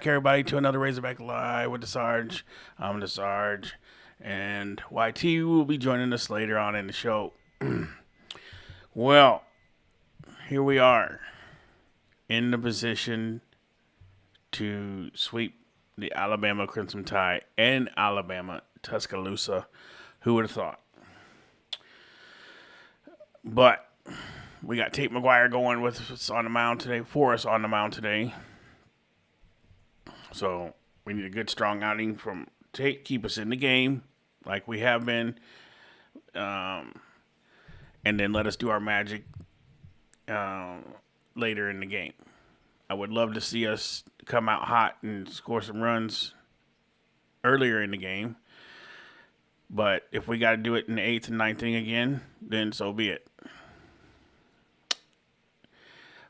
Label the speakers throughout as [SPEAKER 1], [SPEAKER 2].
[SPEAKER 1] back, everybody, to another Razorback Live with the Sarge. I'm the Sarge, and YT will be joining us later on in the show. Well, here we are in the position to sweep the Alabama Crimson Tide and Alabama Tuscaloosa. Who would have thought? But we got Tate McGuire going with us on the mound today, for us on the mound today. So we need a good, strong outing from Tate, keep us in the game like we have been, and then let us do our magic later in the game. I would love to see us come out hot and score some runs earlier in the game. But if we got to do it in the 8th and 9th inning again, then so be it.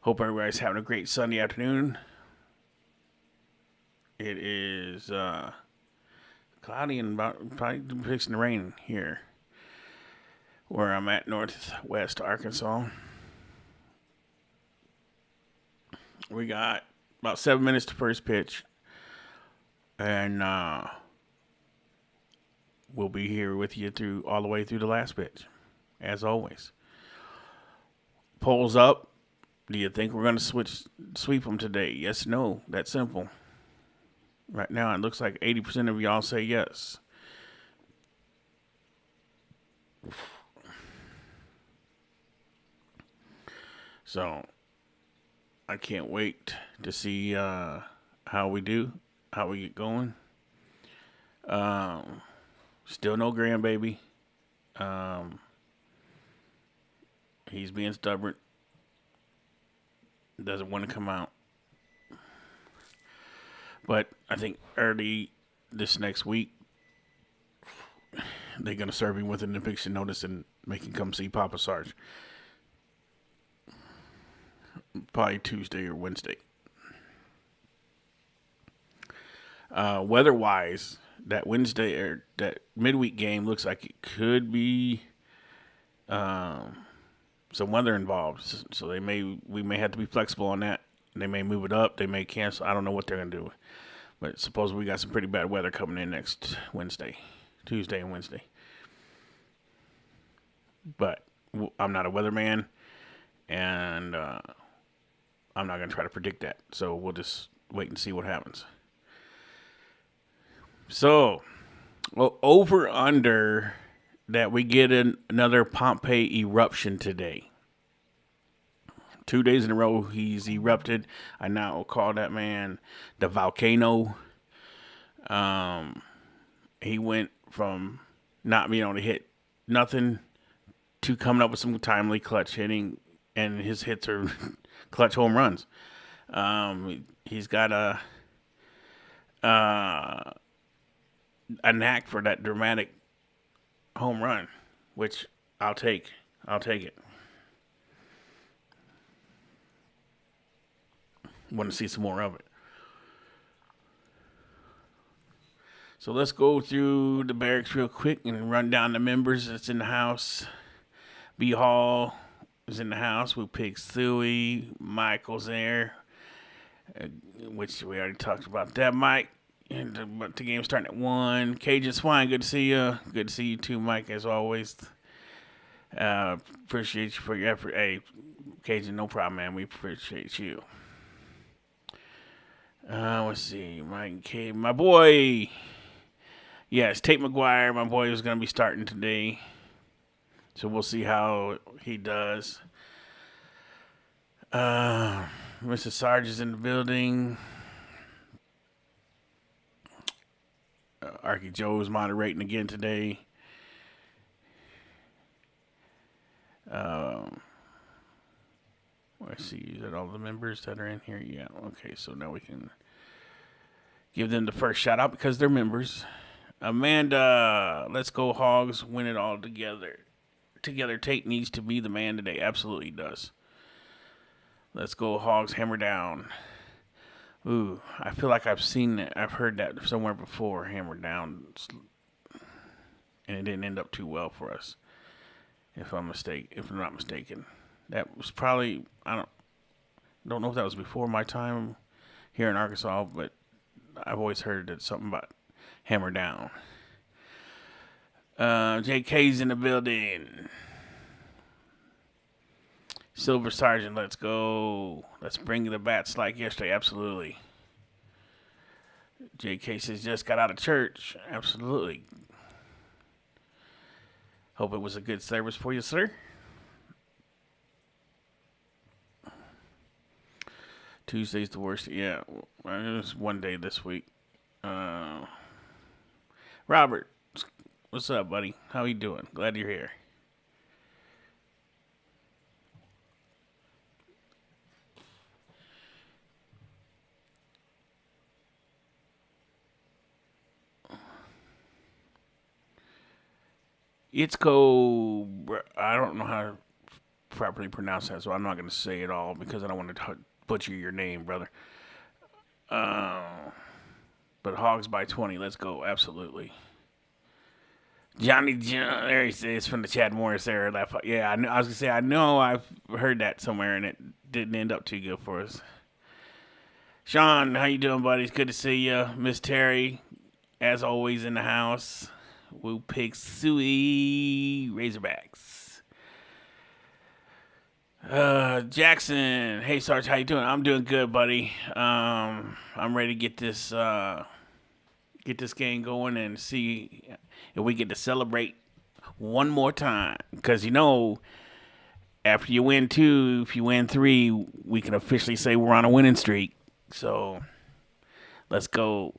[SPEAKER 1] Hope everybody's having a great Sunday afternoon. It is cloudy and probably fixing to rain here where I'm at, northwest Arkansas. We got about 7 minutes to first pitch, and we'll be here with you all the way through the last pitch, as always. Polls up. Do you think we're going to sweep them today? Yes, no. That's simple. Right now, it looks like 80% of y'all say yes. So, I can't wait to see how we do, how we get going. Still no grandbaby. He's being stubborn. Doesn't want to come out. But I think early this next week, they're going to serve him with an eviction notice and make him come see Papa Sarge. Probably Tuesday or Wednesday. Weather-wise, that Wednesday or that midweek game looks like it could be some weather involved. So we may have to be flexible on that. They may move it up. They may cancel. I don't know what they're going to do. But suppose we got some pretty bad weather coming in next Tuesday and Wednesday. But I'm not a weatherman, and I'm not going to try to predict that. So we'll just wait and see what happens. So, over under that we get another Pompeii eruption today. 2 days in a row he's erupted. I now call that man the volcano. He went from not being able to hit nothing to coming up with some timely clutch hitting, and his hits are clutch home runs. He's got a knack for that dramatic home run, which I'll take it. Want to see some more of it. So let's go through the Barracks real quick and run down the members that's in the house. B Hall is in the house with Pig Suey. Michael's there, which we already talked about that, Mike. But the game's starting at 1. Cajun Swine, good to see you. Good to see you too, Mike, as always. Appreciate you for your effort. Hey, Cajun, no problem, man. We appreciate you. Let's see. Mike K. My boy. Yes, Tate McGuire, my boy, is going to be starting today. So we'll see how he does. Mr. Sarge is in the building. Arky Joe is moderating again today. Let's see, is that all the members that are in here? Yeah, okay, so now we can give them the first shout out because they're members. Amanda, let's go Hogs, win it all together. Together, Tate needs to be the man today. Absolutely does. Let's go Hogs, hammer down. Ooh, I feel like I've seen that. I've heard that somewhere before, hammer down. And it didn't end up too well for us, if I'm not mistaken. That was probably, I don't know if that was before my time here in Arkansas, but I've always heard that something about hammer down. JK's in the building. Silver Sergeant, let's go. Let's bring the bats like yesterday. Absolutely. JK says just got out of church. Absolutely. Hope it was a good service for you, sir. Tuesday's the worst. Yeah, it was one day this week. Robert, what's up, buddy? How you doing? Glad you're here. It's I don't know how to properly pronounce that, so I'm not going to say it all because I don't want to butcher your name, brother. But Hogs by 20, let's go, absolutely. Johnny John, there he says from the Chad Morris era. Yeah, I was going to say, I know I've heard that somewhere, and it didn't end up too good for us. Sean, how you doing, buddy? It's good to see you. Miss Terry, as always, in the house. Woo Pig Suey Razorbacks. Jackson, hey Sarge, how you doing? I'm doing good, buddy. I'm ready to get this game going and see if we get to celebrate one more time. Because after you win 2, if you win 3, we can officially say we're on a winning streak. So let's go.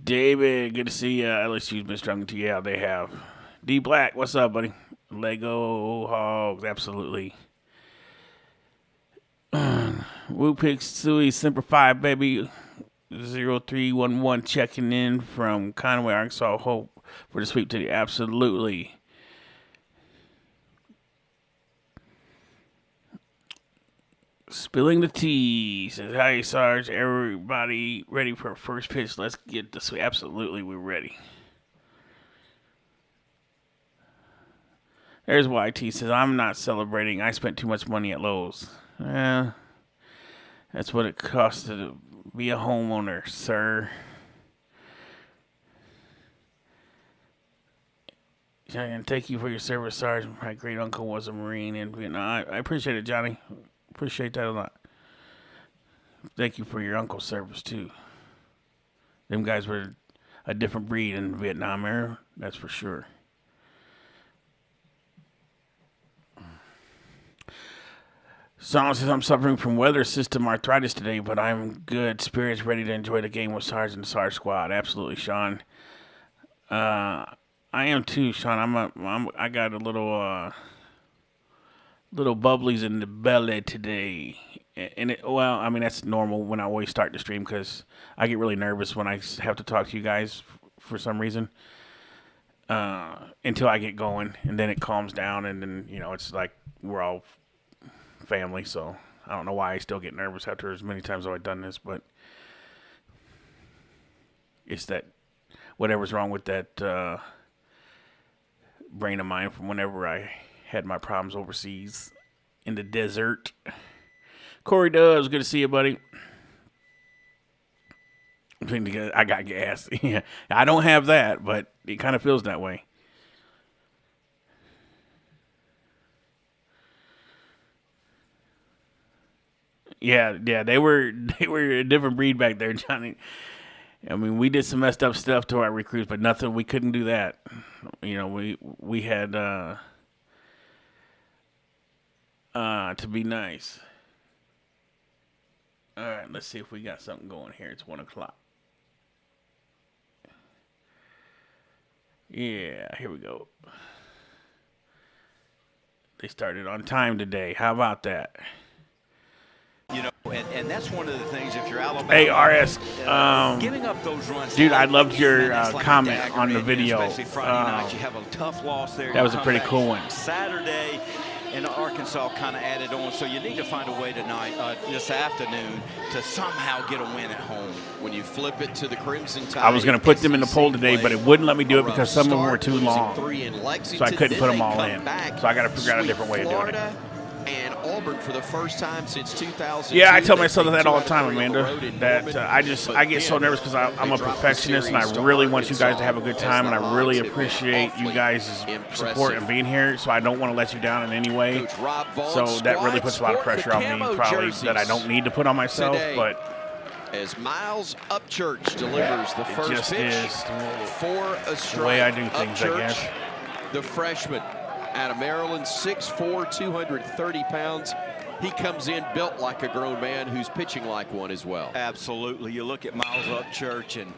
[SPEAKER 1] David, good to see you. LSU's been struggling too. Yeah, they have. D Black, what's up, buddy? Lego Hogs, absolutely. Woo Pig Suey, Semper Fi, baby. 0311 checking in from Conway, Arkansas. Hope for the sweep today. Absolutely. Spilling the tea says, hi, Sarge. Everybody ready for first pitch? Let's get this way. Absolutely, we're ready. There's YT says, I'm not celebrating. I spent too much money at Lowe's. That's what it costs to be a homeowner, sir. And thank you for your service, Sarge. My great uncle was a Marine in Vietnam. I appreciate it, Johnny. Appreciate that a lot. Thank you for your uncle's service, too. Them guys were a different breed in the Vietnam era, that's for sure. Song says, I'm suffering from weather system arthritis today, but I'm good. Spirits ready to enjoy the game with Sarge and the Sarge squad. Absolutely, Sean. I am too, Sean. I got a little bubblies in the belly today. And that's normal when I always start the stream because I get really nervous when I have to talk to you guys for some reason until I get going, and then it calms down, and then it's like we're all family. So I don't know why I still get nervous after as many times as I've done this, but it's that whatever's wrong with that brain of mine from whenever I had my problems overseas in the desert. Corey Does, good to see you, buddy. I got gas. Yeah, I don't have that, but it kind of feels that way. Yeah, they were a different breed back there, Johnny. I mean, we did some messed up stuff to our recruits, but nothing. We couldn't do that. We had to be nice. All right, let's see if we got something going here. It's 1:00. Yeah, here we go. They started on time today. How about that?
[SPEAKER 2] And that's one of the things if you're Alabama.
[SPEAKER 1] Hey, RS,
[SPEAKER 2] giving up those runs.
[SPEAKER 1] Dude, I loved your comment on the video.
[SPEAKER 2] Especially Friday night, you have a tough loss there.
[SPEAKER 1] That was a pretty cool one.
[SPEAKER 2] Saturday, and Arkansas kind of added on. So you need to find a way tonight, this afternoon, to somehow get a win at home.
[SPEAKER 3] When you flip it to the Crimson Tide.
[SPEAKER 1] I was going to put them in the poll today, but it wouldn't let me do it because some of them were too long. So I couldn't put them all in. So I got to figure out a different way of doing it.
[SPEAKER 3] And Auburn for the first time since 2000.
[SPEAKER 1] Yeah, I tell myself that all the time, Amanda. That I get so nervous because I'm a perfectionist and I really want you guys to have a good time, and I really appreciate you guys' support and being here. So I don't want to let you down in any way. So that really puts a lot of pressure on me, probably that I don't need to put on myself. But
[SPEAKER 3] as Miles Upchurch delivers the first pitch for a strike.
[SPEAKER 1] The way I do things,
[SPEAKER 3] Upchurch,
[SPEAKER 1] I guess.
[SPEAKER 3] The freshman out of Maryland, 6'4", 230 pounds. He comes in built like a grown man who's pitching like one as well.
[SPEAKER 2] Absolutely. You look at Miles Upchurch, and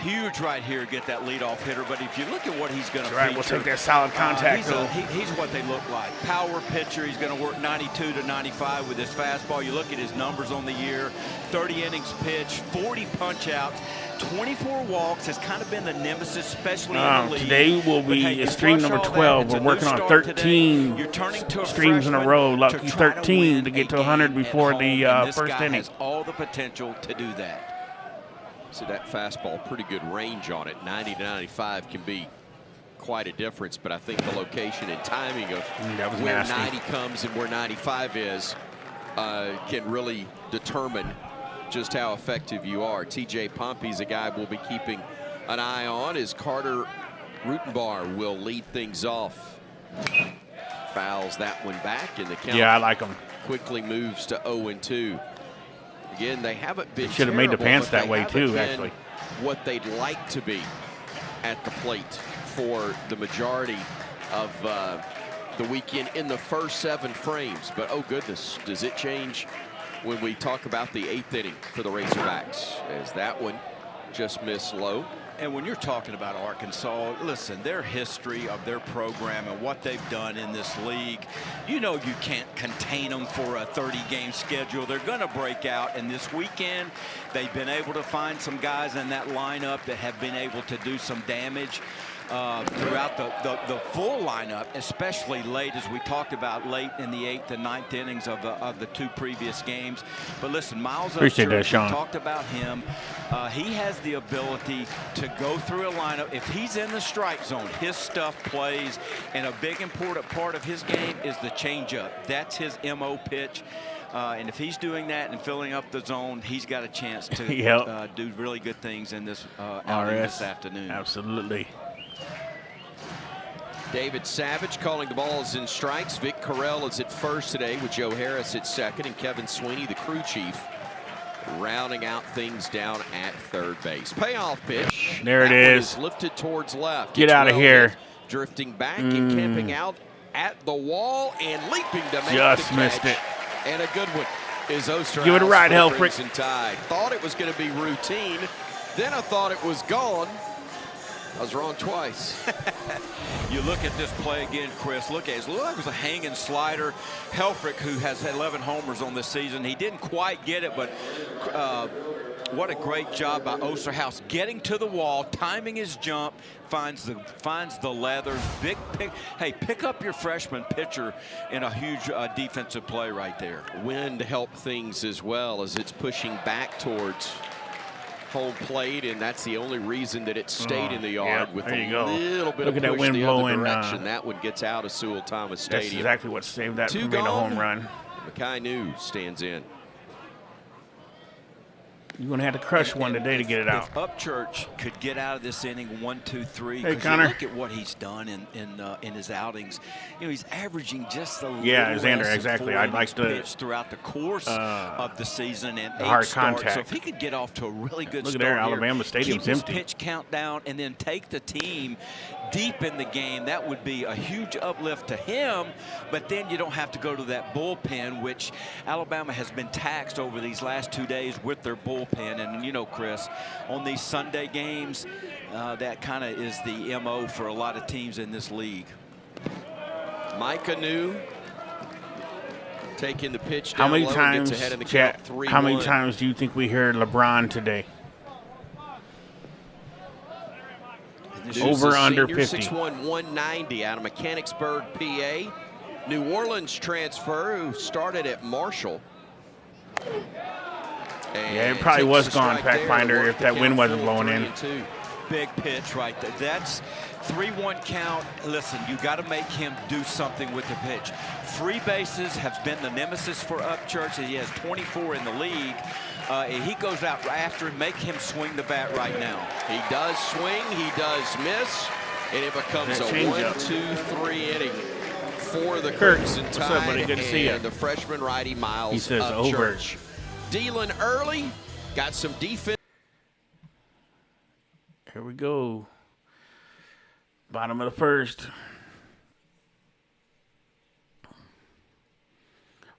[SPEAKER 2] huge right here, get that leadoff hitter. But if you look at what he's going to feature,
[SPEAKER 1] we'll take that solid contact.
[SPEAKER 2] He's what they look like. Power pitcher. He's going to work 92 to 95 with his fastball. You look at his numbers on the year: 30 innings pitched, 40 punch outs, 24 walks. Has kind of been the nemesis, especially in the league.
[SPEAKER 1] Today will be stream number 12. We're working on 13 streams in a row. Lucky 13 to get to 100 before the first inning.
[SPEAKER 2] Has all the potential to do that.
[SPEAKER 3] So that fastball, pretty good range on it. 90 to 95 can be quite a difference, but I think the location and timing of where
[SPEAKER 1] nasty.
[SPEAKER 3] 90 comes and where 95 is can really determine just how effective you are. TJ Pompey's a guy we'll be keeping an eye on as Carter Rutenbar will lead things off. Fouls that one back, and the count
[SPEAKER 1] I like him.
[SPEAKER 3] Quickly moves to 0-2. Again, they haven't been.
[SPEAKER 1] Should have made the pants that way too, actually.
[SPEAKER 3] What they'd like to be at the plate for the majority of the weekend in the first 7 frames. But oh goodness, does it change when we talk about the 8th inning for the Razorbacks, as that one just missed low.
[SPEAKER 2] And when you're talking about Arkansas, listen, their history of their program and what they've done in this league, you know you can't contain them for a 30-game schedule. They're going to break out, and this weekend they've been able to find some guys in that lineup that have been able to do some damage throughout the full lineup, especially late, as we talked about, late in the 8th and 9th innings of the 2 previous games. But listen, Miles Upchurch, we talked about him. He has the ability to go through a lineup. If he's in the strike zone, his stuff plays, and a big important part of his game is the changeup. That's his MO pitch. And if he's doing that and filling up the zone, he's got a chance to do really good things in this outing this afternoon.
[SPEAKER 1] Absolutely.
[SPEAKER 3] David Savage calling the balls and strikes. Vic Carell is at first today with Joe Harris at second, and Kevin Sweeney, the crew chief, rounding out things down at third base. Payoff pitch.
[SPEAKER 1] There it is.
[SPEAKER 3] Lifted towards left.
[SPEAKER 1] Get out of here.
[SPEAKER 3] Drifting back and camping out at the wall and leaping to make
[SPEAKER 1] just
[SPEAKER 3] the
[SPEAKER 1] missed
[SPEAKER 3] catch.
[SPEAKER 1] it.
[SPEAKER 3] And a good one is Osterhouse.
[SPEAKER 1] Give it a ride, Helfrich.
[SPEAKER 3] Thought it was going to be routine. Then I thought it was gone. I was wrong twice.
[SPEAKER 2] You look at this play again, Chris. Look at it. It looked like it was a hanging slider. Helfrich, who has 11 homers on this season, he didn't quite get it, but what a great job by Osterhouse getting to the wall, timing his jump, finds the leather. Big pick. Hey, pick up your freshman pitcher in a huge defensive play right there.
[SPEAKER 3] Wind helped things as well, as it's pushing back towards home plate, and that's the only reason that it stayed in the yard with a little bit of push
[SPEAKER 1] that wind
[SPEAKER 3] the
[SPEAKER 1] blowing,
[SPEAKER 3] other direction. That one gets out of Sewell Thomas Stadium.
[SPEAKER 1] That's exactly what saved that from being a home run.
[SPEAKER 3] Makai New stands in.
[SPEAKER 1] You're going to have to crush one today to get it out.
[SPEAKER 2] If Upchurch could get out of this inning 1, 2, 3,
[SPEAKER 1] hey, Connor,
[SPEAKER 2] you look at what he's done in his outings. You know, he's averaging just a little
[SPEAKER 1] Xander,
[SPEAKER 2] less
[SPEAKER 1] exactly.
[SPEAKER 2] than 4
[SPEAKER 1] I'd like to
[SPEAKER 2] pitch throughout the course of the season and 8
[SPEAKER 1] hard
[SPEAKER 2] starts.
[SPEAKER 1] contact.
[SPEAKER 2] So if he could get off to a really good
[SPEAKER 1] look
[SPEAKER 2] start
[SPEAKER 1] at there,
[SPEAKER 2] here,
[SPEAKER 1] Alabama Stadium's
[SPEAKER 2] keep
[SPEAKER 1] empty.
[SPEAKER 2] his pitch count down, and then take the team deep in the game, that would be a huge uplift to him. But then you don't have to go to that bullpen, which Alabama has been taxed over these last 2 days with their bullpen. And you know, Chris, on these Sunday games, that kind of is the MO for a lot of teams in this league.
[SPEAKER 3] Micah New taking the pitch down
[SPEAKER 1] how many
[SPEAKER 3] low,
[SPEAKER 1] times,
[SPEAKER 3] gets ahead in the
[SPEAKER 1] Chat,
[SPEAKER 3] count, 3-1.
[SPEAKER 1] how many times do you think we heard LeBron today? Over under 50.
[SPEAKER 3] 6'1", 190 out of Mechanicsburg, PA. New Orleans transfer who started at Marshall.
[SPEAKER 1] Yeah, it probably was gone, Fact Finder, if that wind wasn't blowing in.
[SPEAKER 2] big pitch right there. That's 3-1 count. Listen, you got to make him do something with the pitch. Free bases have been the nemesis for Upchurch. He has 24 in the league. He goes out after him, make him swing the bat right now.
[SPEAKER 3] He does swing, he does miss, and it becomes a 1-2-3 inning for the Crimson Tide.
[SPEAKER 1] What's up, buddy? Good to see you.
[SPEAKER 3] And the freshman righty Miles
[SPEAKER 1] He says
[SPEAKER 3] Upchurch. Dealing early, got some defense.
[SPEAKER 1] Here we go. Bottom of the first.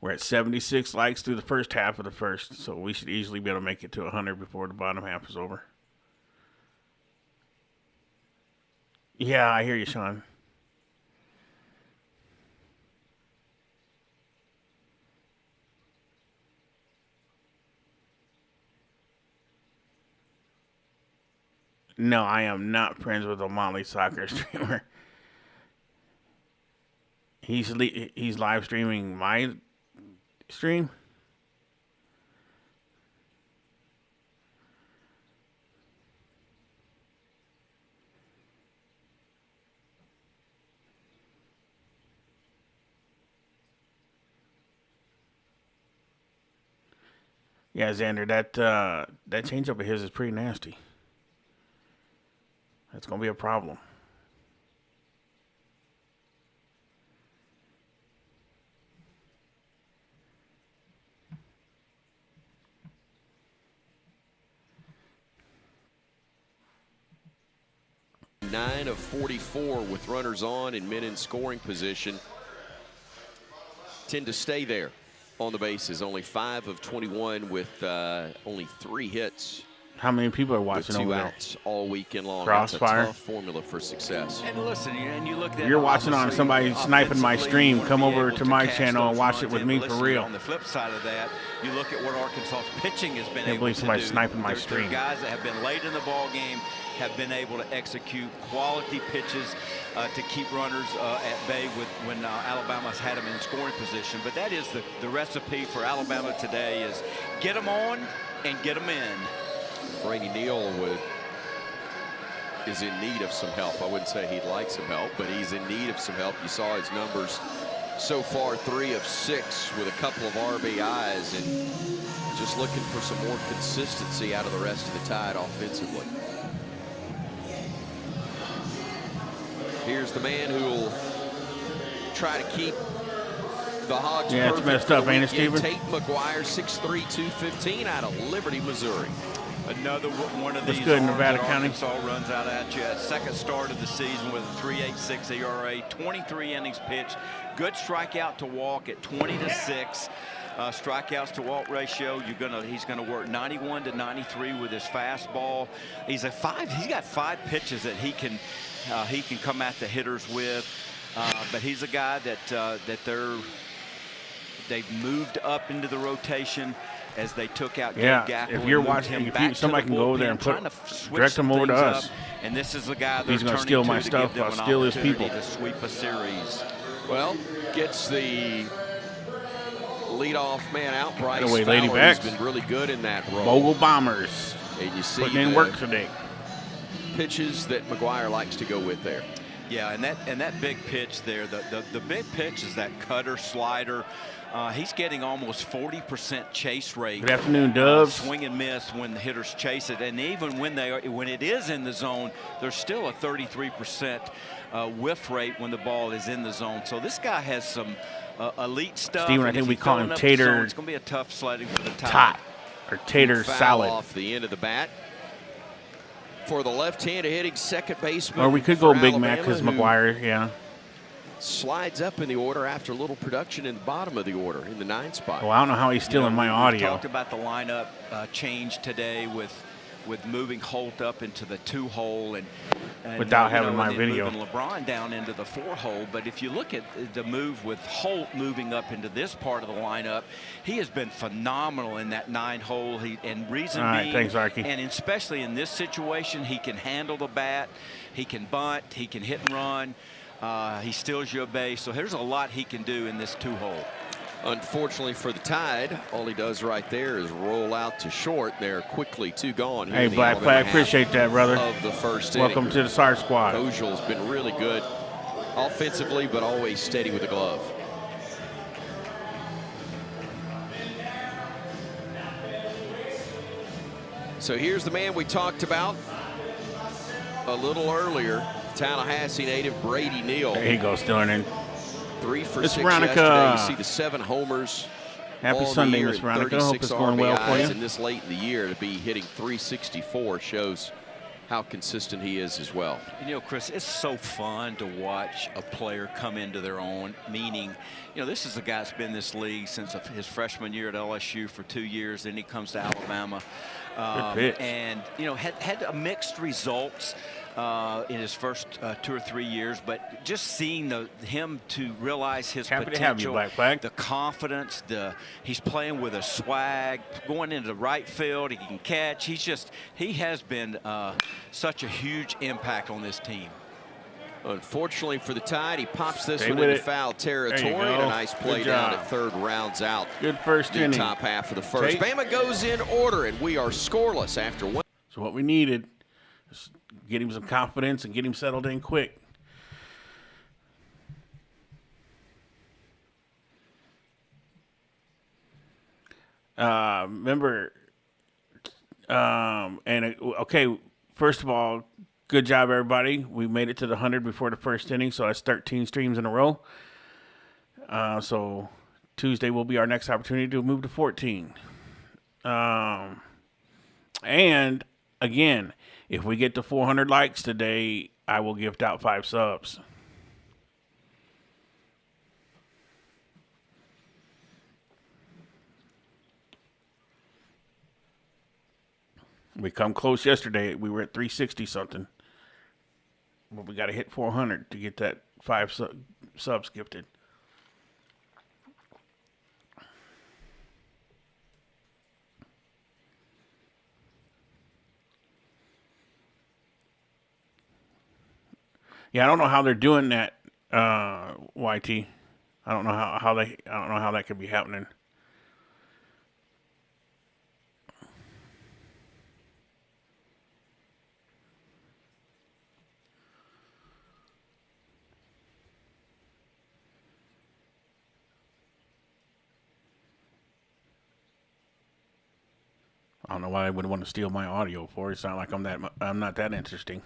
[SPEAKER 1] We're at 76 likes through the first half of the first, so we should easily be able to make it to 100 before the bottom half is over. Yeah, I hear you, Sean. No, I am not friends with a Molly soccer streamer. He's live streaming my stream. Yeah, Xander, that changeup of his is pretty nasty. That's going to be a problem.
[SPEAKER 3] Nine of 44 with runners on and men in scoring position. Tend to stay there on the bases. Only 5 of 21 with only 3 hits.
[SPEAKER 1] How many people are watching
[SPEAKER 3] with 2
[SPEAKER 1] over
[SPEAKER 3] outs all weekend long?
[SPEAKER 1] Crossfire.
[SPEAKER 3] That's a tough formula for success.
[SPEAKER 2] And listen, and you look at
[SPEAKER 1] You're watching on somebody sniping my stream. Come over to my channel and watch it with me for real.
[SPEAKER 2] On the flip side of that, you look at what Arkansas pitching has been able to do.
[SPEAKER 1] Can't believe somebody's sniping my stream.
[SPEAKER 2] They're guys that have been late in the ball game have been able to execute quality pitches to keep runners at bay when Alabama's had them in scoring position. But that is the recipe for Alabama today is get them on and get them in.
[SPEAKER 3] Brady Neal is in need of some help. I wouldn't say he'd like some help, but he's in need of some help. You saw his numbers so far, 3 of 6 with a couple of RBIs, and just looking for some more consistency out of the rest of the Tide offensively. Here's the man who will try to keep the Hogs.
[SPEAKER 1] Yeah, it's messed up, ain't it, Steven?
[SPEAKER 3] Tate McGuire, 6'3", 215 out of Liberty, Missouri.
[SPEAKER 2] Another one of these
[SPEAKER 1] good, Nevada County.
[SPEAKER 2] Arkansas runs out at you. Second start of the season with a 3.86 ERA, 23 innings pitched. Good strikeout to walk at 20-6. Strikeouts to walk ratio. He's gonna work 91 to 93 with his fastball. He's got 5 pitches that he can come at the hitters with. But he's a guy that they've moved up into the rotation as they took out Gabe Gackle.
[SPEAKER 1] If you're watching, somebody can go over there and direct them over to us.
[SPEAKER 2] And this is the guy
[SPEAKER 1] he's going to steal my stuff. I'll steal his people.
[SPEAKER 2] To sweep a series.
[SPEAKER 3] Well, gets the leadoff man out. Bryce
[SPEAKER 1] Away,
[SPEAKER 3] Fowler
[SPEAKER 1] Lady
[SPEAKER 3] has
[SPEAKER 1] Backs.
[SPEAKER 3] been really good in that role.
[SPEAKER 1] Bogle Bombers.
[SPEAKER 3] And you see
[SPEAKER 1] putting in work today.
[SPEAKER 3] Pitches that McGuire likes to go with there.
[SPEAKER 2] Yeah, and that big pitch there, the big pitch is that cutter slider. He's getting almost 40% chase rate.
[SPEAKER 1] Good afternoon, Dubs.
[SPEAKER 2] Swing and miss when the hitters chase it, and even when it is in the zone, there's still a 33% whiff rate when the ball is in the zone. So this guy has some elite stuff.
[SPEAKER 1] Steven, I think we call him Tater.
[SPEAKER 2] It's going to be a tough sledding for the Tide.
[SPEAKER 1] Tot or Tater Salad.
[SPEAKER 3] Off the end of the bat for the left-handed hitting second baseman.
[SPEAKER 1] Or we could go Big
[SPEAKER 3] Alabama,
[SPEAKER 1] Mac because McGuire, yeah.
[SPEAKER 3] Slides up in the order after a little production in the bottom of the order in the 9th spot.
[SPEAKER 1] Well, I don't know how he's stealing my audio.
[SPEAKER 2] We talked about the lineup change today with moving Holt up into the 2-hole and
[SPEAKER 1] without having my video.
[SPEAKER 2] Moving LeBron down into the 4-hole. But if you look at the move with Holt moving up into this part of the lineup, he has been phenomenal in that 9-hole. And reason being,
[SPEAKER 1] thanks, Arky.
[SPEAKER 2] and especially in this situation, he can handle the bat, he can bunt, he can hit and run. He steals you a base, so there's a lot he can do in this 2-hole.
[SPEAKER 3] Unfortunately for the Tide, all he does right there is roll out to short. They're quickly 2 gone.
[SPEAKER 1] Hey, Black Flag, appreciate that, brother.
[SPEAKER 3] Of the first
[SPEAKER 1] Welcome
[SPEAKER 3] inning.
[SPEAKER 1] to the Sarge Squad.
[SPEAKER 3] Kojal's been really good offensively, but always steady with the glove. So here's the man we talked about a little earlier, Tallahassee native Brady Neal.
[SPEAKER 1] There you go, Sterling.
[SPEAKER 3] 3 for
[SPEAKER 1] Miss
[SPEAKER 3] 6
[SPEAKER 1] Veronica.
[SPEAKER 3] yesterday. You see the 7 homers.
[SPEAKER 1] Happy Sunday, Miss Veronica. Hope it's going well for you.
[SPEAKER 3] And this late in the year to be hitting 364 shows how consistent he is as well.
[SPEAKER 2] You know, Chris, it's so fun to watch a player come into their own, meaning, you know, this is a guy that's been in this league since his freshman year at LSU for 2 years. Then he comes to Alabama. And, you know, had mixed results in his first 2 or 3 years, but just seeing him to realize his
[SPEAKER 1] Happy
[SPEAKER 2] potential,
[SPEAKER 1] to have you, Black Flag.
[SPEAKER 2] the confidence, he's playing with a swag, going into the right field, he can catch. He has been such a huge impact on this team.
[SPEAKER 3] Unfortunately for the Tide, he pops this one
[SPEAKER 1] with
[SPEAKER 3] into
[SPEAKER 1] it.
[SPEAKER 3] foul territory.
[SPEAKER 1] There you
[SPEAKER 3] And
[SPEAKER 1] go.
[SPEAKER 3] a nice play
[SPEAKER 1] Good
[SPEAKER 3] down
[SPEAKER 1] job.
[SPEAKER 3] at third, rounds out
[SPEAKER 1] Good first
[SPEAKER 3] the
[SPEAKER 1] inning.
[SPEAKER 3] top half of the first.
[SPEAKER 1] Tate.
[SPEAKER 3] Bama goes in order, and we are scoreless after 1.
[SPEAKER 1] So what we needed is get him some confidence and get him settled in quick. Remember, okay, first of all, good job, everybody. We made it to the 100 before the first inning, so that's 13 streams in a row. So Tuesday will be our next opportunity to move to 14. And again, if we get to 400 likes today, I will gift out 5 subs. We come close yesterday. We were at 360 something. But we got to hit 400 to get that 5 subs gifted. Yeah, I don't know how they're doing that, YT. I don't know how that could be happening. I don't know why they would want to steal my audio for. It's not like I'm not that interesting.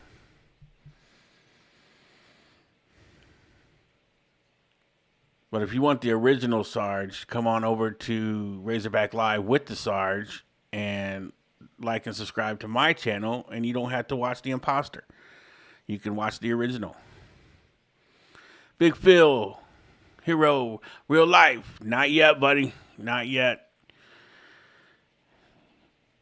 [SPEAKER 1] But if you want the original Sarge, come on over to Razorback Live with the Sarge and like and subscribe to my channel, and you don't have to watch The Imposter. You can watch the original. Big Phil, hero, real life. Not yet, buddy. Not yet.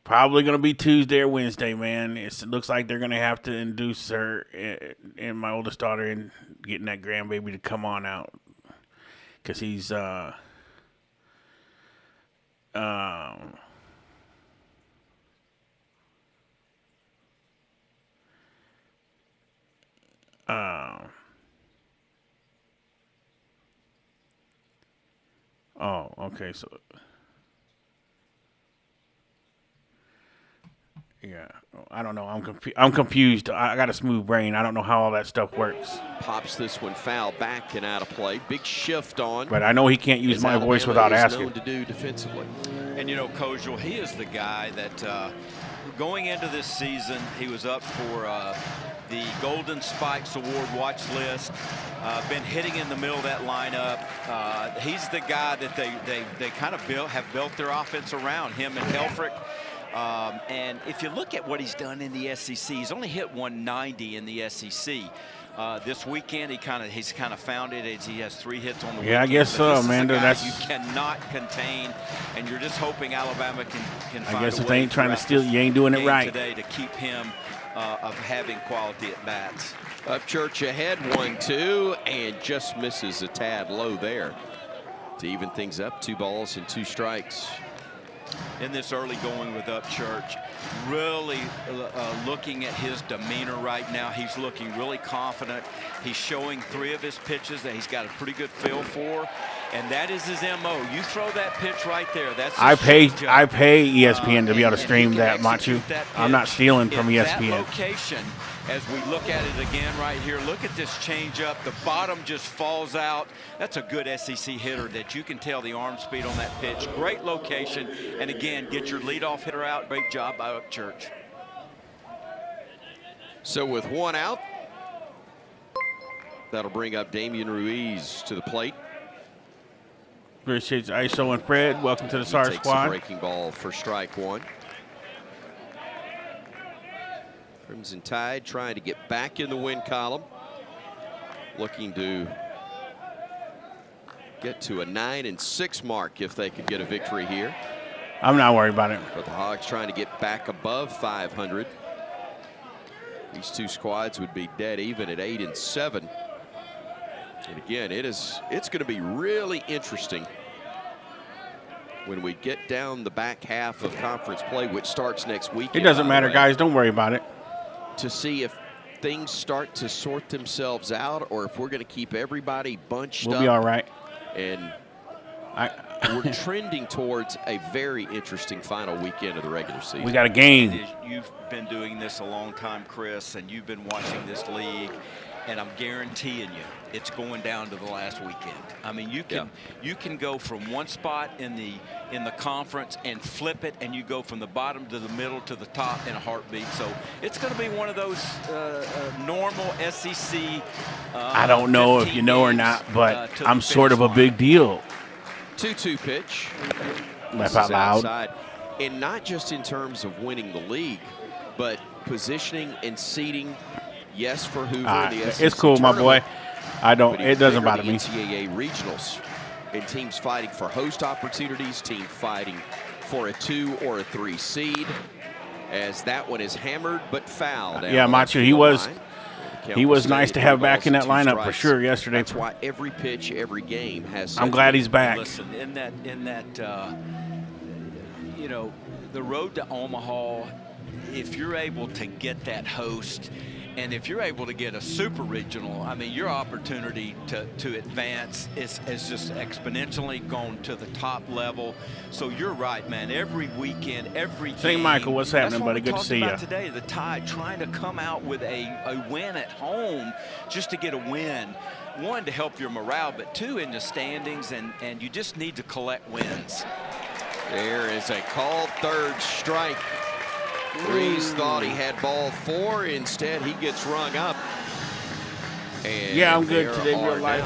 [SPEAKER 1] Probably going to be Tuesday or Wednesday, man. It looks like they're going to have to induce her and my oldest daughter in getting that grandbaby to come on out. Because he's, oh, okay, so, yeah, I don't know. I'm confused. I got a smooth brain. I don't know how all that stuff works.
[SPEAKER 3] Pops this one foul back and out of play. Big shift on.
[SPEAKER 1] But I know he can't use my voice without asking.
[SPEAKER 3] Known to do defensively.
[SPEAKER 2] And, you know, Kojal, he is the guy that going into this season, he was up for the Golden Spikes Award watch list. Been hitting in the middle of that lineup. He's the guy that they kind of have built their offense around, him and Helfrich. And if you look at what he's done in the SEC, he's only hit 190 in the SEC. This weekend, he's kind of found it as he has 3 hits on the weekend.
[SPEAKER 1] I guess so, Amanda.
[SPEAKER 2] That's you cannot contain, and you're just hoping Alabama can find
[SPEAKER 1] I guess
[SPEAKER 2] a
[SPEAKER 1] if
[SPEAKER 2] way
[SPEAKER 1] they ain't trying to steal,
[SPEAKER 2] this
[SPEAKER 1] you ain't doing it
[SPEAKER 2] game
[SPEAKER 1] right
[SPEAKER 2] today to keep him of having quality at bats.
[SPEAKER 3] Upchurch ahead, 1-2, and just misses a tad low there to even things up. 2 balls and 2 strikes.
[SPEAKER 2] In this early going with Upchurch, really looking at his demeanor right now. He's looking really confident. He's showing 3 of his pitches that he's got a pretty good feel for, and that is his MO. You throw that pitch right there. That's
[SPEAKER 1] I pay ESPN to be able to stream that, Machu. I'm not stealing from ESPN.
[SPEAKER 2] That location, as we look at it again right here, look at this changeup. The bottom just falls out. That's a good SEC hitter that you can tell the arm speed on that pitch. Great location. And again, get your leadoff hitter out. Great job by Upchurch.
[SPEAKER 3] So with 1 out, that'll bring up Damian Ruiz to the plate.
[SPEAKER 1] Appreciate you, ISO and Fred. Welcome to the SAR
[SPEAKER 3] takes
[SPEAKER 1] squad.
[SPEAKER 3] A breaking ball for strike 1. Crimson Tide trying to get back in the win column, looking to get to a 9-6 mark if they could get a victory here.
[SPEAKER 1] I'm not worried about it.
[SPEAKER 3] But the Hogs trying to get back above 500. These 2 squads would be dead even at 8-7. And again, it's going to be really interesting when we get down the back half of conference play, which starts next week.
[SPEAKER 1] It doesn't matter, guys. Don't worry about it.
[SPEAKER 3] To see if things start to sort themselves out, or if we're going to keep everybody bunched up.
[SPEAKER 1] We'll be all right.
[SPEAKER 3] And we're trending towards a very interesting final weekend of the regular season.
[SPEAKER 1] We got a game.
[SPEAKER 2] You've been doing this a long time, Chris, and you've been watching this league, and I'm guaranteeing you it's going down to the last weekend. I mean, you can go from one spot in the conference and flip it, and you go from the bottom to the middle to the top in a heartbeat. So it's going to be one of those normal SEC.
[SPEAKER 1] I don't know if you know or not, but I'm sort of a big deal.
[SPEAKER 3] 2-2 pitch.
[SPEAKER 1] Laugh out loud.
[SPEAKER 3] Outside. And not just in terms of winning the league, but positioning and seeding. Yes, for Hoover. The SEC
[SPEAKER 1] it's cool, my boy. It doesn't bother me.
[SPEAKER 3] NCAA regionals and teams fighting for host opportunities, team fighting for a 2 or a 3 seed. As that one is hammered but fouled.
[SPEAKER 1] Yeah, Machu, he was nice to have back in that lineup for sure yesterday.
[SPEAKER 3] That's why every pitch, every game has.
[SPEAKER 1] I'm glad he's back.
[SPEAKER 2] Listen, in that you know, the road to Omaha, if you're able to get that host, and if you're able to get a super regional, I mean, your opportunity to advance is just exponentially gone to the top level. So you're right, man. Every weekend, every
[SPEAKER 1] St.
[SPEAKER 2] game.
[SPEAKER 1] Michael, what's happening, buddy? Good to see you.
[SPEAKER 2] Today, the Tide trying to come out with a win at home just to get a win. 1, to help your morale, but 2, in the standings, and you just need to collect wins.
[SPEAKER 3] There is a called 3rd strike. Reese thought he had ball 4. Instead, he gets rung up. And
[SPEAKER 1] yeah, I'm good today, real life.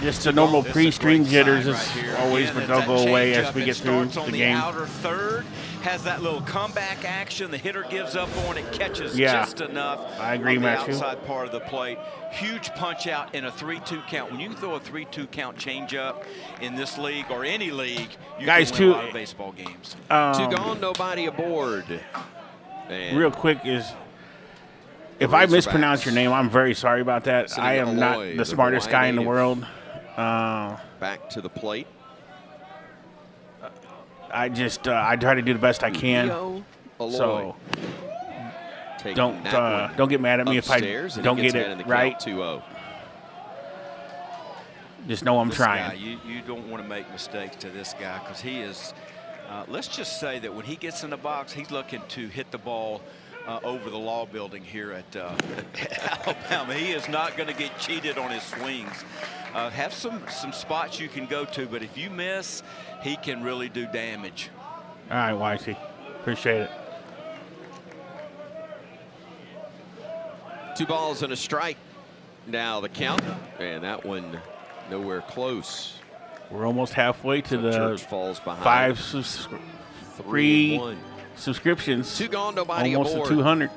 [SPEAKER 1] Just the normal pre-stream jitters as always, but they'll go away as we get through the game.
[SPEAKER 2] Outer third has that little comeback action. The hitter gives up on it, catches just enough.
[SPEAKER 1] I agree,
[SPEAKER 2] on the
[SPEAKER 1] Matthew.
[SPEAKER 2] outside part of the plate. Huge punch out in a 3-2 count. When you can throw a 3-2 count changeup in this league or any league, you can win a lot of baseball games.
[SPEAKER 3] 2 gone, nobody aboard. And
[SPEAKER 1] real quick is, if I mispronounce your name, I'm very sorry about that. I am not the smartest guy in the world.
[SPEAKER 3] Back to the plate.
[SPEAKER 1] I try to do the best I can. So don't get mad at me if I don't get it right.
[SPEAKER 3] 2-0.
[SPEAKER 1] Just know I'm trying.
[SPEAKER 2] Guy, you don't want to make mistakes to this guy, because he is. Let's just say that when he gets in the box, he's looking to hit the ball over the law building here at Alabama. He is not going to get cheated on his swings. Have some spots you can go to, but if you miss, he can really do damage.
[SPEAKER 1] All right, YC. Appreciate it.
[SPEAKER 3] 2 balls and a strike. Now the count, and that one nowhere close.
[SPEAKER 1] We're almost halfway to the
[SPEAKER 3] Church falls behind.
[SPEAKER 1] 5 free subscriptions.
[SPEAKER 3] 2 gone, nobody
[SPEAKER 1] almost
[SPEAKER 3] aboard.
[SPEAKER 1] to 200.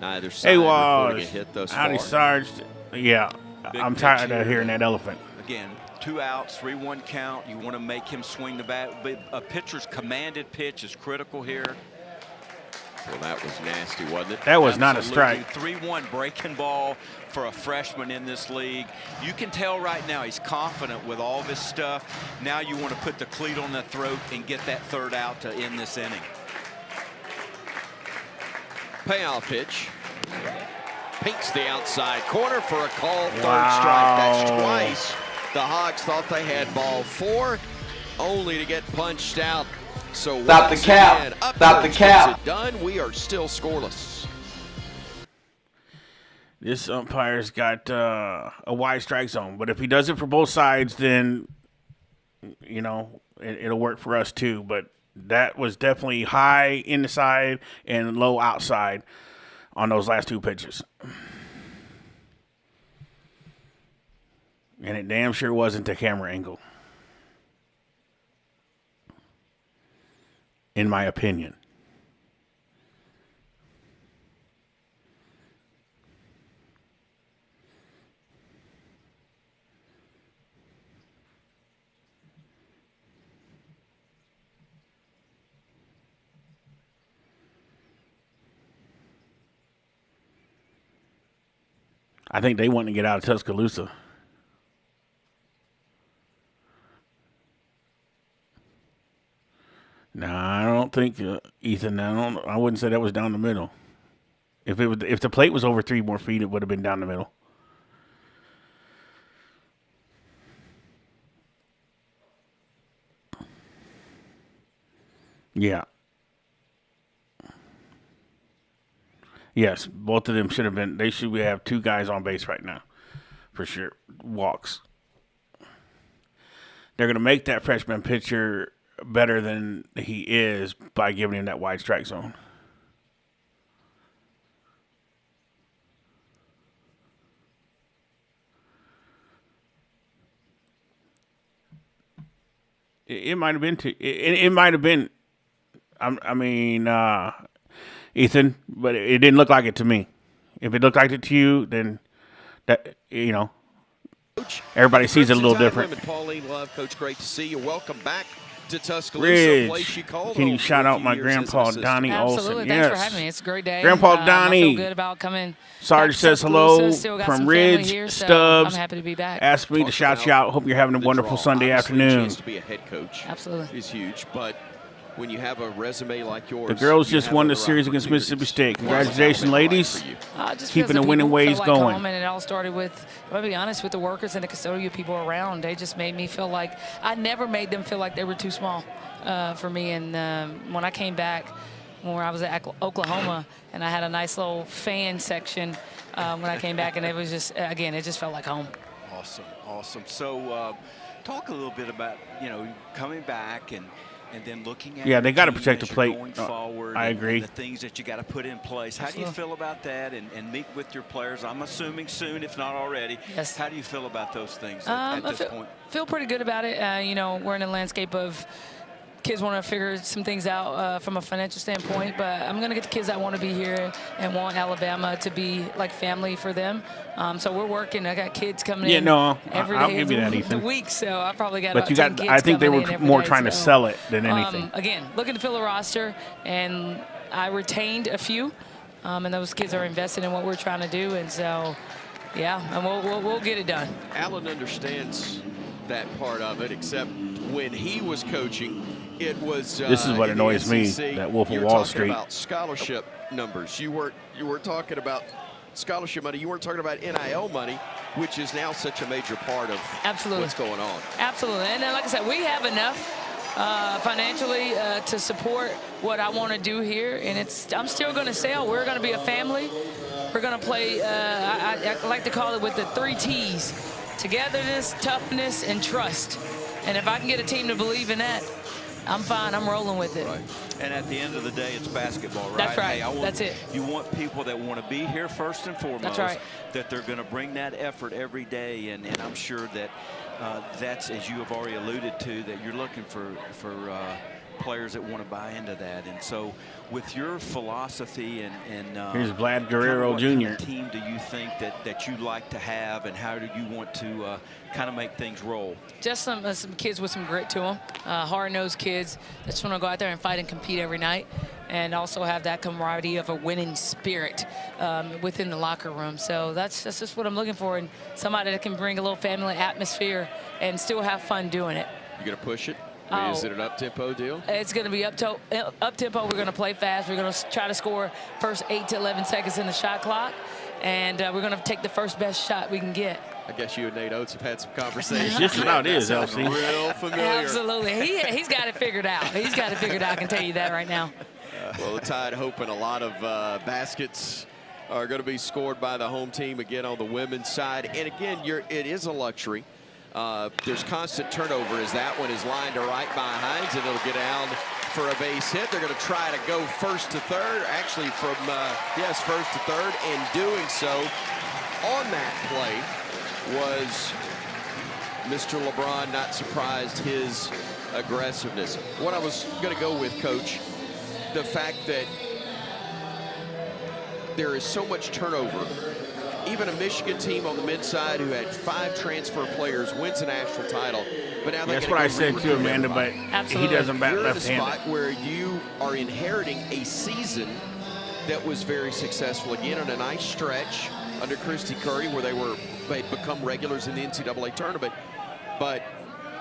[SPEAKER 3] Neither side reporting a hit thus far.
[SPEAKER 1] Howdy, Sarge. Yeah, I'm tired of hearing that elephant.
[SPEAKER 2] Again, 2 outs, 3-1 count. You want to make him swing the bat. But a pitcher's commanded pitch is critical here.
[SPEAKER 3] Well, that was nasty, wasn't it?
[SPEAKER 1] That was not a strike.
[SPEAKER 2] 3-1 breaking ball for a freshman in this league. You can tell right now he's confident with all this stuff. Now you want to put the cleat on the throat and get that 3rd out to end this inning.
[SPEAKER 3] Payoff pitch. Paints the outside corner for a call. Third
[SPEAKER 1] Wow.
[SPEAKER 3] strike. That's twice. The Hogs thought they had ball 4, only to get punched out. So
[SPEAKER 4] Stop the
[SPEAKER 3] once
[SPEAKER 4] cap.
[SPEAKER 3] again,
[SPEAKER 4] Stop the
[SPEAKER 3] Upchurch
[SPEAKER 4] cap.
[SPEAKER 3] gets it done. We are still scoreless.
[SPEAKER 1] This umpire's got a wide strike zone, but if he does it for both sides, then it'll work for us too. But that was definitely high in the side and low outside on those last 2 pitches. And it damn sure wasn't the camera angle, in my opinion. I think they want to get out of Tuscaloosa. Nah, I don't think Ethan. I wouldn't say that was down the middle. If the plate was over 3 more feet, it would have been down the middle. Yeah. Yes, both of them should have been. They should have 2 guys on base right now, for sure. Walks. They're going to make that freshman pitcher better than he is by giving him that wide strike zone. It might have been. It might have been. Ethan, but it didn't look like it to me. If it looked like it to you, then that everybody sees it a little different.
[SPEAKER 3] Pauline Love, Coach, great to see you. Welcome back to Tuscaloosa.
[SPEAKER 1] Ridge,
[SPEAKER 3] Place you called
[SPEAKER 1] can you
[SPEAKER 3] home
[SPEAKER 1] shout
[SPEAKER 3] for a
[SPEAKER 1] out
[SPEAKER 3] few
[SPEAKER 1] my
[SPEAKER 3] years
[SPEAKER 1] Grandpa
[SPEAKER 3] as an
[SPEAKER 1] Donnie
[SPEAKER 3] assistant.
[SPEAKER 1] Olson?
[SPEAKER 5] Absolutely.
[SPEAKER 1] Yes.
[SPEAKER 5] Thanks for having me. It's a great day.
[SPEAKER 1] Grandpa Donnie.
[SPEAKER 5] I feel good about coming.
[SPEAKER 1] Sarge
[SPEAKER 5] back to
[SPEAKER 1] says hello
[SPEAKER 5] Tuscaloosa. Still got
[SPEAKER 1] from
[SPEAKER 5] some family
[SPEAKER 1] Ridge.
[SPEAKER 5] here, so
[SPEAKER 1] Stubbs
[SPEAKER 5] I'm happy to be back.
[SPEAKER 1] asked me to shout you out. Hope you're having a
[SPEAKER 3] The
[SPEAKER 1] wonderful
[SPEAKER 3] draw.
[SPEAKER 1] Sunday
[SPEAKER 3] Obviously, a
[SPEAKER 1] afternoon.
[SPEAKER 3] chance to be a head coach
[SPEAKER 5] Absolutely.
[SPEAKER 3] is huge, but when you have a resume like yours,
[SPEAKER 1] The girls
[SPEAKER 3] you
[SPEAKER 1] just
[SPEAKER 3] have
[SPEAKER 1] won the
[SPEAKER 3] other
[SPEAKER 1] series against Mississippi State.
[SPEAKER 3] opportunities.
[SPEAKER 1] Congratulations,
[SPEAKER 3] What's that
[SPEAKER 1] ladies.
[SPEAKER 3] like for you?
[SPEAKER 5] Just
[SPEAKER 1] Keeping
[SPEAKER 5] feels
[SPEAKER 1] the
[SPEAKER 5] like
[SPEAKER 1] winning
[SPEAKER 5] people
[SPEAKER 1] ways
[SPEAKER 5] feel like
[SPEAKER 1] going.
[SPEAKER 5] home, and it all started with, I'll be honest, with the workers and the custodial people around. They just made me feel like I never made them feel like they were too small for me. And when I came back, when I was at Oklahoma, and I had a nice little fan section when I came back, and it was just, again, it just felt like home.
[SPEAKER 2] Awesome, awesome. So talk a little bit about, coming back and then looking at
[SPEAKER 1] They got to
[SPEAKER 2] your team
[SPEAKER 1] protect the
[SPEAKER 2] as you're
[SPEAKER 1] plate.
[SPEAKER 2] going forward
[SPEAKER 1] I
[SPEAKER 2] and
[SPEAKER 1] agree.
[SPEAKER 2] the things that you got to put in place. How do you feel about that and meet with your players? I'm assuming soon, if not already.
[SPEAKER 5] Yes.
[SPEAKER 2] How do you feel about those things at this point?
[SPEAKER 5] Feel pretty good about it. We're in a landscape of kids want to figure some things out from a financial standpoint, but I'm going to get the kids that want to be here and want Alabama to be like family for them. So we're working. I got kids coming in every
[SPEAKER 1] I'll
[SPEAKER 5] day
[SPEAKER 1] give you that,
[SPEAKER 5] of the
[SPEAKER 1] Ethan.
[SPEAKER 5] week, so I probably got
[SPEAKER 1] But
[SPEAKER 5] about
[SPEAKER 1] you
[SPEAKER 5] 10
[SPEAKER 1] got.
[SPEAKER 5] kids
[SPEAKER 1] I think they
[SPEAKER 5] coming
[SPEAKER 1] were
[SPEAKER 5] in every
[SPEAKER 1] more
[SPEAKER 5] day,
[SPEAKER 1] trying to
[SPEAKER 5] so,
[SPEAKER 1] sell it than anything.
[SPEAKER 5] Again, looking to fill a roster, and I retained a few, and those kids are invested in what we're trying to do, and so, and we'll get it done.
[SPEAKER 3] Alan understands that part of it, except when he was coaching, it was.
[SPEAKER 1] This is what
[SPEAKER 3] in the
[SPEAKER 1] annoys me,
[SPEAKER 3] SEC,
[SPEAKER 1] that Wolf of
[SPEAKER 3] you're
[SPEAKER 1] Wall
[SPEAKER 3] talking
[SPEAKER 1] Street.
[SPEAKER 3] About scholarship numbers. You were talking about scholarship money. You weren't talking about NIL money, which is now such a major part of what's going on.
[SPEAKER 5] Absolutely. And then, like I said, we have enough financially to support what I want to do here. And I'm still going to sell. We're going to be a family. We're going to play, I like to call it with the 3 T's: togetherness, toughness, and trust. And if I can get a team to believe in that, I'm fine. I'm rolling with it.
[SPEAKER 2] Right. And at the end of the day, it's basketball, right?
[SPEAKER 5] That's right.
[SPEAKER 2] Hey,
[SPEAKER 5] That's it.
[SPEAKER 2] You want people that want to be here first and foremost.
[SPEAKER 5] That's right.
[SPEAKER 2] That they're going to bring that effort every day, and I'm sure that that's, as you have already alluded to, that you're looking for players that want to buy into that. And so, with your philosophy and
[SPEAKER 1] Here's Vlad Guerrero
[SPEAKER 2] what kind
[SPEAKER 1] Jr.
[SPEAKER 2] of team do you think that you like to have, and how do you want to kind of make things roll?
[SPEAKER 5] Just some kids with some grit to them, hard-nosed kids that just want to go out there and fight and compete every night, and also have that camaraderie of a winning spirit within the locker room. So that's just what I'm looking for, and somebody that can bring a little family atmosphere and still have fun doing it.
[SPEAKER 3] You going to push it? Is it an up-tempo deal?
[SPEAKER 5] It's going to be up-tempo. We're going to play fast. We're going to try to score first 8 to 11 seconds in the shot clock, and we're going to take the first best shot we can get.
[SPEAKER 3] I guess you and Nate Oates have had some conversations.
[SPEAKER 1] Just about is, LC.
[SPEAKER 3] Real familiar.
[SPEAKER 5] Absolutely. He's got it figured out. He's got it figured out. I can tell you that right now.
[SPEAKER 3] Well, the Tide hoping a lot of baskets are going to be scored by the home team again on the women's side. And again, it is a luxury. There's constant turnover as that one is lined to right by Hines, and it'll get down for a base hit. They're going to try to go first to third, actually from, first to third, and doing so on that play was Mr. LeBron. Not surprised, his aggressiveness. What I was going to go with, Coach, the fact that there is so much turnover. Even a Michigan team on the men's side who had 5 transfer players wins a national title. But now
[SPEAKER 1] that's what I said too, Amanda, but
[SPEAKER 5] Absolutely.
[SPEAKER 1] he doesn't bat
[SPEAKER 3] You're in a
[SPEAKER 1] left-handed.
[SPEAKER 3] spot where you are inheriting a season that was very successful. Again, on a nice stretch under Christy Curry where they'd become regulars in the NCAA tournament. But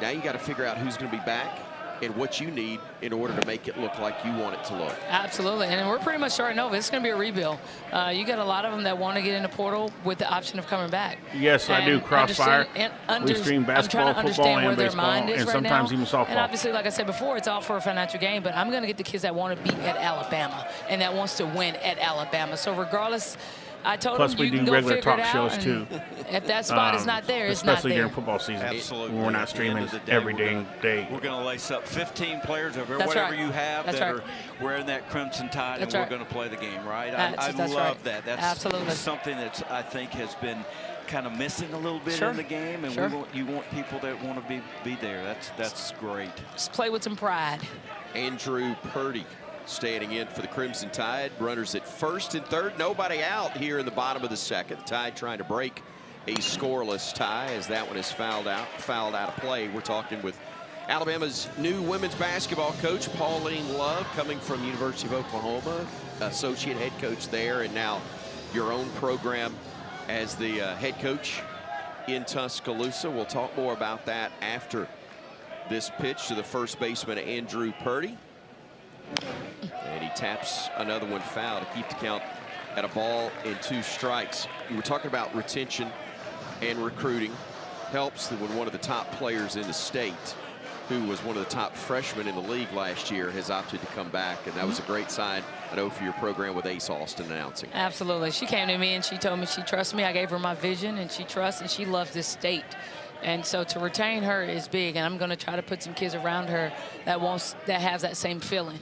[SPEAKER 3] now you got to figure out who's going to be back and what you need in order to make it look like you want it to look.
[SPEAKER 5] Absolutely, and we're pretty much starting over. It's going to be a rebuild. You got a lot of them that want to get in the portal with the option of coming back.
[SPEAKER 1] Yes, I do. Crossfire. We stream basketball, football, and baseball, and sometimes even softball.
[SPEAKER 5] And obviously, like I said before, it's all for a financial gain, but I'm going to get the kids that want to be at Alabama and that wants to win at Alabama. So regardless, I told
[SPEAKER 1] Plus,
[SPEAKER 5] them
[SPEAKER 1] we
[SPEAKER 5] you
[SPEAKER 1] do
[SPEAKER 5] can go
[SPEAKER 1] regular
[SPEAKER 5] figure
[SPEAKER 1] talk
[SPEAKER 5] it
[SPEAKER 1] shows
[SPEAKER 5] out,
[SPEAKER 1] too.
[SPEAKER 5] If that spot is not there, it's not
[SPEAKER 1] especially
[SPEAKER 5] there.
[SPEAKER 1] during football season.
[SPEAKER 2] Absolutely.
[SPEAKER 1] When we're not
[SPEAKER 2] At the
[SPEAKER 1] streaming
[SPEAKER 2] end of the day,
[SPEAKER 1] every day.
[SPEAKER 2] We're going to lace up 15 players or
[SPEAKER 5] That's
[SPEAKER 2] whatever
[SPEAKER 5] right.
[SPEAKER 2] you have
[SPEAKER 5] That's
[SPEAKER 2] that
[SPEAKER 5] right.
[SPEAKER 2] are wearing that crimson tide,
[SPEAKER 5] That's
[SPEAKER 2] and
[SPEAKER 5] right.
[SPEAKER 2] we're going to play the game, right?
[SPEAKER 5] That's
[SPEAKER 2] I love
[SPEAKER 5] right.
[SPEAKER 2] that. That's
[SPEAKER 5] Absolutely.
[SPEAKER 2] something that I think has been kind of missing a little bit
[SPEAKER 5] Sure.
[SPEAKER 2] in the game, and
[SPEAKER 5] Sure.
[SPEAKER 2] you want people that want to be there. That's great.
[SPEAKER 5] Just play with some pride.
[SPEAKER 3] Andrew Purdy standing in for the Crimson Tide. Runners at first and third. Nobody out here in the bottom of the second. Tide trying to break a scoreless tie as that one is fouled out of play. We're talking with Alabama's new women's basketball coach, Pauline Love, coming from University of Oklahoma, associate head coach there, and now your own program as the head coach in Tuscaloosa. We'll talk more about that after this pitch to the first baseman, Andrew Purdy. And he taps another one foul to keep the count at a ball and 2 strikes. You were talking about retention and recruiting. Helps that when one of the top players in the state, who was one of the top freshmen in the league last year, has opted to come back. And that was a great sign, I know, for your program with Ace Austin announcing.
[SPEAKER 5] Absolutely. She came to me and she told me she trusts me. I gave her my vision, and she trusts and she loves this state. And so to retain her is big, and I'm going to try to put some kids around her that has that same feeling.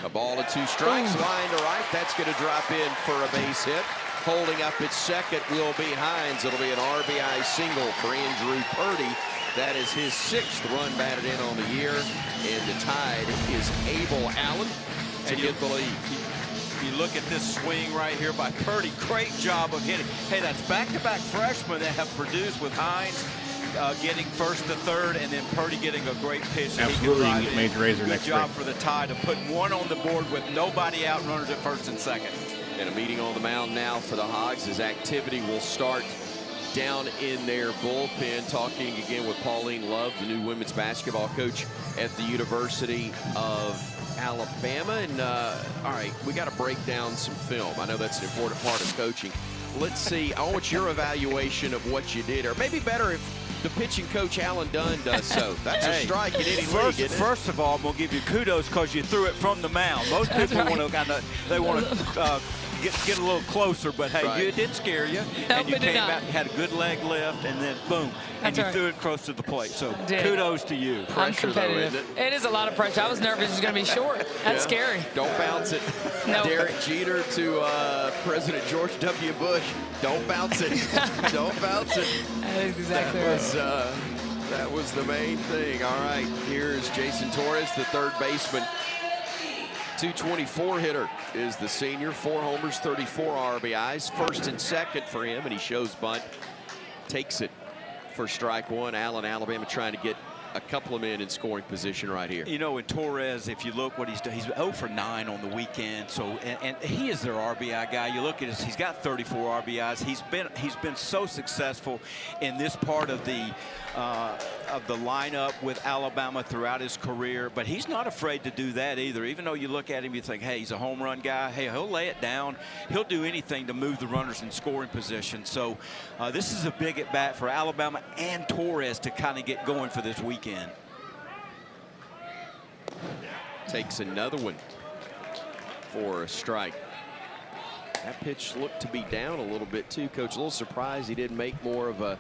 [SPEAKER 3] A ball and 2 strikes, line to right. That's going to drop in for a base hit. Holding up at second will be Hines. It'll be an RBI single for Andrew Purdy. That is his 6th run batted in on the year. And the Tide is Abel Allen to get the lead.
[SPEAKER 2] You look at this swing right here by Purdy. Great job of hitting. Hey, that's back-to-back freshmen that have produced with Hines. Getting first to third, and then Purdy getting a great pitch.
[SPEAKER 1] Absolutely, you can get Major Razor next
[SPEAKER 2] Good job
[SPEAKER 1] spring.
[SPEAKER 2] for the Tide of putting one on the board with nobody out, runners at first and second.
[SPEAKER 3] And a meeting on the mound now for the Hogs as activity will start down in their bullpen. Talking again with Pauline Love, the new women's basketball coach at the University of Alabama. And all right, we got to break down some film. I know that's an important part of coaching. Let's see. I want your evaluation of what you did, or maybe better if the pitching coach Alan Dunn does so. That's a strike in any league, isn't it?
[SPEAKER 2] First of all, I'm going to give you kudos because you threw it from the mound. Most people want to get a little closer, but hey, it didn't scare you. And you came out, had a good leg lift, and then boom, and you threw it close to the plate. So kudos to you.
[SPEAKER 5] I'm competitive. It is a lot of pressure. I was nervous it was going to be short. That's scary.
[SPEAKER 3] Don't bounce it.
[SPEAKER 5] No.
[SPEAKER 3] Derek Jeter to President George W. Bush. Don't bounce it. Don't bounce it.
[SPEAKER 5] That is exactly right.
[SPEAKER 3] That was the main thing. All right, here's Jason Torres, the third baseman. 224 hitter is the senior. 4 homers, 34 RBIs. First and second for him, and he shows bunt. Takes it for strike 1. Allen, Alabama trying to get a couple of men in scoring position right here.
[SPEAKER 2] You know, in Torres, if you look what he's done, he's 0 for 9 on the weekend. So, and he is their RBI guy. You look at his, he's got 34 RBIs. He's been so successful in this part of the lineup with Alabama throughout his career. But he's not afraid to do that either. Even though you look at him, you think, hey, he's a home run guy. Hey, he'll lay it down. He'll do anything to move the runners in scoring position. So this is a big at bat for Alabama and Torres to kind of get going for this weekend.
[SPEAKER 3] Takes another one for a strike. That pitch looked to be down a little bit too, Coach. A little surprised he didn't make more of an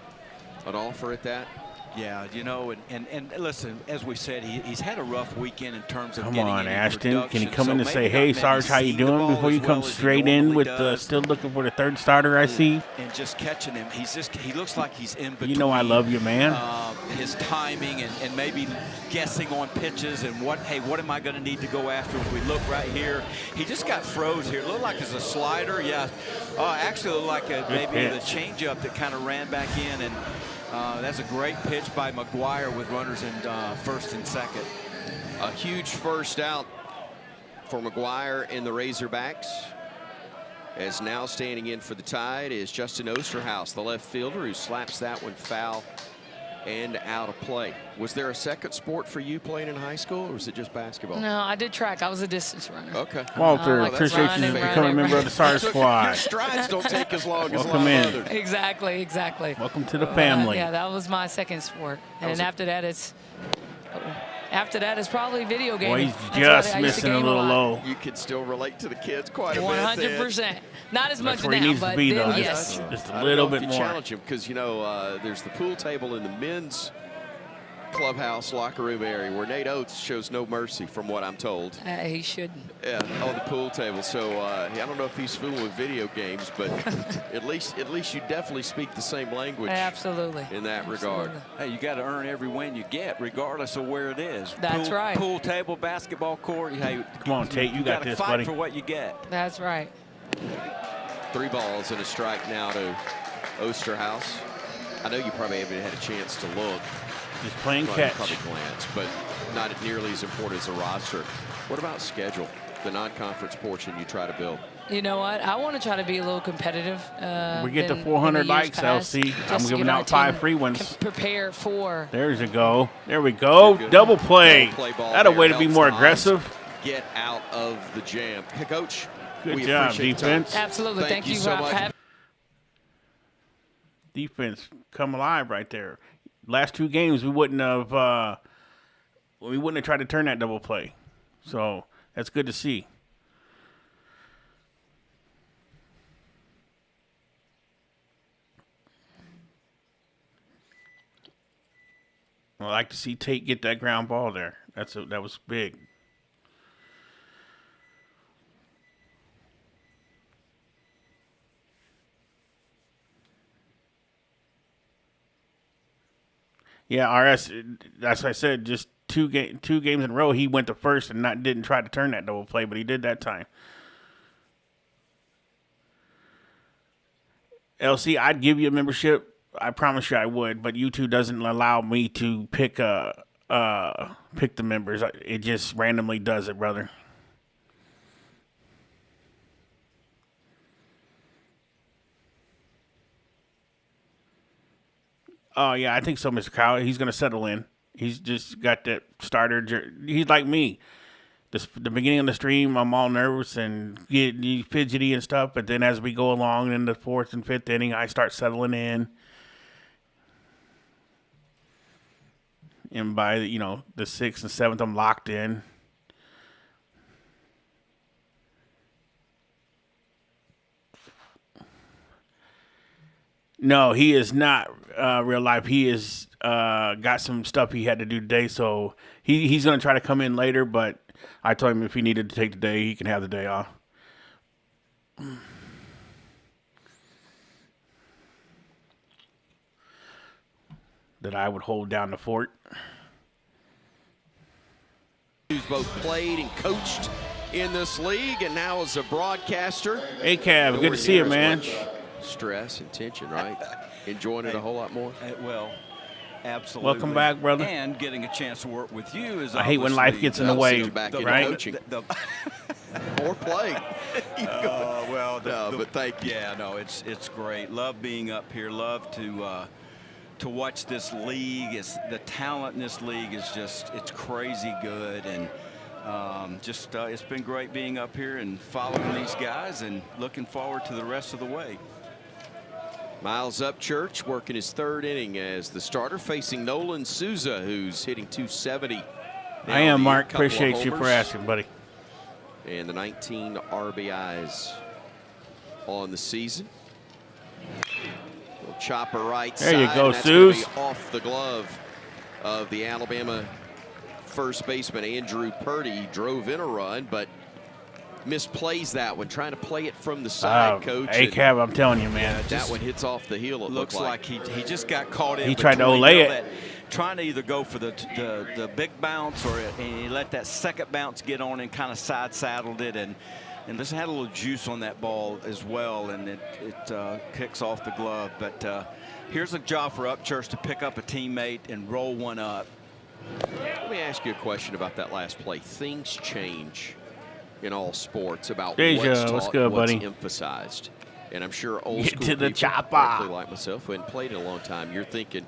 [SPEAKER 3] offer at that.
[SPEAKER 2] Yeah, you know, and listen, as we said, he's had a rough weekend in terms of
[SPEAKER 1] Come
[SPEAKER 2] getting
[SPEAKER 1] on,
[SPEAKER 2] in
[SPEAKER 1] Ashton. Can you come in and say,
[SPEAKER 2] maybe
[SPEAKER 1] hey,
[SPEAKER 2] not
[SPEAKER 1] Sarge, how you
[SPEAKER 2] seeing the
[SPEAKER 1] doing?
[SPEAKER 2] ball
[SPEAKER 1] Before you
[SPEAKER 2] as
[SPEAKER 1] come
[SPEAKER 2] well as he
[SPEAKER 1] straight in
[SPEAKER 2] normally
[SPEAKER 1] with
[SPEAKER 2] does.
[SPEAKER 1] still looking for the third starter I see.
[SPEAKER 2] And just catching him, he looks like he's in between.
[SPEAKER 1] You know I love you, man.
[SPEAKER 2] His timing and maybe guessing on pitches and what am I going to need to go after? If we look right here, he just got froze here. It looked like it's a slider. Yeah, actually looked like maybe the changeup that kind of ran back in. And that's a great pitch by McGuire with runners in first and second.
[SPEAKER 3] A huge first out for McGuire and the Razorbacks. As now standing in for the Tide is Justin Osterhaus, the left fielder, who slaps that one foul and out of play. Was there a second sport for you playing in high school, or was it just basketball?
[SPEAKER 5] No, I did track. I was a distance runner.
[SPEAKER 3] Okay.
[SPEAKER 1] Walter,
[SPEAKER 5] like
[SPEAKER 1] appreciate you
[SPEAKER 5] running,
[SPEAKER 1] becoming a member of the Sarge
[SPEAKER 3] Your
[SPEAKER 1] squad.
[SPEAKER 3] strides don't take as long as a
[SPEAKER 1] Welcome
[SPEAKER 3] lot
[SPEAKER 1] in.
[SPEAKER 3] of others.
[SPEAKER 5] Exactly.
[SPEAKER 1] Welcome to the family.
[SPEAKER 5] Yeah, that was my second sport. And after that, it's probably video
[SPEAKER 1] Boy,
[SPEAKER 5] gaming.
[SPEAKER 1] he's
[SPEAKER 5] That's
[SPEAKER 1] just
[SPEAKER 5] what I used to
[SPEAKER 1] missing a
[SPEAKER 5] game
[SPEAKER 1] little
[SPEAKER 5] lot.
[SPEAKER 1] low.
[SPEAKER 3] You can still relate to the kids quite a bit.
[SPEAKER 5] 100%. Not as much
[SPEAKER 1] That's where he
[SPEAKER 5] now,
[SPEAKER 1] needs
[SPEAKER 5] but
[SPEAKER 1] to be,
[SPEAKER 5] then
[SPEAKER 1] though.
[SPEAKER 5] yes.
[SPEAKER 1] Just
[SPEAKER 3] I
[SPEAKER 1] a
[SPEAKER 3] don't
[SPEAKER 1] little
[SPEAKER 3] know if
[SPEAKER 1] bit
[SPEAKER 3] you
[SPEAKER 1] more.
[SPEAKER 3] challenge him, because you know there's the pool table in the men's clubhouse locker room area where Nate Oates shows no mercy, from what I'm told.
[SPEAKER 5] He shouldn't.
[SPEAKER 3] Yeah, on the pool table. So I don't know if he's fooling with video games, but at least you definitely speak the same language.
[SPEAKER 5] Absolutely.
[SPEAKER 3] In that regard.
[SPEAKER 2] Hey, you got to earn every win you get, regardless of where it is.
[SPEAKER 5] That's right.
[SPEAKER 2] Pool table, basketball court. Hey,
[SPEAKER 1] Come on, Tate, you got
[SPEAKER 2] gotta
[SPEAKER 1] this,
[SPEAKER 2] fight
[SPEAKER 1] buddy.
[SPEAKER 2] for what you get.
[SPEAKER 5] That's right.
[SPEAKER 3] 3 balls and a strike now to Osterhaus. I know you probably haven't had a chance to look.
[SPEAKER 1] Just playing
[SPEAKER 3] Probably
[SPEAKER 1] catch.
[SPEAKER 3] glance, but not nearly as important as the roster. What about schedule? The non-conference portion you try to build.
[SPEAKER 5] You know what? I want to try to be a little competitive.
[SPEAKER 1] We get to
[SPEAKER 5] than
[SPEAKER 1] 400
[SPEAKER 5] in the years
[SPEAKER 1] likes,
[SPEAKER 5] past,
[SPEAKER 1] LC.
[SPEAKER 5] just
[SPEAKER 1] I'm
[SPEAKER 5] to
[SPEAKER 1] giving
[SPEAKER 5] give our
[SPEAKER 1] out 5
[SPEAKER 5] team
[SPEAKER 1] free ones.
[SPEAKER 5] Prepare for.
[SPEAKER 1] There's a go. There we go. Double play.
[SPEAKER 3] Double play ball
[SPEAKER 1] That a
[SPEAKER 3] there
[SPEAKER 1] way to be
[SPEAKER 3] helps
[SPEAKER 1] more
[SPEAKER 3] the Hogs
[SPEAKER 1] aggressive.
[SPEAKER 3] Get out of the jam. Hey, Coach.
[SPEAKER 1] Good
[SPEAKER 3] we
[SPEAKER 1] job,
[SPEAKER 3] appreciate the time.
[SPEAKER 1] defense.
[SPEAKER 5] Absolutely. Thank you
[SPEAKER 3] so
[SPEAKER 5] for
[SPEAKER 3] much.
[SPEAKER 5] having
[SPEAKER 1] Defense come alive right there. Last 2 games we wouldn't have tried to turn that double play. So that's good to see. I like to see Tate get that ground ball there. That was big. Yeah, RS. That's what I said. Just two games in a row, he went to first and didn't try to turn that double play, but he did that time. LC, I'd give you a membership. I promise you I would, but YouTube doesn't allow me to pick the members. It just randomly does it, brother. Oh, yeah, I think so, Mr. Kyle. He's going to settle in. He's just got that starter. He's like me. The beginning of the stream, I'm all nervous and get fidgety and stuff, but then as we go along in the 4th and 5th inning, I start settling in. And by, the 6th and 7th, I'm locked in. No, he is not real life. He is got some stuff he had to do today, so he's going to try to come in later, but I told him if he needed to take the day, he can have the day off. That I would hold down the fort.
[SPEAKER 3] Who's both played and coached in this league and now is a broadcaster.
[SPEAKER 1] Hey, Cav, good to see you, man.
[SPEAKER 3] Stress and tension, right? Enjoying it a whole lot more.
[SPEAKER 2] Well, Absolutely.
[SPEAKER 1] Welcome back, brother.
[SPEAKER 2] And getting a chance to work with you is
[SPEAKER 1] I hate when life gets in the way,
[SPEAKER 3] back into
[SPEAKER 1] right?
[SPEAKER 3] coaching. Or playing.
[SPEAKER 2] Well,
[SPEAKER 3] but thank you.
[SPEAKER 2] Yeah, no, it's great. Love being up here. Love to watch this league. The talent in this league is it's crazy good, and it's been great being up here and following these guys and looking forward to the rest of the way.
[SPEAKER 3] Miles Upchurch working his 3rd inning as the starter, facing Nolan Souza, who's hitting 270.
[SPEAKER 1] I am, Mark. Appreciate you for asking, buddy.
[SPEAKER 3] And the 19 RBIs on the season. Little chopper right side.
[SPEAKER 1] There you go,
[SPEAKER 3] and that's gonna
[SPEAKER 1] Suze.
[SPEAKER 3] be off the glove of the Alabama first baseman Andrew Purdy. He drove in a run, but misplays that one, trying to play it from the side, Coach.
[SPEAKER 1] A-Cab, I'm telling you, man.
[SPEAKER 3] That one hits off the heel, it
[SPEAKER 2] Looks like he just got caught in.
[SPEAKER 1] He tried to
[SPEAKER 2] between,
[SPEAKER 1] Olay it.
[SPEAKER 2] Trying to either go for the big bounce, and he let that second bounce get on and kind of side saddled it, and this had a little juice on that ball as well, and it kicks off the glove. But here's a job for Upchurch to pick up a teammate and roll one up.
[SPEAKER 3] Let me ask you a question about that last play. Things change in all sports about
[SPEAKER 1] Deja,
[SPEAKER 3] what's taught,
[SPEAKER 1] what's good,
[SPEAKER 3] what's
[SPEAKER 1] buddy?
[SPEAKER 3] emphasized. And I'm sure old
[SPEAKER 1] Get
[SPEAKER 3] school
[SPEAKER 1] to the
[SPEAKER 3] people,
[SPEAKER 1] chopper.
[SPEAKER 3] particularly like myself, who hadn't played in a long time, you're thinking,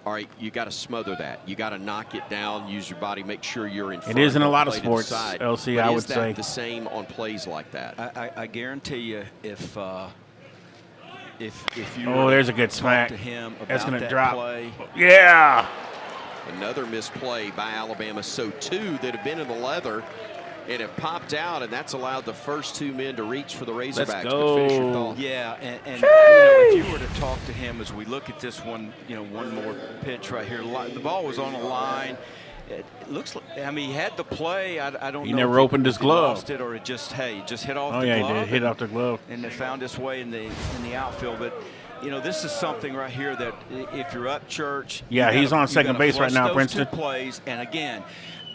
[SPEAKER 3] all right, you got to smother that. You got to knock it down, use your body, make sure you're in front.
[SPEAKER 1] It is in a lot of
[SPEAKER 3] play to the
[SPEAKER 1] sports,
[SPEAKER 3] side.
[SPEAKER 1] LC,
[SPEAKER 3] But
[SPEAKER 1] I would
[SPEAKER 3] is that
[SPEAKER 1] say.
[SPEAKER 3] the same on plays like that?
[SPEAKER 2] I guarantee you, if you
[SPEAKER 1] Oh, there's a good
[SPEAKER 2] talk
[SPEAKER 1] smack.
[SPEAKER 2] to him about
[SPEAKER 1] That's going to
[SPEAKER 2] that
[SPEAKER 1] drop.
[SPEAKER 2] play,
[SPEAKER 1] Yeah.
[SPEAKER 3] Another misplay by Alabama. So 2 that have been in the leather and have popped out, and that's allowed the first 2 men to reach for the Razorbacks.
[SPEAKER 1] go.
[SPEAKER 3] But finish your thought.
[SPEAKER 2] yeah, and if you were to talk to him as we look at this one, one more pitch right here, the ball was on the line. It looks like, I mean, he had the play. I don't know.
[SPEAKER 1] He never
[SPEAKER 2] if
[SPEAKER 1] opened his
[SPEAKER 2] if he
[SPEAKER 1] glove.
[SPEAKER 2] lost it, or it just hit off
[SPEAKER 1] Oh,
[SPEAKER 2] the
[SPEAKER 1] yeah,
[SPEAKER 2] glove.
[SPEAKER 1] he did. Hit off the glove.
[SPEAKER 2] And it found its way in the outfield. But this is something right here that if you're Upchurch,
[SPEAKER 1] Yeah,
[SPEAKER 2] you
[SPEAKER 1] he's
[SPEAKER 2] gotta-
[SPEAKER 1] on
[SPEAKER 2] you
[SPEAKER 1] second
[SPEAKER 2] gotta
[SPEAKER 1] base right
[SPEAKER 2] flush
[SPEAKER 1] now,
[SPEAKER 2] those
[SPEAKER 1] Princeton.
[SPEAKER 2] 2 plays, and again,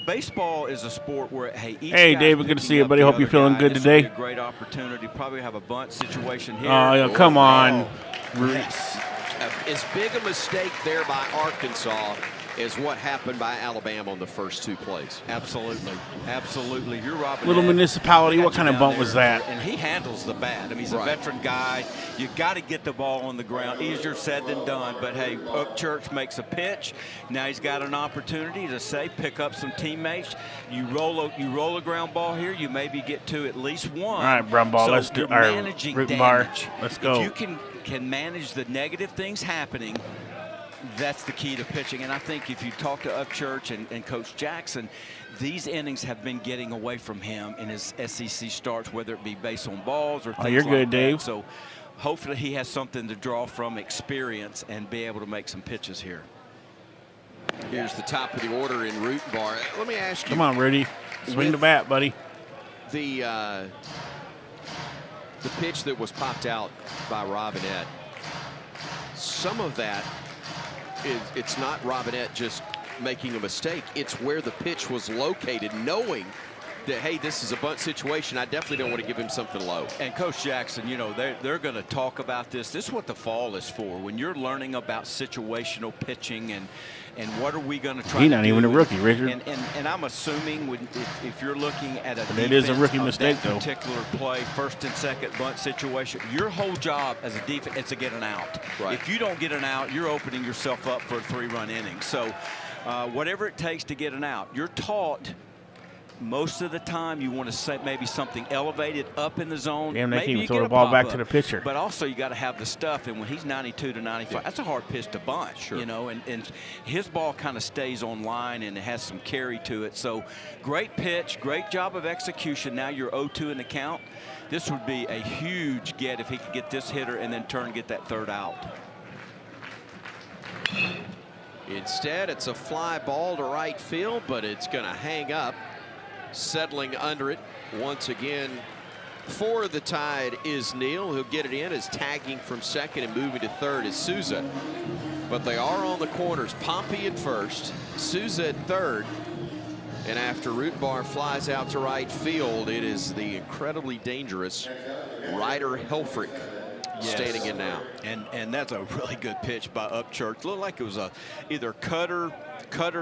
[SPEAKER 2] baseball is a sport where each
[SPEAKER 1] Hey,
[SPEAKER 2] guy's
[SPEAKER 1] David, good to
[SPEAKER 2] picking
[SPEAKER 1] see you,
[SPEAKER 2] up
[SPEAKER 1] buddy.
[SPEAKER 2] the
[SPEAKER 1] Hope you're
[SPEAKER 2] other
[SPEAKER 1] feeling
[SPEAKER 2] guy.
[SPEAKER 1] good
[SPEAKER 2] This would be
[SPEAKER 1] today.
[SPEAKER 2] a great opportunity. Probably have a bunt situation here.
[SPEAKER 1] Oh, yeah, come on.
[SPEAKER 2] Yes.
[SPEAKER 3] As big a mistake there by Arkansas is what happened by Alabama on the first 2 plays.
[SPEAKER 2] Absolutely, absolutely. You're Robin.
[SPEAKER 1] Little
[SPEAKER 2] Ed.
[SPEAKER 1] municipality.
[SPEAKER 2] We got
[SPEAKER 1] What
[SPEAKER 2] you
[SPEAKER 1] kind of
[SPEAKER 2] down
[SPEAKER 1] bump
[SPEAKER 2] there,
[SPEAKER 1] was that?
[SPEAKER 2] And he handles the bat. I mean, he's a
[SPEAKER 3] Right.
[SPEAKER 2] veteran guy. You got to get the ball on the ground. Easier said than done. But hey, Upchurch makes a pitch. Now he's got an opportunity to pick up some teammates. You roll a ground ball here. You maybe get to at least one.
[SPEAKER 1] All right, brown ball.
[SPEAKER 2] So
[SPEAKER 1] Let's do
[SPEAKER 2] you're
[SPEAKER 1] our
[SPEAKER 2] managing
[SPEAKER 1] root bar.
[SPEAKER 2] damage.
[SPEAKER 1] Let's go.
[SPEAKER 2] If you can manage the negative things happening, that's the key to pitching. And I think if you talk to Upchurch and Coach Jackson, these innings have been getting away from him in his SEC starts, whether it be base on balls or things
[SPEAKER 1] you're
[SPEAKER 2] like
[SPEAKER 1] good,
[SPEAKER 2] that.
[SPEAKER 1] Dave.
[SPEAKER 2] So hopefully he has something to draw from experience and be able to make some pitches here.
[SPEAKER 3] Here's the top of the order in root bar. Let me ask you.
[SPEAKER 1] Come on, Rudy. Swing the bat, buddy.
[SPEAKER 3] The pitch that was popped out by Robinette, some of that it's not Robinette just making a mistake. It's where the pitch was located, knowing that, hey, this is a bunt situation. I definitely don't want to give him something low.
[SPEAKER 2] And Coach Jackson, they're going to talk about this. This is what the fall is for. When you're learning about situational pitching and what are we going to try
[SPEAKER 1] He's
[SPEAKER 2] to
[SPEAKER 1] not
[SPEAKER 2] do.
[SPEAKER 1] even a rookie, Richard.
[SPEAKER 2] And I'm assuming if you're looking at
[SPEAKER 1] But it is a rookie mistake,
[SPEAKER 2] that
[SPEAKER 1] though.
[SPEAKER 2] particular play, first and second bunt situation, your whole job as a defense is to get an out.
[SPEAKER 3] Right.
[SPEAKER 2] If you don't get an out, you're opening yourself up for a 3-run inning. So whatever it takes to get an out, you're taught most of the time you want to say maybe something elevated up in the zone.
[SPEAKER 1] Damn, they
[SPEAKER 2] maybe
[SPEAKER 1] can't even
[SPEAKER 2] you
[SPEAKER 1] throw
[SPEAKER 2] get
[SPEAKER 1] the
[SPEAKER 2] a
[SPEAKER 1] ball back
[SPEAKER 2] pop-up.
[SPEAKER 1] to the pitcher.
[SPEAKER 2] But also you got to have the stuff, and when he's 92 to 95, that's a hard pitch to bunt.
[SPEAKER 3] Sure.
[SPEAKER 2] And his ball kind of stays on line and it has some carry to it. So great pitch, great job of execution. Now you're 0-2 in the count. This would be a huge get if he could get this hitter and then turn and get that third out.
[SPEAKER 3] Instead, it's a fly ball to right field, but it's going to hang up. Settling under it once again for the Tide is Neal. He'll get it in as tagging from second and moving to third is Souza. But they are on the corners. Pompey at first, Souza at third. And after Root Bar flies out to right field, it is the incredibly dangerous Ryder Helfrich. standing in now.
[SPEAKER 2] And that's a really good pitch by Upchurch. Looked like it was either cutter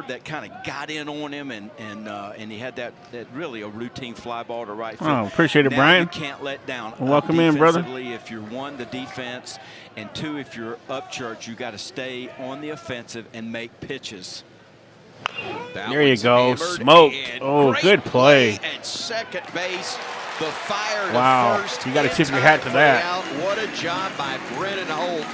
[SPEAKER 2] that kind of got in on him, and he had that really a routine fly ball to right field.
[SPEAKER 1] Oh, appreciate it,
[SPEAKER 2] now
[SPEAKER 1] Brian.
[SPEAKER 2] You can't let down.
[SPEAKER 1] Welcome in, brother.
[SPEAKER 2] If you're one, the defense, and two, if you're Upchurch, you got to stay on the offensive and make pitches.
[SPEAKER 1] There you go, smoked. Oh, good play.
[SPEAKER 3] At second base, the fire
[SPEAKER 1] wow.
[SPEAKER 3] to first.
[SPEAKER 1] You got to tip your hat to that.
[SPEAKER 3] What a job by Brennan Holt.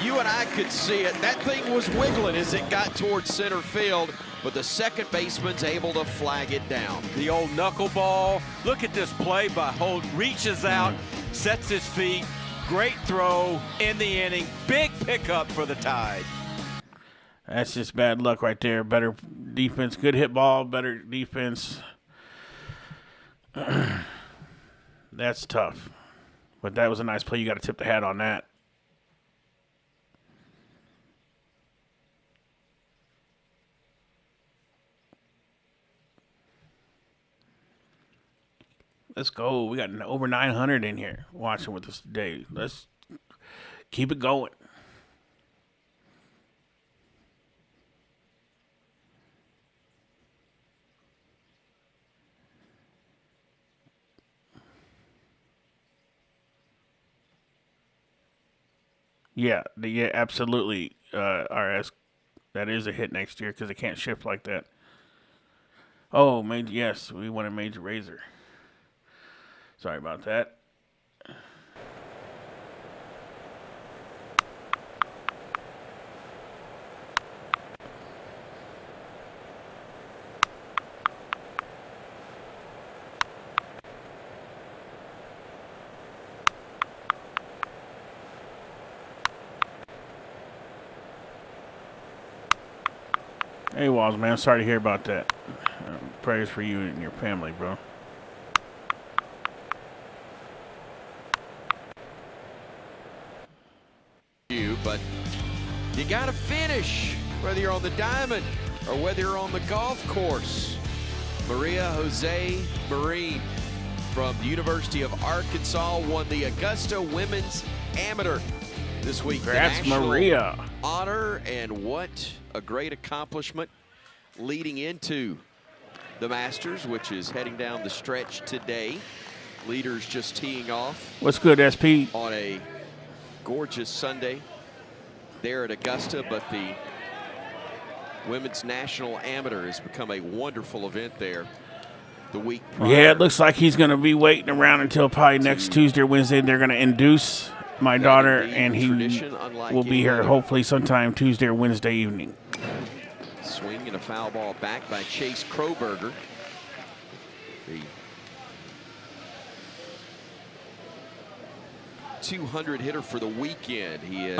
[SPEAKER 3] You and I could see it. That thing was wiggling as it got towards center field, but the second baseman's able to flag it down.
[SPEAKER 2] The old knuckleball. Look at this play by Holt. Reaches out, sets his feet. Great throw in the inning. Big pickup for the Tide.
[SPEAKER 1] That's just bad luck right there. Better defense, good hit ball, better defense. That's tough. But that was a nice play. You got to tip the hat on that. Let's go. We got over 900 in here watching with us today. Let's keep it going. Yeah, absolutely. RS, that is a hit next year because it can't shift like that. Oh, yes, we want a Major Razor. Sorry about that. Hey, Walls, man. Sorry to hear about that. Prayers for you and your family, bro.
[SPEAKER 3] But you got to finish, whether you're on the diamond or whether you're on the golf course. Maria Jose Marin from the University of Arkansas won the Augusta Women's Amateur this week.
[SPEAKER 1] Congrats, Maria.
[SPEAKER 3] Honor, and what a great accomplishment leading into the Masters, which is heading down the stretch today. Leaders just teeing off.
[SPEAKER 1] What's good, SP?
[SPEAKER 3] On a gorgeous Sunday there at Augusta, but the Women's National Amateur has become a wonderful event there the week prior.
[SPEAKER 1] Yeah, it looks like he's going to be waiting around until probably next Tuesday or Wednesday. They're going to induce my daughter, and he will be here hopefully sometime Tuesday or Wednesday evening.
[SPEAKER 3] Swing and a foul ball back by Chase Kroberger. The 200 hitter for the weekend. He is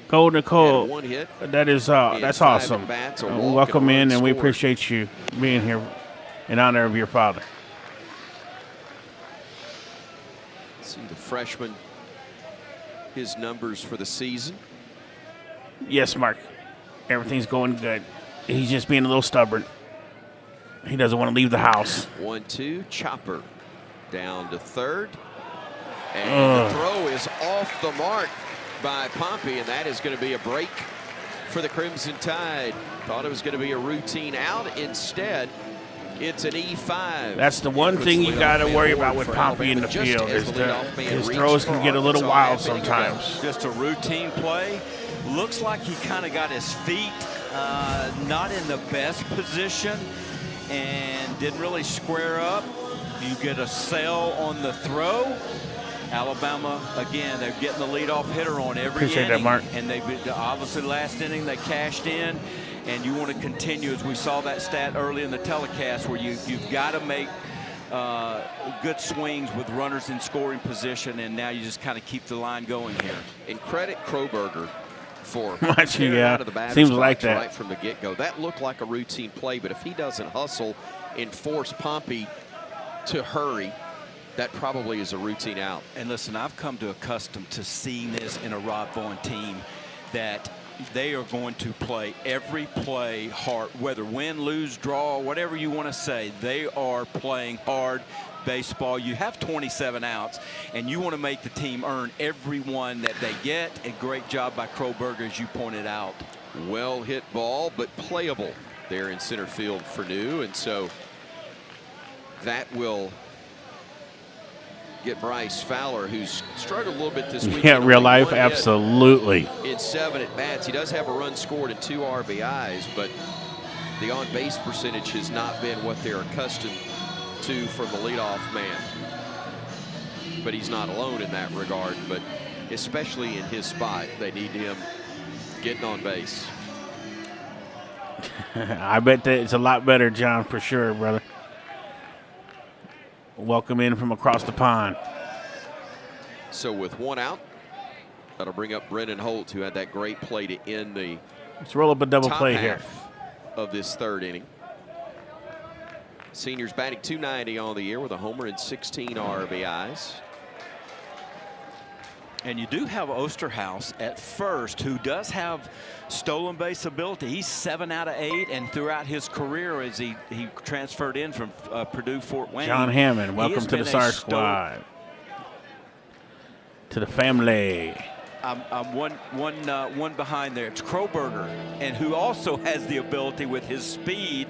[SPEAKER 1] go Nicole.
[SPEAKER 3] one hit.
[SPEAKER 1] That is that's awesome. Welcome in, and we appreciate you being here in honor of your father.
[SPEAKER 3] See the freshman, his numbers for the season.
[SPEAKER 1] Yes, Mark. Everything's going good. He's just being a little stubborn. He doesn't want to leave the house.
[SPEAKER 3] 1-2, chopper down to third. And the throw is off the mark by Pompey, and that is going to be a break for the Crimson Tide. Thought it was going to be a routine out. Instead, it's an E5.
[SPEAKER 1] That's the one thing you got to worry about with Pompey in the field is his throws can get a little wild sometimes.
[SPEAKER 2] Just a routine play. Looks like he kind of got his feet not in the best position and didn't really square up. You get a sail on the throw. Alabama, again, they're getting the leadoff hitter on every
[SPEAKER 1] Appreciate
[SPEAKER 2] inning.
[SPEAKER 1] That, Mark.
[SPEAKER 2] And they obviously last inning they cashed in. And you want to continue, as we saw that stat early in the telecast, where you've got to make good swings with runners in scoring position, and now you just kind of keep the line going here.
[SPEAKER 3] And credit Kroberger for
[SPEAKER 1] out of the batter's seems like that
[SPEAKER 3] right from the get-go. That looked like a routine play, but if he doesn't hustle and force Pompey to hurry, that probably is a routine out.
[SPEAKER 2] And listen, I've come to accustomed to seeing this in a Rob Vaughn team, that they are going to play every play hard, whether win, lose, draw, whatever you want to say. They are playing hard. baseball. You have 27 outs, and you want to make the team earn every one that they get. A great job by Kroberger, as you pointed out.
[SPEAKER 3] Well hit ball, but playable there in center field for New, and so that will get Bryce Fowler, who's struggled a little bit this week.
[SPEAKER 1] Yeah, real life, absolutely.
[SPEAKER 3] In 7 at-bats. He does have a run scored and 2 RBIs, but the on-base percentage has not been what they're accustomed to from the leadoff man. But he's not alone in that regard, but especially in his spot, they need him getting on base.
[SPEAKER 1] I bet that it's a lot better, John, for sure, brother. Welcome in from across the pond.
[SPEAKER 3] So with 1 out, that'll bring up Brennan Holt, who had that great play to end the
[SPEAKER 1] Let's roll up a double play here
[SPEAKER 3] of this 3rd inning. Senior's batting .290 on the year with a homer and 16 RBIs.
[SPEAKER 2] And you do have Osterhaus at first, who does have stolen base ability. He's 7 out of 8, and throughout his career, as he transferred in from Purdue Fort Wayne.
[SPEAKER 1] John Hammond, welcome to the SAR squad. To the family.
[SPEAKER 2] I'm one behind there. It's Kroberger, and who also has the ability with his speed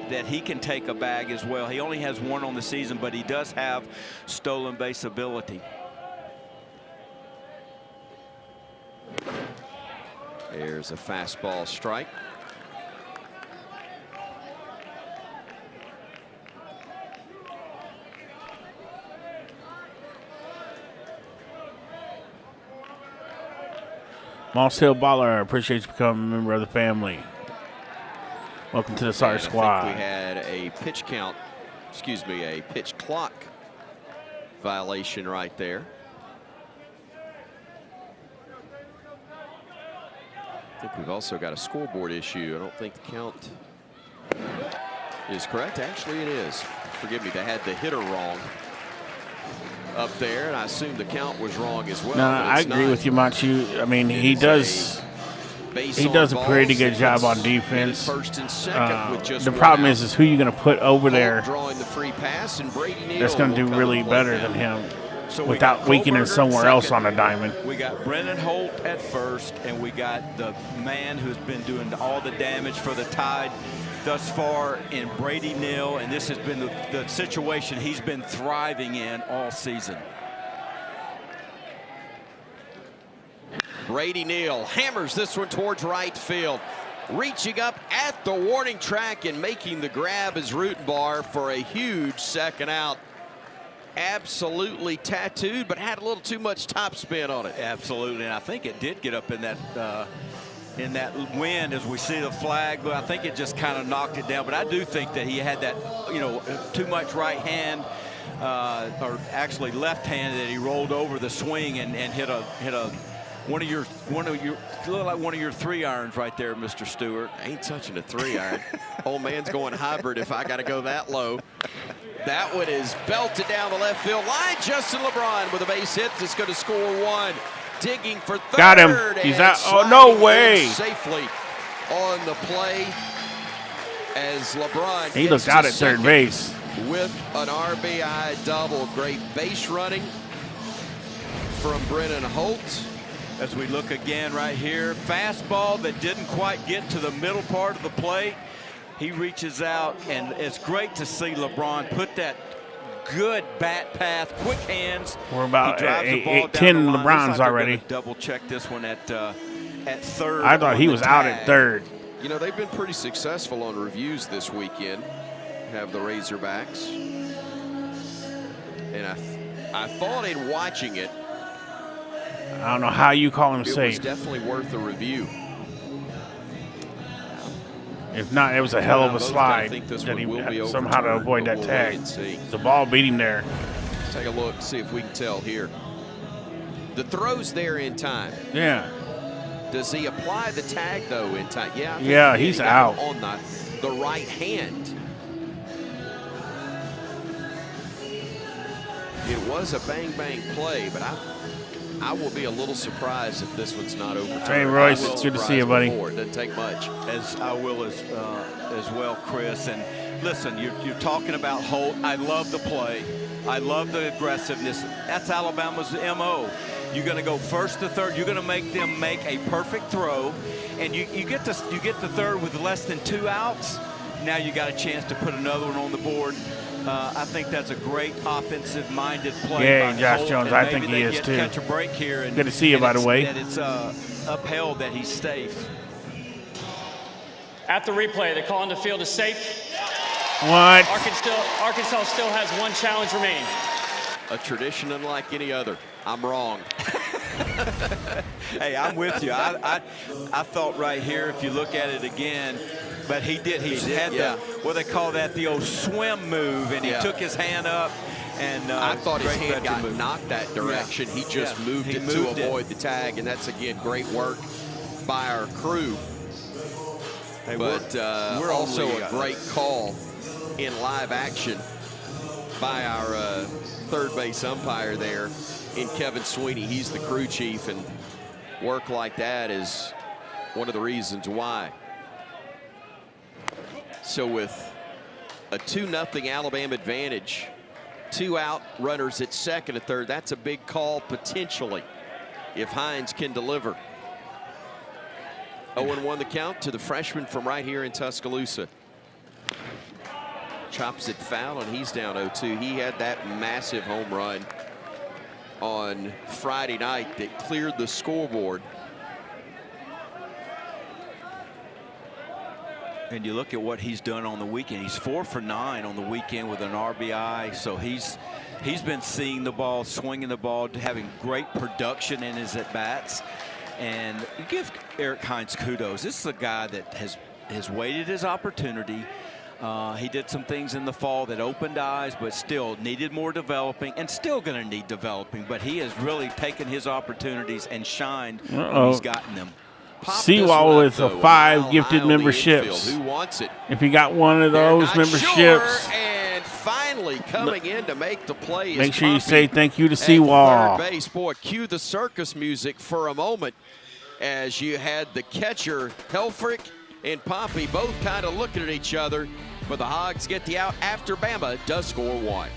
[SPEAKER 2] that he can take a bag as well. He only has 1 on the season, but he does have stolen base ability.
[SPEAKER 3] There's a fastball strike.
[SPEAKER 1] Moss Hill Baller, appreciate you becoming a member of the family. Welcome to the SAR squad.
[SPEAKER 3] I think we had a pitch count, excuse me, a pitch clock violation right there. I think we've also got a scoreboard issue. I don't think the count is correct. Actually, it is. Forgive me, they had the hitter wrong up there, and I assume the count was wrong as well.
[SPEAKER 1] No, I agree with you, Machu. I mean, he does a pretty good job on defense.
[SPEAKER 3] First and second with just
[SPEAKER 1] the problem is who you're going to put over there
[SPEAKER 3] drawing the free pass, and Brady Neal
[SPEAKER 1] that's going to do really better than him without weakening somewhere else on the diamond.
[SPEAKER 2] We got Brennan Holt at first, and we got the man who's been doing all the damage for the Tide thus far in Brady Neal, and this has been the situation he's been thriving in all season.
[SPEAKER 3] Brady Neal hammers this one towards right field. Reaching up at the warning track and making the grab is Rutenbar for a huge second out. Absolutely tattooed, but had a little too much topspin on it.
[SPEAKER 2] Absolutely, and I think it did get up in that wind as we see the flag, but I think it just kind of knocked it down. But I do think that he had that, too much right hand, or actually left hand, that he rolled over the swing and hit a one of your look like one of your 3-irons right there, Mr. Stewart.
[SPEAKER 3] I ain't touching a 3-iron. Old man's going hybrid if I got to go that low. That one is belted down the left field line. Justin LeBron with a base hit that's going to score 1. Digging for third.
[SPEAKER 1] Got him. He's out. Oh, no way.
[SPEAKER 3] Safely on the play as LeBron.
[SPEAKER 1] He looked out at third base
[SPEAKER 3] with an RBI double. Great base running from Brennan Holt.
[SPEAKER 2] As we look again right here, fastball that didn't quite get to the middle part of the plate. He reaches out, and it's great to see LeBron put that good bat path, quick hands.
[SPEAKER 1] We're about 10 LeBrons already.
[SPEAKER 2] Double check this one at third.
[SPEAKER 1] I thought he was out at third.
[SPEAKER 3] You know, they've been pretty successful on reviews this weekend, have the Razorbacks. And I thought in watching it,
[SPEAKER 1] I don't know how you call him safe.
[SPEAKER 3] It was definitely worth a review.
[SPEAKER 1] If not, it was a hell of a slide that he had somehow to avoid that tag. The ball beat him there.
[SPEAKER 3] Take a look, see if we can tell here. The throw's there in time.
[SPEAKER 1] Yeah.
[SPEAKER 3] Does he apply the tag, though, in time? Yeah.
[SPEAKER 1] Yeah, he's out.
[SPEAKER 3] On the right hand. It was a bang-bang play, but I will be a little surprised if this one's not overturned.
[SPEAKER 1] Hey, Royce, it's good to see you, buddy.
[SPEAKER 3] It doesn't take much.
[SPEAKER 2] As I will as well, Chris. And listen, you're talking about Holt. I love the play. I love the aggressiveness. That's Alabama's MO. You're going to go first to third. You're going to make them make a perfect throw, and you get the third with less than 2 outs. Now you got a chance to put another one on the board. I think that's a great offensive-minded play.
[SPEAKER 1] Yeah,
[SPEAKER 2] by
[SPEAKER 1] Josh
[SPEAKER 2] Holt,
[SPEAKER 1] Jones,
[SPEAKER 2] and
[SPEAKER 1] I think
[SPEAKER 2] maybe
[SPEAKER 1] he
[SPEAKER 2] they
[SPEAKER 1] is
[SPEAKER 2] get
[SPEAKER 1] too.
[SPEAKER 2] Catch a break here. And,
[SPEAKER 1] good to see you, by the way.
[SPEAKER 2] That it's upheld that he's safe.
[SPEAKER 4] At the replay, the call on the field is safe.
[SPEAKER 1] What?
[SPEAKER 4] Arkansas still has 1 challenge remaining.
[SPEAKER 3] A tradition unlike any other. I'm wrong.
[SPEAKER 2] Hey, I'm with you. I thought right here, if you look at it again, but he did. He had the, what they call that, the old swim move, and he took his hand up. And
[SPEAKER 3] I thought his hand got
[SPEAKER 2] move.
[SPEAKER 3] knocked that direction. He just moved it to avoid the tag, and that's, again, great work by our crew.
[SPEAKER 2] Hey,
[SPEAKER 3] but
[SPEAKER 2] we're
[SPEAKER 3] also
[SPEAKER 2] only,
[SPEAKER 3] a great call in live action by our third base umpire there in Kevin Sweeney. He's the crew chief, and work like that is one of the reasons why. So with a 2-0 Alabama advantage, 2 out runners at second and third, that's a big call potentially if Hines can deliver. 0-1 the count to the freshman from right here in Tuscaloosa. Chops it foul, and he's down 0-2. He had that massive home run on Friday night that cleared the scoreboard.
[SPEAKER 2] And you look at what he's done on the weekend. He's 4 for 9 on the weekend with an RBI. So he's been seeing the ball, swinging the ball, having great production in his at-bats. And you give Eric Hines kudos. This is a guy that has waited his opportunity. He did some things in the fall that opened eyes, but still needed more developing, and still going to need developing. But he has really taken his opportunities and shined when he's gotten them.
[SPEAKER 1] Seawall with a 5 gifted memberships.
[SPEAKER 3] Who wants it?
[SPEAKER 1] If you got one of those memberships,
[SPEAKER 3] sure, and finally coming in to make the play.
[SPEAKER 1] Make sure you say thank you to Seawall.
[SPEAKER 3] Third base, boy, cue the circus music for a moment as you had the catcher Helfrich and Pompey both kind of looking at each other, but the Hogs get the out after Bama does score 1.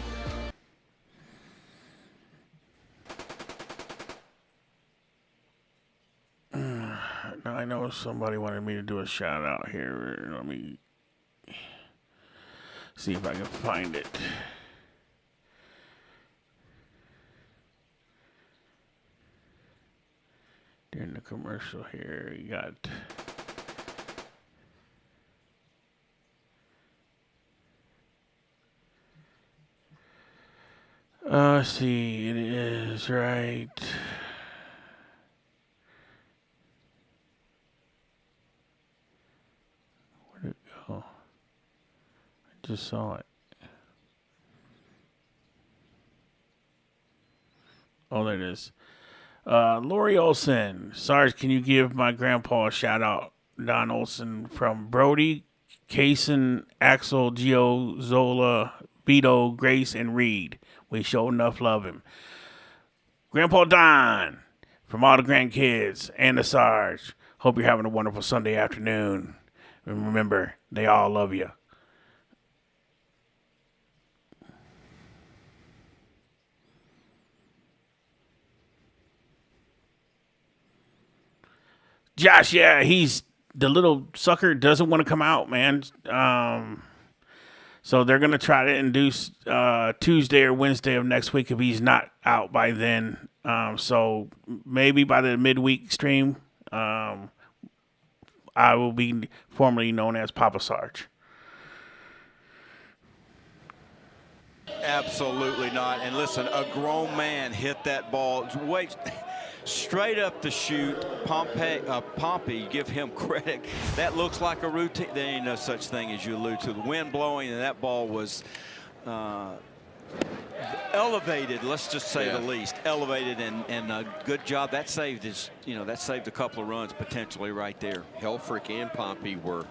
[SPEAKER 1] Now I know somebody wanted me to do a shout out here. Let me see if I can find it. During the commercial here, you got let's see, it is right. Where'd it go? I just saw it. Oh, there it is. Lori Olson. Sarge, can you give my grandpa a shout out? Don Olson from Brody, Kaysen, Axel, Gio, Zola, Vito, Grace, and Reed. We show enough love him. Grandpa Don from all the grandkids and the Sarge. Hope you're having a wonderful Sunday afternoon. And remember, they all love you. Josh, yeah, he's the little sucker doesn't want to come out, man. So they're going to try to induce Tuesday or Wednesday of next week if he's not out by then. So maybe by the midweek stream, I will be formerly known as Papa Sarge.
[SPEAKER 2] Absolutely not. And listen, a grown man hit that ball straight up the chute. Pompey, give him credit. That looks like a routine. There ain't no such thing as you allude to. The wind blowing, and that ball was elevated. Let's just say the least. Elevated, and a good job. That saved that saved a couple of runs potentially right there.
[SPEAKER 3] Helfrich and Pompey were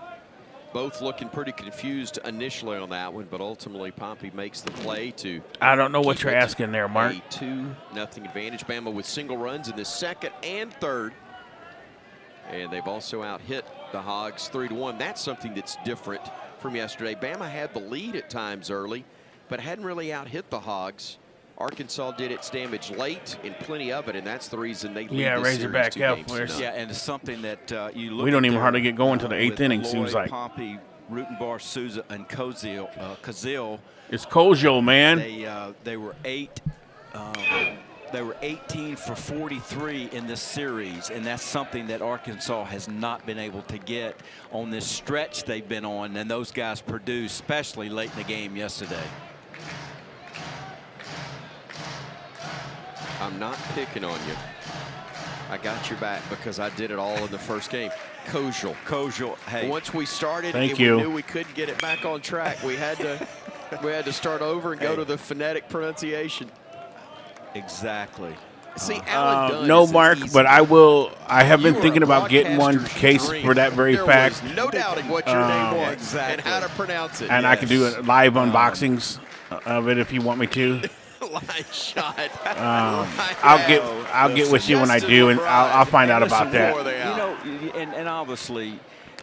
[SPEAKER 3] both looking pretty confused initially on that one, but ultimately Pompey makes the play to.
[SPEAKER 1] I don't know what you're asking there, Mark.
[SPEAKER 3] A 2-0 advantage. Bama with single runs in the second and third. And they've also out-hit the Hogs 3-1. That's something that's different from yesterday. Bama had the lead at times early, but hadn't really out-hit the Hogs. Arkansas did its damage late, and plenty of it, and that's the reason they lead this
[SPEAKER 1] Razorback
[SPEAKER 3] series 2
[SPEAKER 1] F.
[SPEAKER 3] games to none.
[SPEAKER 2] Yeah, and it's something that you look
[SPEAKER 1] We don't
[SPEAKER 2] at
[SPEAKER 1] even
[SPEAKER 2] there,
[SPEAKER 1] hardly get going to the 8th
[SPEAKER 2] with
[SPEAKER 1] inning,
[SPEAKER 2] Lloyd,
[SPEAKER 1] seems like.
[SPEAKER 2] Pompey, Rutenbar, Souza, and Kazil.
[SPEAKER 1] It's Kojo, man.
[SPEAKER 2] They were 18 for 43 in this series, and that's something that Arkansas has not been able to get on this stretch they've been on, and those guys produced, especially late in the game yesterday.
[SPEAKER 3] I'm not picking on you. I got your back because I did it all in the first game. Kojal.
[SPEAKER 2] Hey.
[SPEAKER 3] Once we started,
[SPEAKER 1] Thank
[SPEAKER 3] and
[SPEAKER 1] you.
[SPEAKER 3] we knew we couldn't get it back on track. We had to start over and go to the phonetic pronunciation.
[SPEAKER 2] Exactly.
[SPEAKER 3] See, Alan Dunn
[SPEAKER 1] no,
[SPEAKER 3] is an
[SPEAKER 1] Mark,
[SPEAKER 3] easy
[SPEAKER 1] but I have been
[SPEAKER 3] You are
[SPEAKER 1] thinking
[SPEAKER 3] a
[SPEAKER 1] about getting one
[SPEAKER 3] broadcaster's
[SPEAKER 1] case
[SPEAKER 3] dream.
[SPEAKER 1] for that very
[SPEAKER 3] There
[SPEAKER 1] fact.
[SPEAKER 3] was no doubting what your name was
[SPEAKER 2] Exactly.
[SPEAKER 3] and how to pronounce it.
[SPEAKER 1] And I can do
[SPEAKER 2] Yes.
[SPEAKER 1] live unboxings of it if you want me to.
[SPEAKER 3] Line shot.
[SPEAKER 1] I'll get with you when I do, and I'll find out about that.
[SPEAKER 2] You know, and obviously,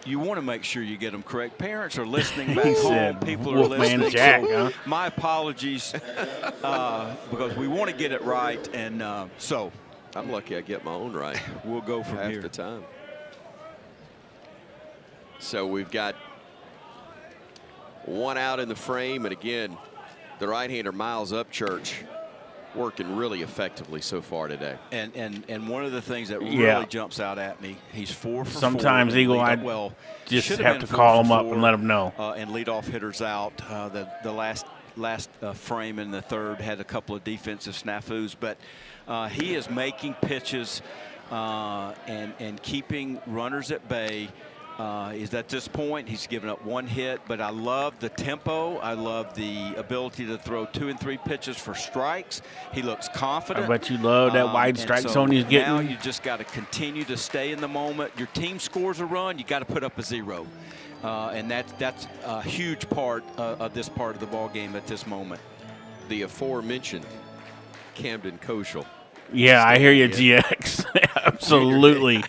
[SPEAKER 2] you want to make sure you get them correct. Parents are listening back
[SPEAKER 1] He
[SPEAKER 2] home.
[SPEAKER 1] said,
[SPEAKER 2] People are
[SPEAKER 1] Wolfman
[SPEAKER 2] listening.
[SPEAKER 1] Jack,
[SPEAKER 2] So
[SPEAKER 1] huh?
[SPEAKER 2] my apologies, because we want to get it right, and so
[SPEAKER 3] I'm lucky I get my own right
[SPEAKER 2] we'll go from
[SPEAKER 3] half
[SPEAKER 2] here.
[SPEAKER 3] the time. So we've got one out in the frame, and again, the right-hander Miles Upchurch working really effectively so far today.
[SPEAKER 2] And one of the things that
[SPEAKER 1] Yeah.
[SPEAKER 2] really jumps out at me, he's 4 for 4.
[SPEAKER 1] Sometimes,
[SPEAKER 2] and
[SPEAKER 1] Eagle,
[SPEAKER 2] lead-
[SPEAKER 1] I
[SPEAKER 2] well,
[SPEAKER 1] just
[SPEAKER 2] should
[SPEAKER 1] have
[SPEAKER 2] been
[SPEAKER 1] to
[SPEAKER 2] 4
[SPEAKER 1] call
[SPEAKER 2] for
[SPEAKER 1] him up
[SPEAKER 2] 4,
[SPEAKER 1] and let him know.
[SPEAKER 2] And lead off hitters out. The last frame in the third had a couple of defensive snafus, but he is making pitches and keeping runners at bay. Is at this point he's given up 1 hit, but I love the tempo. I love the ability to throw 2 and 3 pitches for strikes. He looks confident.
[SPEAKER 1] I bet you love that wide
[SPEAKER 2] And
[SPEAKER 1] strike
[SPEAKER 2] so
[SPEAKER 1] zone he's getting.
[SPEAKER 2] Now you just got to continue to stay in the moment. Your team scores a run, you got to put up a 0, and that's a huge part of this part of the ball game at this moment.
[SPEAKER 3] The aforementioned Camden Koshal.
[SPEAKER 1] Yeah, I hear you, GX. Absolutely.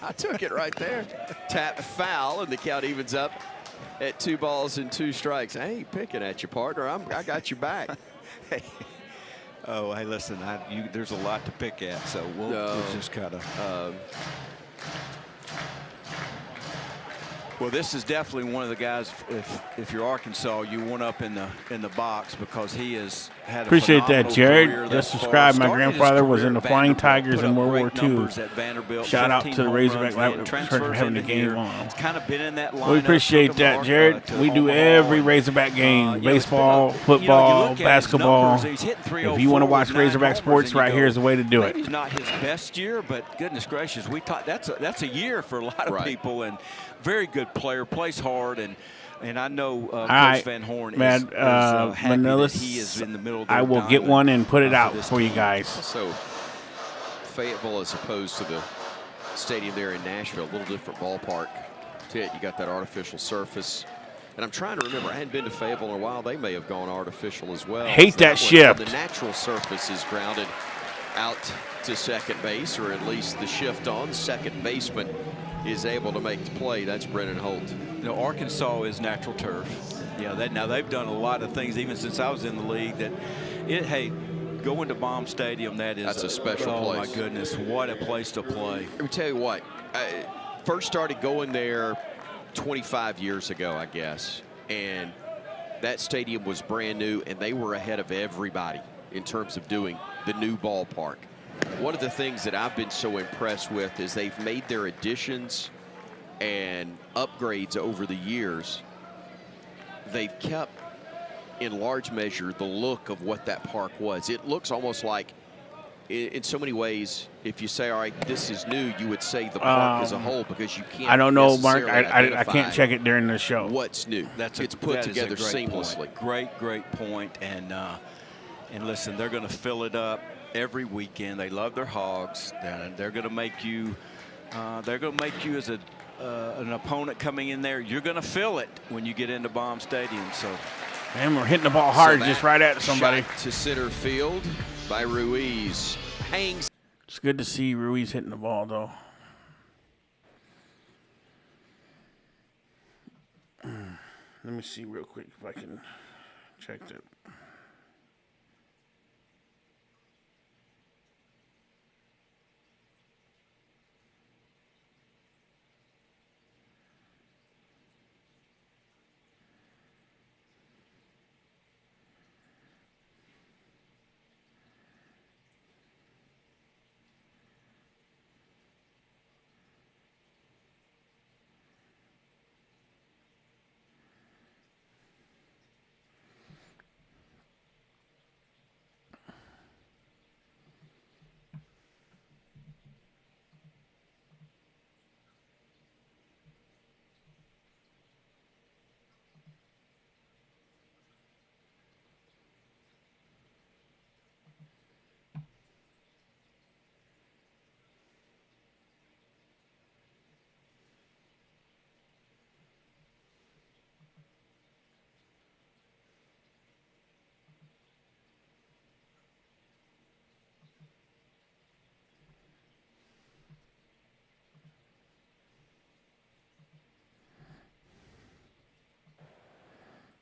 [SPEAKER 3] I took it right there. Tap foul, and the count evens up at 2 balls and 2 strikes. I ain't picking at you, partner. I got your back.
[SPEAKER 2] Hey, listen, there's a lot to pick at, so we'll just kind of. Well, this is definitely one of the guys. If you're Arkansas, you want up in the box because he has had.
[SPEAKER 1] Appreciate
[SPEAKER 2] a
[SPEAKER 1] that,
[SPEAKER 2] phenomenal
[SPEAKER 1] Jared.
[SPEAKER 2] career
[SPEAKER 1] Just
[SPEAKER 2] thus
[SPEAKER 1] subscribe.
[SPEAKER 2] far.
[SPEAKER 1] My
[SPEAKER 2] Started his
[SPEAKER 1] grandfather was
[SPEAKER 2] career
[SPEAKER 1] in the
[SPEAKER 2] at
[SPEAKER 1] Flying
[SPEAKER 2] Vanderbilt,
[SPEAKER 1] Tigers
[SPEAKER 2] put
[SPEAKER 1] in
[SPEAKER 2] up
[SPEAKER 1] World War
[SPEAKER 2] great
[SPEAKER 1] II.
[SPEAKER 2] numbers at Vanderbilt,
[SPEAKER 1] Shout out
[SPEAKER 2] 15
[SPEAKER 1] to the
[SPEAKER 2] home
[SPEAKER 1] Razorback
[SPEAKER 2] runs,
[SPEAKER 1] Light
[SPEAKER 2] man,
[SPEAKER 1] for
[SPEAKER 2] transfers
[SPEAKER 1] having the
[SPEAKER 2] in
[SPEAKER 1] game
[SPEAKER 2] here.
[SPEAKER 1] on.
[SPEAKER 2] It's kind of been in that lineup.
[SPEAKER 1] We appreciate
[SPEAKER 2] took him
[SPEAKER 1] that, Jared.
[SPEAKER 2] to
[SPEAKER 1] We do
[SPEAKER 2] Omaha,
[SPEAKER 1] every
[SPEAKER 2] and,
[SPEAKER 1] Razorback game,
[SPEAKER 2] it's been
[SPEAKER 1] baseball,
[SPEAKER 2] you
[SPEAKER 1] football,
[SPEAKER 2] look at his
[SPEAKER 1] basketball.
[SPEAKER 2] numbers, he's hitting
[SPEAKER 1] If you want to
[SPEAKER 2] 304
[SPEAKER 1] watch
[SPEAKER 2] with 9
[SPEAKER 1] Razorback
[SPEAKER 2] homers,
[SPEAKER 1] Sports,
[SPEAKER 2] and you
[SPEAKER 1] right
[SPEAKER 2] go,
[SPEAKER 1] here is the way to do it.
[SPEAKER 2] maybe it's not his best year, but goodness gracious, that's a year for a lot of
[SPEAKER 3] Right.
[SPEAKER 2] people, and very good player, plays hard, and I know Coach
[SPEAKER 1] right,
[SPEAKER 2] Van Horn
[SPEAKER 1] man,
[SPEAKER 2] is happy
[SPEAKER 1] Manilis,
[SPEAKER 2] that he is in the middle of
[SPEAKER 1] I
[SPEAKER 2] their
[SPEAKER 1] will get
[SPEAKER 2] diamond,
[SPEAKER 1] one and put it
[SPEAKER 2] for
[SPEAKER 1] out
[SPEAKER 2] this
[SPEAKER 1] for you
[SPEAKER 2] team.
[SPEAKER 1] guys.
[SPEAKER 3] So Fayetteville, as opposed to the stadium there in Nashville, a little different ballpark. You got that artificial surface. And I'm trying to remember, I hadn't been to Fayetteville in a while. They may have gone artificial as well.
[SPEAKER 1] Hate that
[SPEAKER 3] one,
[SPEAKER 1] shift.
[SPEAKER 3] The natural surface is grounded out to second base, or at least the shift on. Second baseman is able to make the play. That's Brennan Holt.
[SPEAKER 2] You know, Arkansas is natural turf. Yeah, now they've done a lot of things, even since I was in the league, that hey, going to Baum Stadium, that's
[SPEAKER 3] a special place.
[SPEAKER 2] Oh my goodness, what a place to play.
[SPEAKER 3] Let me tell you what, I first started going there 25 years ago, I guess, and that stadium was brand new, and they were ahead of everybody in terms of doing the new ballpark. One of the things that I've been so impressed with is they've made their additions and upgrades over the years. They've kept, in large measure, the look of what that park was. It looks almost like, in so many ways, if you say, all right, this is new, you would say the park as a whole, because you can't.
[SPEAKER 1] I don't know, Mark.
[SPEAKER 3] necessarily
[SPEAKER 1] I
[SPEAKER 3] identify
[SPEAKER 1] can't check it during the show.
[SPEAKER 3] what's new. It's put
[SPEAKER 2] that is a
[SPEAKER 3] together
[SPEAKER 2] great
[SPEAKER 3] seamlessly.
[SPEAKER 2] Point. Great point. And listen, they're going to fill it up every weekend. They love their Hogs. They're going to make you. They're going to make you as an opponent coming in there. You're going to feel it when you get into Baum Stadium. So.
[SPEAKER 1] And we're hitting the ball hard,
[SPEAKER 3] So
[SPEAKER 1] just
[SPEAKER 3] that
[SPEAKER 1] right at somebody.
[SPEAKER 3] shot to center field by Ruiz. Hangs.
[SPEAKER 1] It's good to see Ruiz hitting the ball, though. Let me see real quick if I can check that.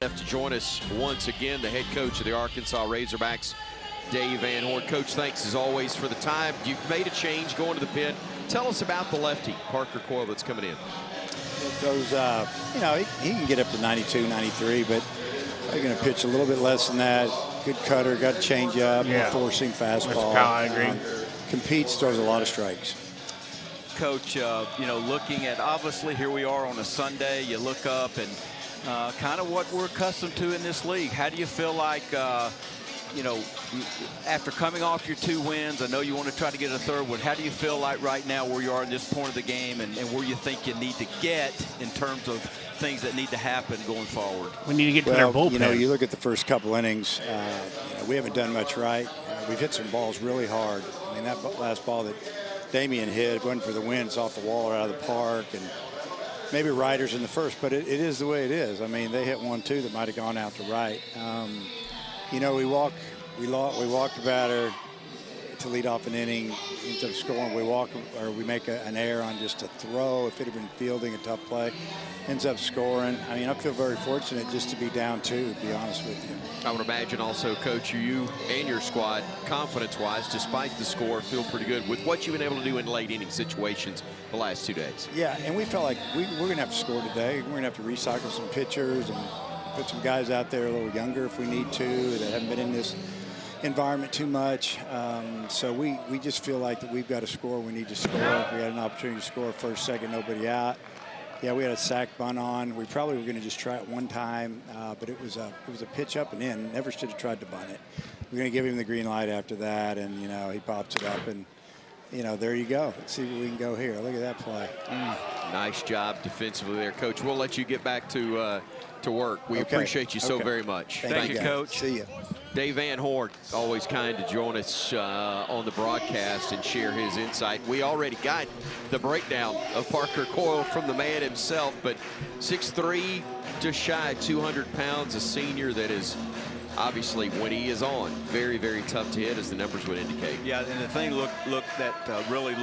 [SPEAKER 3] To join us once again, the head coach of the Arkansas Razorbacks, Dave Van Horn. Coach, thanks as always for the time. You've made a change going to the pen. Tell us about the lefty, Parker Coyle, that's coming in.
[SPEAKER 6] Those, you know, he can get up to 92, 93, but they're going to pitch a little bit less than that. Good cutter, got a changeup, forcing fastball.
[SPEAKER 1] I agree.
[SPEAKER 6] Competes, throws a lot of strikes.
[SPEAKER 2] Coach, you know, looking at, obviously here we are on a Sunday, you look up and kind of what we're accustomed to in this league. How do you feel like, you know, after coming off your 2 wins, I know you want to try to get a third one. How do you feel like right now where you are in this point of the game and where you think you need to get in terms of things that need to happen going forward?
[SPEAKER 1] We need to get to their bullpen.
[SPEAKER 6] You know, you look at the first couple innings, you know, we haven't done much right. We've hit some balls really hard. I mean, that last ball that Damian hit, if it wasn't for the wind, it's off the wall or out of the park. And maybe riders in the first, but it is the way it is. I mean, they hit 1-2 that might have gone out to right. You know, we walked the batter to lead off an inning, ends up scoring. We make an error on just a throw. If it had been fielding, a tough play, ends up scoring. I mean, I feel very fortunate just to be down 2, to be honest with you.
[SPEAKER 3] I would imagine also, Coach, you and your squad, confidence-wise, despite the score, feel pretty good with what you've been able to do in late inning situations the last 2 days.
[SPEAKER 6] Yeah, and we felt like we're going to have to score today. We're going to have to recycle some pitchers and put some guys out there a little younger if we need to that haven't been in this environment too much. So we just feel like that we've got to score. We need to score. We had an opportunity to score first, second, nobody out. Yeah, we had a sack bunt on. We probably were going to just try it one time, but it was a pitch up and in. Never should have tried to bunt it. We're going to give him the green light after that, and, you know, he pops it up, and, you know, there you go. Let's see where we can go here. Look at that play.
[SPEAKER 3] Nice job defensively there, Coach. We'll let you get back to work. We appreciate you so very much.
[SPEAKER 2] Thank you, Coach.
[SPEAKER 6] See you.
[SPEAKER 3] Dave Van Horn, always kind to join us on the broadcast and share his insight. We already got the breakdown of Parker Coyle from the man himself, but 6'3", just shy of 200 pounds, a senior that is obviously, when he is on, very, very tough to hit, as the numbers would indicate.
[SPEAKER 2] Yeah, and the thing that really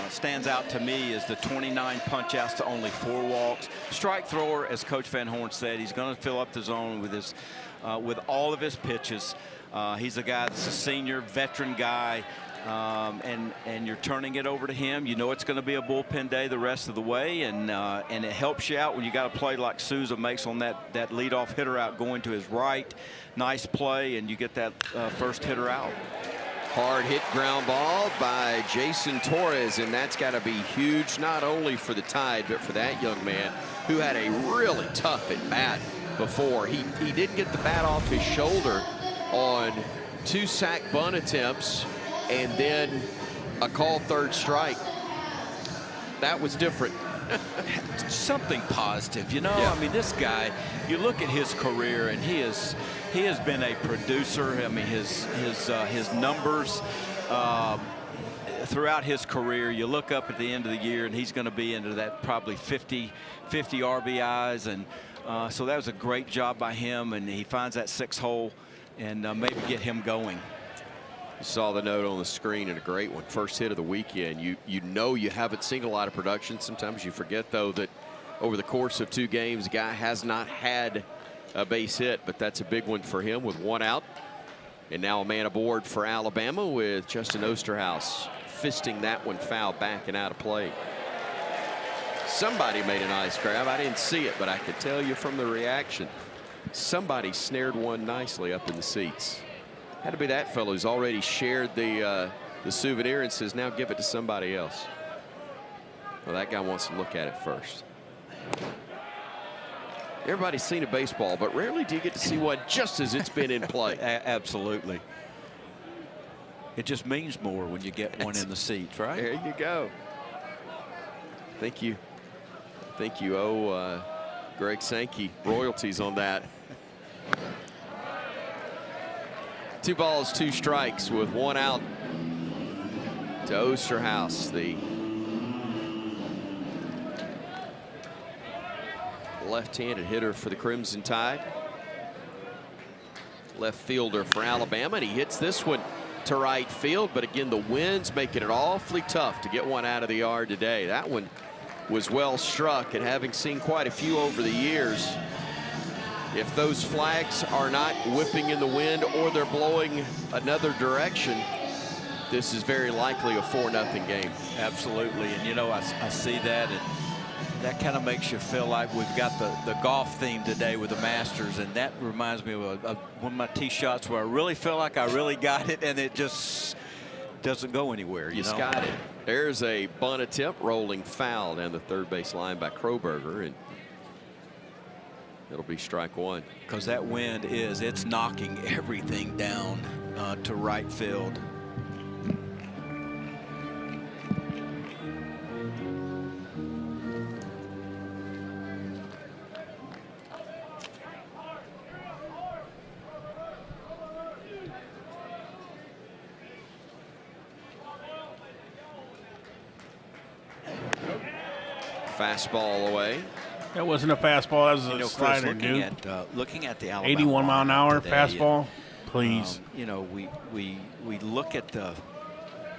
[SPEAKER 2] stands out to me is the 29 punch-outs to only 4 walks. Strike thrower, as Coach Van Horn said, he's going to fill up the zone with his with all of his pitches. He's a guy that's a senior, veteran guy, and you're turning it over to him. You know it's going to be a bullpen day the rest of the way, and it helps you out when you got a play like Souza makes on that leadoff hitter out going to his right. Nice play, and you get that first hitter out.
[SPEAKER 3] Hard hit ground ball by Jason Torres, and that's got to be huge, not only for the Tide, but for that young man who had a really tough at bat before. He did get the bat off his shoulder on 2 sack bunt attempts and then a called third strike. That was different.
[SPEAKER 2] Something positive, you know.
[SPEAKER 3] Yeah.
[SPEAKER 2] I mean, this guy, you look at his career, and he has been a producer. I mean, his numbers throughout his career, you look up at the end of the year, and he's going to be into that probably 50 RBIs, and so that was a great job by him, and he finds that 6th hole and maybe get him going.
[SPEAKER 3] You saw the note on the screen, and a great one. First hit of the weekend. You know you haven't seen a lot of production. Sometimes you forget, though, that over the course of 2 games. The guy has not had a base hit, but that's a big one for him with 1 out. And now a man aboard for Alabama with Justin Osterhaus fisting that one foul back and out of play. Somebody made a nice grab. I didn't see it, but I could tell you from the reaction, somebody snared one nicely up in the seats. Had to be that fellow who's already shared the souvenir and says, now give it to somebody else. Well, that guy wants to look at it first. Everybody's seen a baseball, but rarely do you get to see one just as it's been in play.
[SPEAKER 2] Absolutely. It just means more when you get one in the seats, right?
[SPEAKER 3] There you go. Thank you. Thank you. Oh, Greg Sankey, royalties on that. 2 balls, 2 strikes with 1 out to Osterhaus, the left-handed hitter for the Crimson Tide. Left fielder for Alabama, and he hits this one to right field, but again, the wind's making it awfully tough to get one out of the yard today. That one was well struck, and having seen quite a few over the years, if those flags are not whipping in the wind or they're blowing another direction, this is very likely a 4-0 game.
[SPEAKER 2] Absolutely, and you know, I see that, and that kind of makes you feel like we've got the golf theme today with the Masters, and that reminds me of one of my tee shots where I really feel like I really got it, and it just doesn't go anywhere. You know?
[SPEAKER 3] Got it. There's a bunt attempt, rolling foul down the third base line by Kroberger, and it'll be strike 1.
[SPEAKER 2] Because that wind it's knocking everything down to right field.
[SPEAKER 3] Fastball away.
[SPEAKER 1] That wasn't a fastball. That was a slider,
[SPEAKER 2] Chris,
[SPEAKER 1] dude.
[SPEAKER 2] Looking at the Alabama
[SPEAKER 1] 81 mile an hour
[SPEAKER 2] today,
[SPEAKER 1] fastball. Please.
[SPEAKER 2] You know, we look at the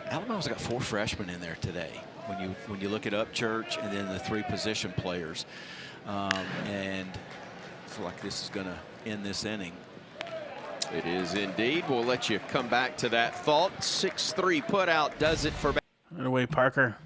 [SPEAKER 2] Alabama's got 4 freshmen in there today. When you look at Upchurch and then the 3 position players, and it's like this is going to end this inning.
[SPEAKER 3] It is indeed. We'll let you come back to that thought. 6-3 put out does it for.
[SPEAKER 1] Right away, Parker.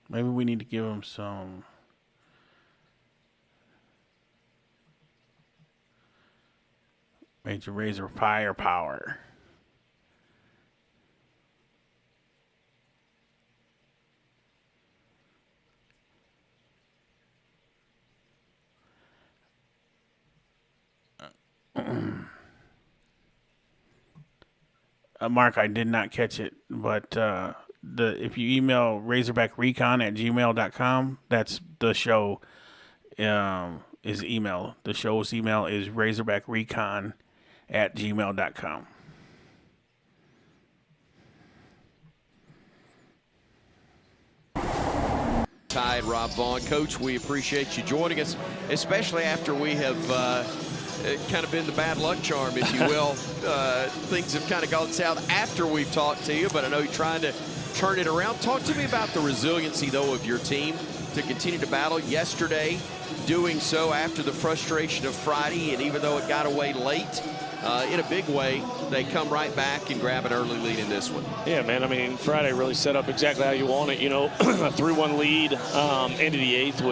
[SPEAKER 1] Maybe we need to give him some Major Razor firepower. Mark, I did not catch it, but if you email razorbackrecon@gmail.com, that's the show is email. The show's email is razorbackrecon@gmail.com.
[SPEAKER 3] Tide, Rob Vaughn. Coach, we appreciate you joining us, especially after we have kind of been the bad luck charm, if you will. Things have kind of gone south after we've talked to you, but I know you're trying to turn it around. Talk to me about the resiliency, though, of your team to continue to battle. Yesterday, doing so after the frustration of Friday, and even though it got away late, in a big way, they come right back and grab an early lead in this one.
[SPEAKER 7] Yeah, man, I mean, Friday really set up exactly how you want it. You know, a 3-1 lead, end of the 8th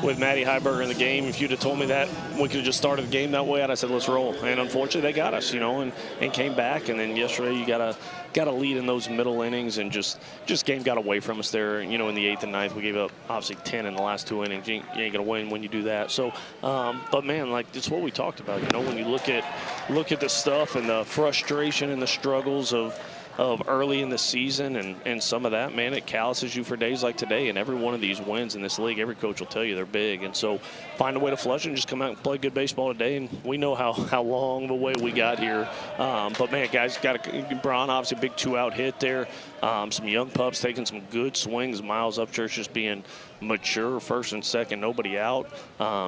[SPEAKER 7] with Matty Heiberger in the game. If you'd have told me that we could have just started the game that way, I'd have said, let's roll. And unfortunately, they got us, you know, and came back. And then yesterday, you got a lead in those middle innings, and just game got away from us there. You know, in the 8th and 9th, we gave up obviously 10 in the last 2 innings. You ain't gonna win when you do that. So, but man, like, it's what we talked about. You know, when you look at the stuff and the frustration and the struggles of early in the season and some of that, man, it calluses you for days like today. And every one of these wins in this league, every coach will tell you they're big. And so find a way to flush it and just come out and play good baseball today. And we know how long the way we got here. But, man, guys, Braun, obviously a big 2-out hit there. Some young pups taking some good swings. Miles Upchurch just being mature, first and second, nobody out.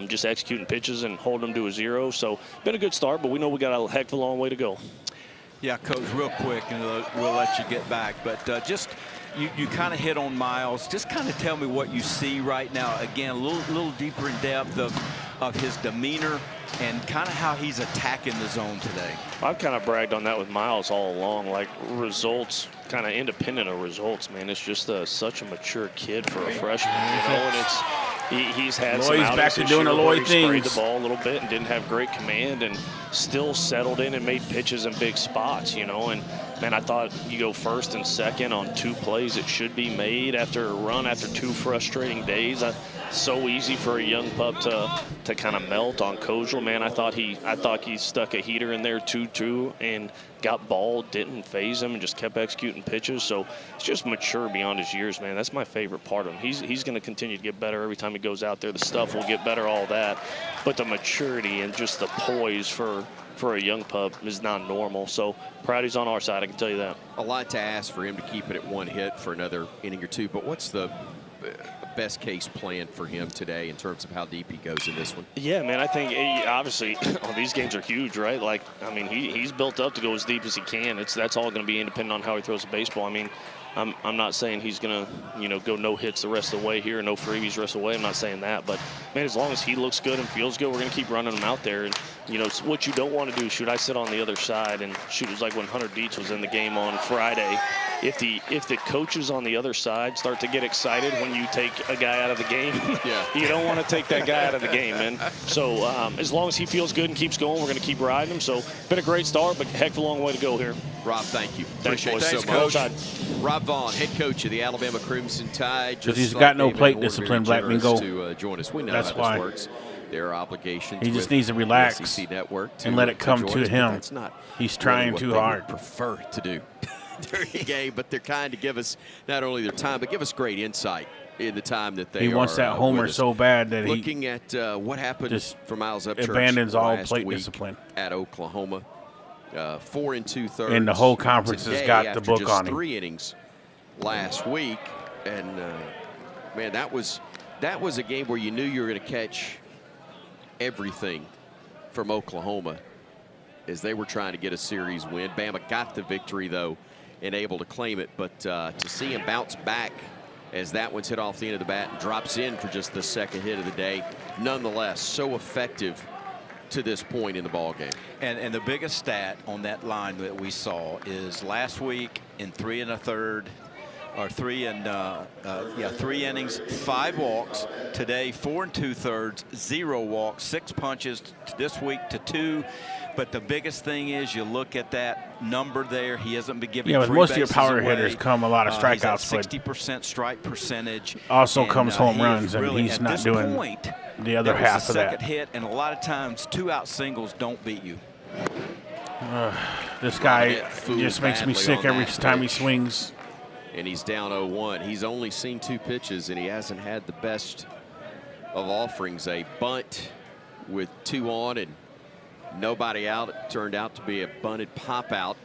[SPEAKER 7] Just executing pitches and holding them to a 0. So been a good start, but we know we got a heck of a long way to go.
[SPEAKER 2] Yeah, Coach, real quick, and we'll let you get back. But just you kind of hit on Miles. Just kind of tell me what you see right now. Again, a little deeper in depth of his demeanor and kind of how he's attacking the zone today.
[SPEAKER 7] I've kind of bragged on that with Miles all along. Like, results, kind of independent of results, man. It's just such a mature kid for a freshman, you know, and it's. He's had some outings
[SPEAKER 1] back to
[SPEAKER 7] this
[SPEAKER 1] doing
[SPEAKER 7] year
[SPEAKER 1] the
[SPEAKER 7] where
[SPEAKER 1] Lloyd
[SPEAKER 7] he sprayed
[SPEAKER 1] things.
[SPEAKER 7] the ball a little bit and didn't have great command, and still settled in and made pitches in big spots, you know. And man, I thought you go first and second on 2 plays it should be made after a run after 2 frustrating days. So easy for a young pup to kind of melt on Kojal. Man, I thought he stuck a heater in there 2-2 and got ball, didn't phase him, and just kept executing pitches. So it's just mature beyond his years, man. That's my favorite part of him. He's going to continue to get better every time he goes out there. The stuff will get better, all that. But the maturity and just the poise for a young pup is not normal. So proud he's on our side, I can tell you that.
[SPEAKER 3] A lot to ask for him to keep it at 1 hit for another inning or 2. But what's the best case plan for him today in terms of how deep he goes in this one?
[SPEAKER 7] Yeah, man, I think obviously these games are huge, right? Like, I mean, he's built up to go as deep as he can. That's all going to be independent on how he throws the baseball. I mean, I'm not saying he's going to, you know, go no hits the rest of the way here, no freebies the rest of the way. I'm not saying that. But, man, as long as he looks good and feels good, we're going to keep running him out there. And, you know, what you don't want to do, shoot, I sit on the other side, and shoot, it was like when Hunter Dietz was in the game on Friday. If the coaches on the other side start to get excited when you take a guy out of the game,
[SPEAKER 3] yeah,
[SPEAKER 7] you don't want to take that guy out of the game, man. So as long as he feels good and keeps going, we're going to keep riding him. So been a great start, but heck of a long way to go here.
[SPEAKER 3] Rob, thank you.
[SPEAKER 7] Thanks,
[SPEAKER 3] Appreciate
[SPEAKER 7] boys.
[SPEAKER 3] it so much.
[SPEAKER 7] Coach.
[SPEAKER 3] Rob Vaughn, head coach of the Alabama Crimson Tide.
[SPEAKER 1] Because he's got no plate discipline, Black Mingo.
[SPEAKER 3] To join us. We know
[SPEAKER 1] That's
[SPEAKER 3] how
[SPEAKER 1] why.
[SPEAKER 3] this works. There are obligations.
[SPEAKER 1] He just needs to relax
[SPEAKER 3] the SEC Network
[SPEAKER 1] and let it come to
[SPEAKER 3] us,
[SPEAKER 1] him.
[SPEAKER 3] That's not
[SPEAKER 1] He's trying
[SPEAKER 3] really
[SPEAKER 1] too
[SPEAKER 3] what they
[SPEAKER 1] hard.
[SPEAKER 3] would prefer to do during the game, but they're kind to give us not only their time, but give us great insight in the time that they
[SPEAKER 1] He wants that homer so bad that
[SPEAKER 3] looking at what happened
[SPEAKER 1] just
[SPEAKER 3] for Miles Upchurch
[SPEAKER 1] abandons all
[SPEAKER 3] last
[SPEAKER 1] plate
[SPEAKER 3] week
[SPEAKER 7] discipline
[SPEAKER 3] at Oklahoma. 4 2/3.
[SPEAKER 1] And the whole conference has got the book on him.
[SPEAKER 3] 3 innings last week, and man, that was a game where you knew you were going to catch everything from Oklahoma as they were trying to get a series win. Bama got the victory though, and able to claim it. But to see him bounce back as that one's hit off the end of the bat and drops in for just the second hit of the day, nonetheless, so effective to this point in the ball game.
[SPEAKER 2] And the biggest stat on that line that we saw is last week in 3 1/3, or 3 innings, 5 walks. Today, 4 2/3, 0 walks, 6 punches. This week to 2. But the biggest thing is you look at that number there. He hasn't been giving.
[SPEAKER 1] Yeah, with
[SPEAKER 2] free
[SPEAKER 1] most of your
[SPEAKER 2] bases
[SPEAKER 1] power
[SPEAKER 2] away.
[SPEAKER 1] hitters come a lot of strikeouts,
[SPEAKER 2] He's at 60% strike percentage.
[SPEAKER 1] Also
[SPEAKER 2] and,
[SPEAKER 1] comes home
[SPEAKER 2] he
[SPEAKER 1] runs, and
[SPEAKER 2] really,
[SPEAKER 1] he's
[SPEAKER 2] at
[SPEAKER 1] not
[SPEAKER 2] this
[SPEAKER 1] doing
[SPEAKER 2] point,
[SPEAKER 1] the other
[SPEAKER 2] that was
[SPEAKER 1] half
[SPEAKER 2] the
[SPEAKER 1] of that.
[SPEAKER 2] second hit, and a lot of times 2-out singles don't beat you.
[SPEAKER 1] This guy just makes me sick every time he swings.
[SPEAKER 3] And he's down 0-1. He's only seen 2 pitches, and he hasn't had the best of offerings. A bunt with 2 on and nobody out. It turned out to be a bunted pop out.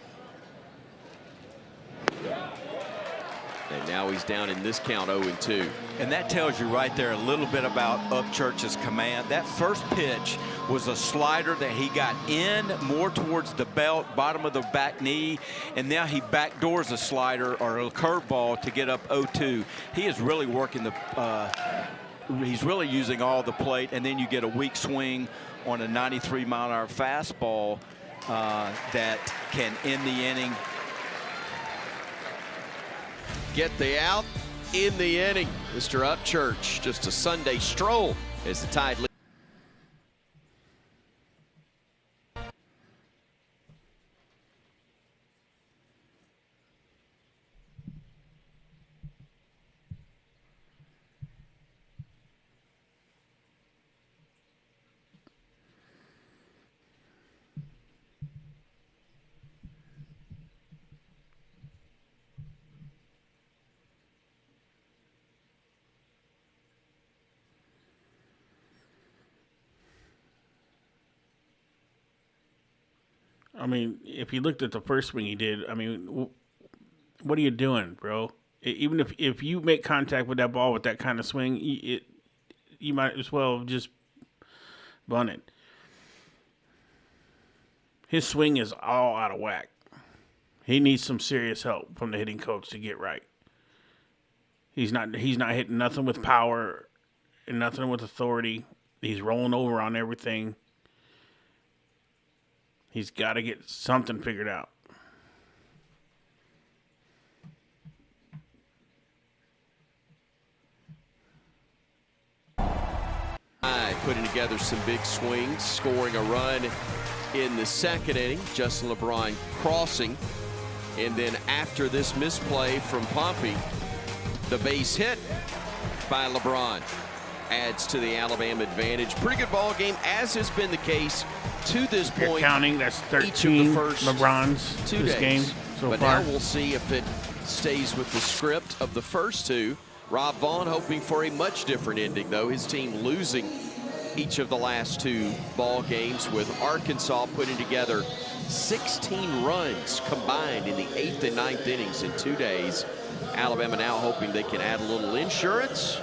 [SPEAKER 3] And now he's down in this count 0-2.
[SPEAKER 2] And that tells you right there a little bit about Upchurch's command. That first pitch was a slider that he got in more towards the belt, bottom of the back knee, and now he backdoors a slider or a curveball to get up 0-2. He is really working the he's really using all the plate, and then you get a weak swing on a 93-mile-an-hour fastball that can end the inning.
[SPEAKER 3] Get the out in the inning. Mr. Upchurch, just a Sunday stroll as the Tide lead.
[SPEAKER 1] I mean, if you looked at the first swing he did, I mean, what are you doing, bro? Even if you make contact with that ball with that kind of swing, you might as well just bunt it. His swing is all out of whack. He needs some serious help from the hitting coach to get right. He's not hitting nothing with power and nothing with authority. He's rolling over on everything. He's got to get something figured out.
[SPEAKER 3] Putting together some big swings, scoring a run in the second inning. Justin LeBron crossing. And then after this misplay from Pompey, the base hit by LeBron adds to the Alabama advantage. Pretty good ball game, as has been the case to this point.
[SPEAKER 1] You're counting, that's 13
[SPEAKER 3] each of the first
[SPEAKER 1] LeBrons
[SPEAKER 3] two
[SPEAKER 1] this
[SPEAKER 3] days.
[SPEAKER 1] game so
[SPEAKER 3] but
[SPEAKER 1] far.
[SPEAKER 3] Now we'll see if it stays with the script of the first two. Rob Vaughn hoping for a much different ending, though. His team losing each of the last two ball games, with Arkansas putting together 16 runs combined in the 8th and 9th innings in 2 days. Alabama now hoping they can add a little insurance.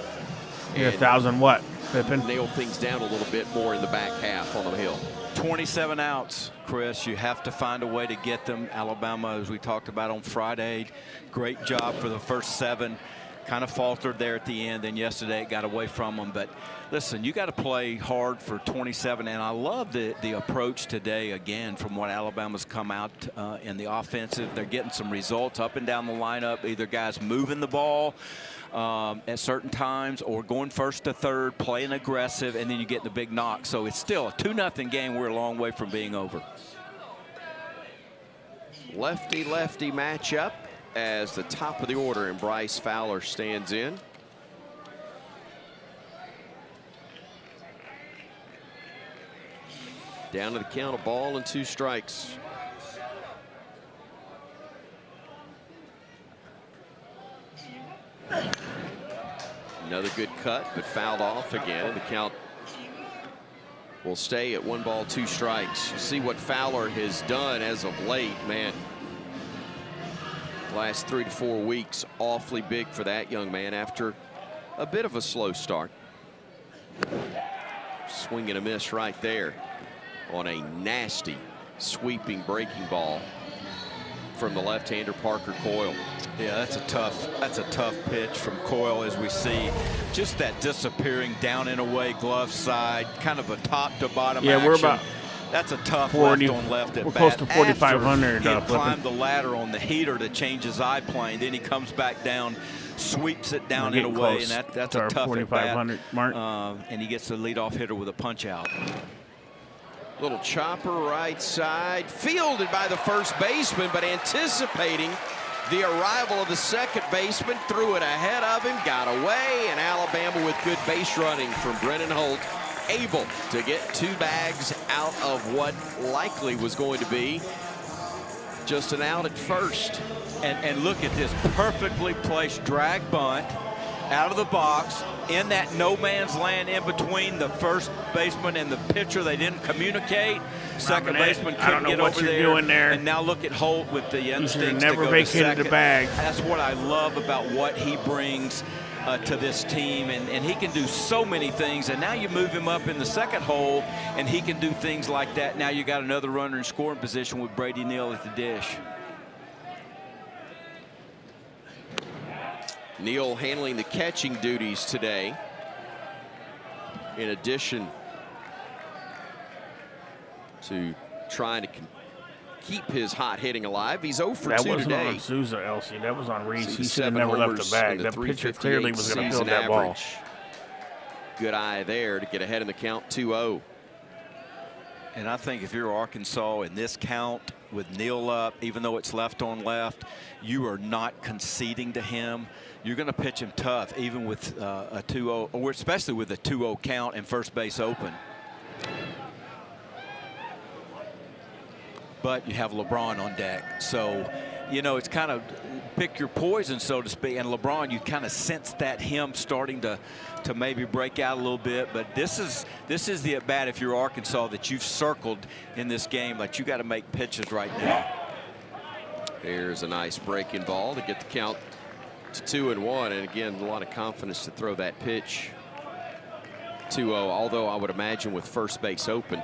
[SPEAKER 1] You're 1,000 what, Pippen?
[SPEAKER 3] Nail things down a little bit more in the back half on the hill.
[SPEAKER 2] 27 outs, Chris. You have to find a way to get them. Alabama, as we talked about on Friday, great job for the first 7. Kind of faltered there at the end. Then yesterday it got away from them. But listen, you got to play hard for 27. And I love the approach today, again, from what Alabama's come out in the offensive. They're getting some results up and down the lineup. Either guys moving the ball at certain times or going first to third, playing aggressive, and then you get the big knock. So it's still a 2-0 game. We're a long way from being over.
[SPEAKER 3] Lefty-lefty matchup as the top of the order and Bryce Fowler stands in. Down to the count, a ball and 2 strikes. Another good cut, but fouled off again. The count will stay at 1 ball, 2 strikes. You see what Fowler has done as of late, man. Last 3 to 4 weeks, awfully big for that young man after a bit of a slow start. Swing and a miss right there on a nasty sweeping breaking ball from the left-hander Parker Coyle.
[SPEAKER 2] Yeah, that's a tough pitch from Coyle, as we see just that disappearing down and away glove side, kind of a top to bottom
[SPEAKER 1] yeah,
[SPEAKER 2] action.
[SPEAKER 1] We're about
[SPEAKER 2] that's a tough
[SPEAKER 1] 40,
[SPEAKER 2] left on left at
[SPEAKER 1] we're
[SPEAKER 2] bat.
[SPEAKER 1] close to 4,500.
[SPEAKER 2] He climbed the ladder on the heater to change his eye plane. Then he comes back down, sweeps it down and away, and that's a tough at bat.
[SPEAKER 1] Mark.
[SPEAKER 2] And he gets the leadoff hitter with a punch out.
[SPEAKER 3] Little chopper right side, fielded by the first baseman, but anticipating the arrival of the second baseman, threw it ahead of him, got away, and Alabama with good base running from Brennan Holt, able to get 2 bags out of what likely was going to be just an out at first.
[SPEAKER 2] And look at this perfectly placed drag bunt out of the box in that no man's land in between the first baseman and the pitcher. They didn't communicate. Second baseman couldn't get over there.
[SPEAKER 1] Doing there.
[SPEAKER 2] And now look at Holt with the instincts
[SPEAKER 1] never
[SPEAKER 2] to go
[SPEAKER 1] vacated
[SPEAKER 2] to second.
[SPEAKER 1] the bag.
[SPEAKER 2] That's what I love about what he brings to this team, and he can do so many things. And now you move him up in the second hole, and he can do things like that. Now you got another runner in scoring position with Brady Neal at the dish.
[SPEAKER 3] Neal handling the catching duties today. in addition to trying to keep his hot hitting alive. He's 0 for 2 today.
[SPEAKER 1] That wasn't on Souza, Elsie. That was on Reese. He should have
[SPEAKER 3] 7
[SPEAKER 1] never left
[SPEAKER 3] homers
[SPEAKER 1] the bag.
[SPEAKER 3] and a
[SPEAKER 1] That pitcher clearly was going to field that ball.
[SPEAKER 3] average. Good eye there to get ahead in the count, 2-0.
[SPEAKER 2] And I think if you're Arkansas in this count with Neal up, even though it's left on left, you are not conceding to him. You're going to pitch him tough, even with a 2-0, or especially with a 2-0 count and first base open. But you have LeBron on deck. So, you know, it's kind of pick your poison, so to speak. And LeBron, you kind of sense that him starting to maybe break out a little bit. But this is the at bat if you're Arkansas that you've circled in this game. Like, you got to make pitches right now.
[SPEAKER 3] There's a nice breaking ball to get the count to 2-1. And again, a lot of confidence to throw that pitch. 2-0, although I would imagine with first base open,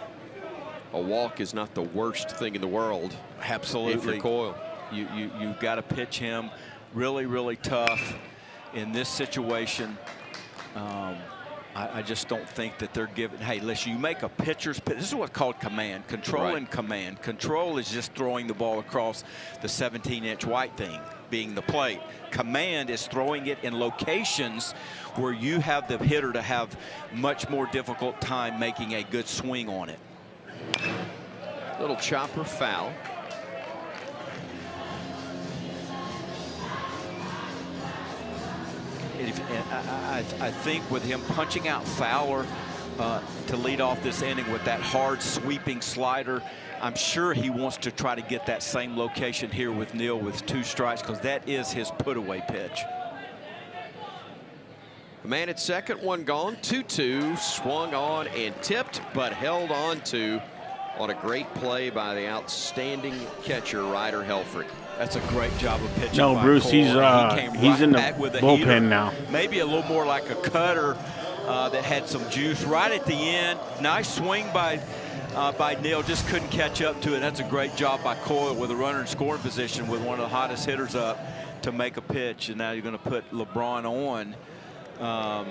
[SPEAKER 3] a walk is not the worst thing in the world.
[SPEAKER 2] Absolutely.
[SPEAKER 3] If you're Coyle.
[SPEAKER 2] You've got to pitch him really, really tough in this situation. I just don't think that they're giving. Hey, listen, you make a pitcher's pitch. This is what's called command. Control and command. Control is just throwing the ball across the 17-inch white thing, being the plate. Command is throwing it in locations where you have the hitter to have much more difficult time making a good swing on it.
[SPEAKER 3] Little chopper foul.
[SPEAKER 2] I think with him punching out Fowler to lead off this inning with that hard sweeping slider, I'm sure he wants to try to get that same location here with Neal with 2 strikes, because that is his put-away pitch.
[SPEAKER 3] A man at second, 1 gone, 2-2, swung on and tipped, but held on to on a great play by the outstanding catcher, Ryder Helfrich.
[SPEAKER 2] That's a great job of pitching.
[SPEAKER 1] No,
[SPEAKER 2] by
[SPEAKER 1] Bruce,
[SPEAKER 2] Cole.
[SPEAKER 1] he's
[SPEAKER 2] Right
[SPEAKER 1] in the
[SPEAKER 2] bullpen
[SPEAKER 1] heater now.
[SPEAKER 2] Maybe a little more like a cutter that had some juice right at the end. Nice swing by Neal, just couldn't catch up to it. That's a great job by Coyle with a runner in scoring position with one of the hottest hitters up to make a pitch. And now you're going to put LeBron on,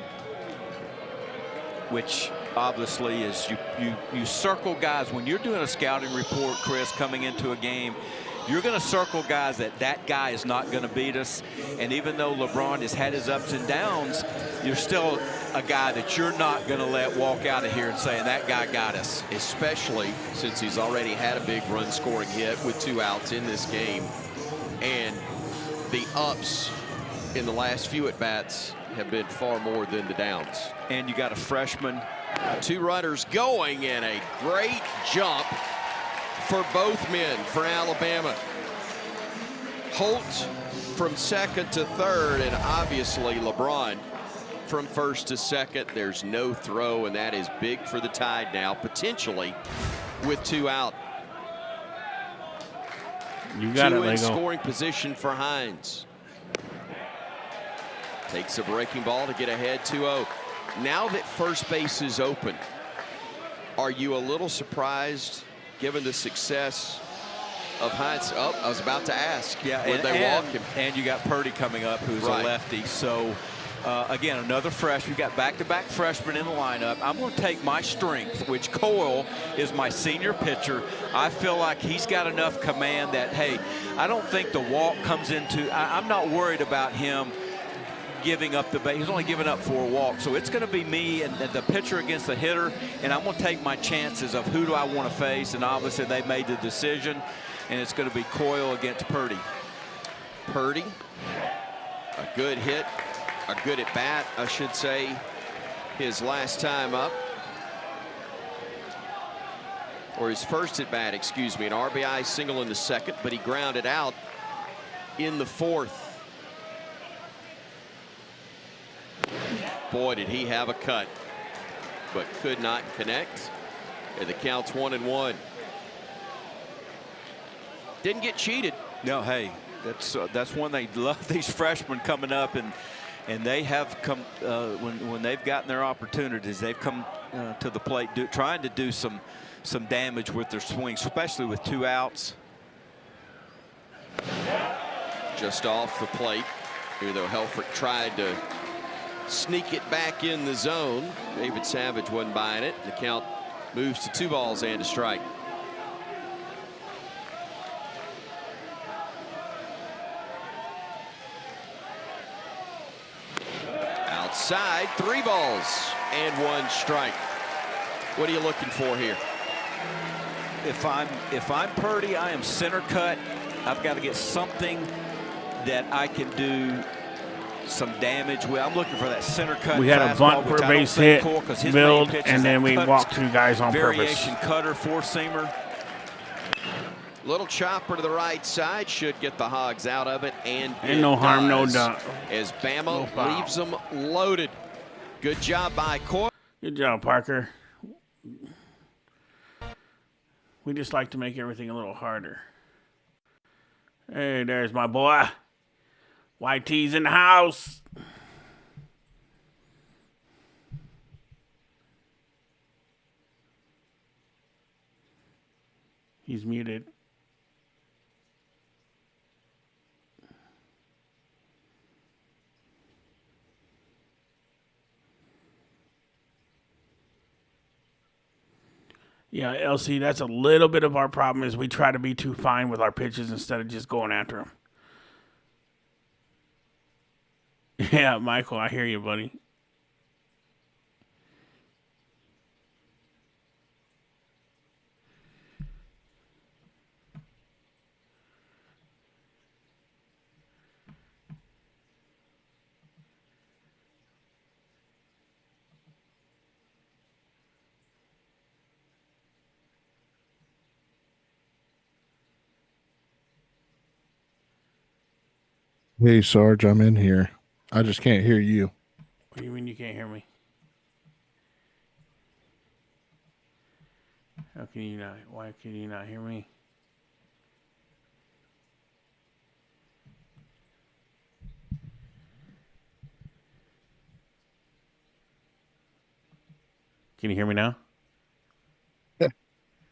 [SPEAKER 2] which obviously is you circle guys when you're doing a scouting report, Chris, coming into a game. You're going to circle guys that guy is not going to beat us. And even though LeBron has had his ups and downs, you're still a guy that you're not going to let walk out of here and saying that guy got us.
[SPEAKER 3] Especially since he's already had a big run scoring hit with 2 outs in this game. And the ups in the last few at bats have been far more than the downs.
[SPEAKER 2] And you got a freshman.
[SPEAKER 3] 2 runners going, and a great jump for both men for Alabama. Holt from second to third, and obviously LeBron from first to second. There's no throw, and that is big for the Tide now, potentially with 2 out.
[SPEAKER 1] You got
[SPEAKER 3] 2
[SPEAKER 1] it,
[SPEAKER 3] in
[SPEAKER 1] Lego.
[SPEAKER 3] scoring position for Hines. Takes a breaking ball to get ahead 2-0. Now that first base is open, are you a little surprised given the success of Hines? Oh, I was about to ask.
[SPEAKER 2] Yeah,
[SPEAKER 3] would they walk him?
[SPEAKER 2] And you got Purdy coming up, who's a lefty. So, again, another freshman. We got back-to-back freshmen in the lineup. I'm going to take my strength, which Coyle is my senior pitcher. I feel like he's got enough command that, hey, I don't think the walk comes into – I'm not worried about him giving up the base. He's only given up 4 walks. So it's going to be me and the pitcher against the hitter, and I'm going to take my chances of who do I want to face, and obviously they made the decision, and it's going to be Coyle against Purdy.
[SPEAKER 3] Purdy, a good hit, a good at bat, I should say, his last time up. Or his first at bat, excuse me, an RBI single in the second, but he grounded out in the 4th. Boy, did he have a cut, but could not connect. And the count's 1-1. Didn't get cheated.
[SPEAKER 2] No, hey, that's one they love, these freshmen coming up, and they have come when they've gotten their opportunities, they've come to the plate trying to do some damage with their swings, especially with 2 outs.
[SPEAKER 3] Just off the plate, even though Helfrich tried to sneak it back in the zone. David Savage wasn't buying it. The count moves to 2 balls and a strike. Outside, 3 balls and 1 strike. What are you looking for here?
[SPEAKER 2] If I'm Purdy, I am center cut. I've got to get something that I can do some damage with. I'm looking for that center cut.
[SPEAKER 1] We had a bunt for a base hit, build, and then we walked 2 guys on purpose.
[SPEAKER 2] Variation cutter, 4-seamer.
[SPEAKER 3] Little chopper to the right side should get the Hogs out of it, and
[SPEAKER 1] no harm, no done.
[SPEAKER 3] As Bama leaves them loaded. Good job by Coy.
[SPEAKER 1] Good job, Parker. We just like to make everything a little harder. Hey, there's my boy. YT's in the house. He's muted. Yeah, LC, that's a little bit of our problem is we try to be too fine with our pitches instead of just going after them. Yeah, Michael, I hear you, buddy.
[SPEAKER 8] Hey, Sarge, I'm in here. I just can't hear you.
[SPEAKER 1] What do you mean you can't hear me? How can you not? Why can you not hear me? Can you hear me now?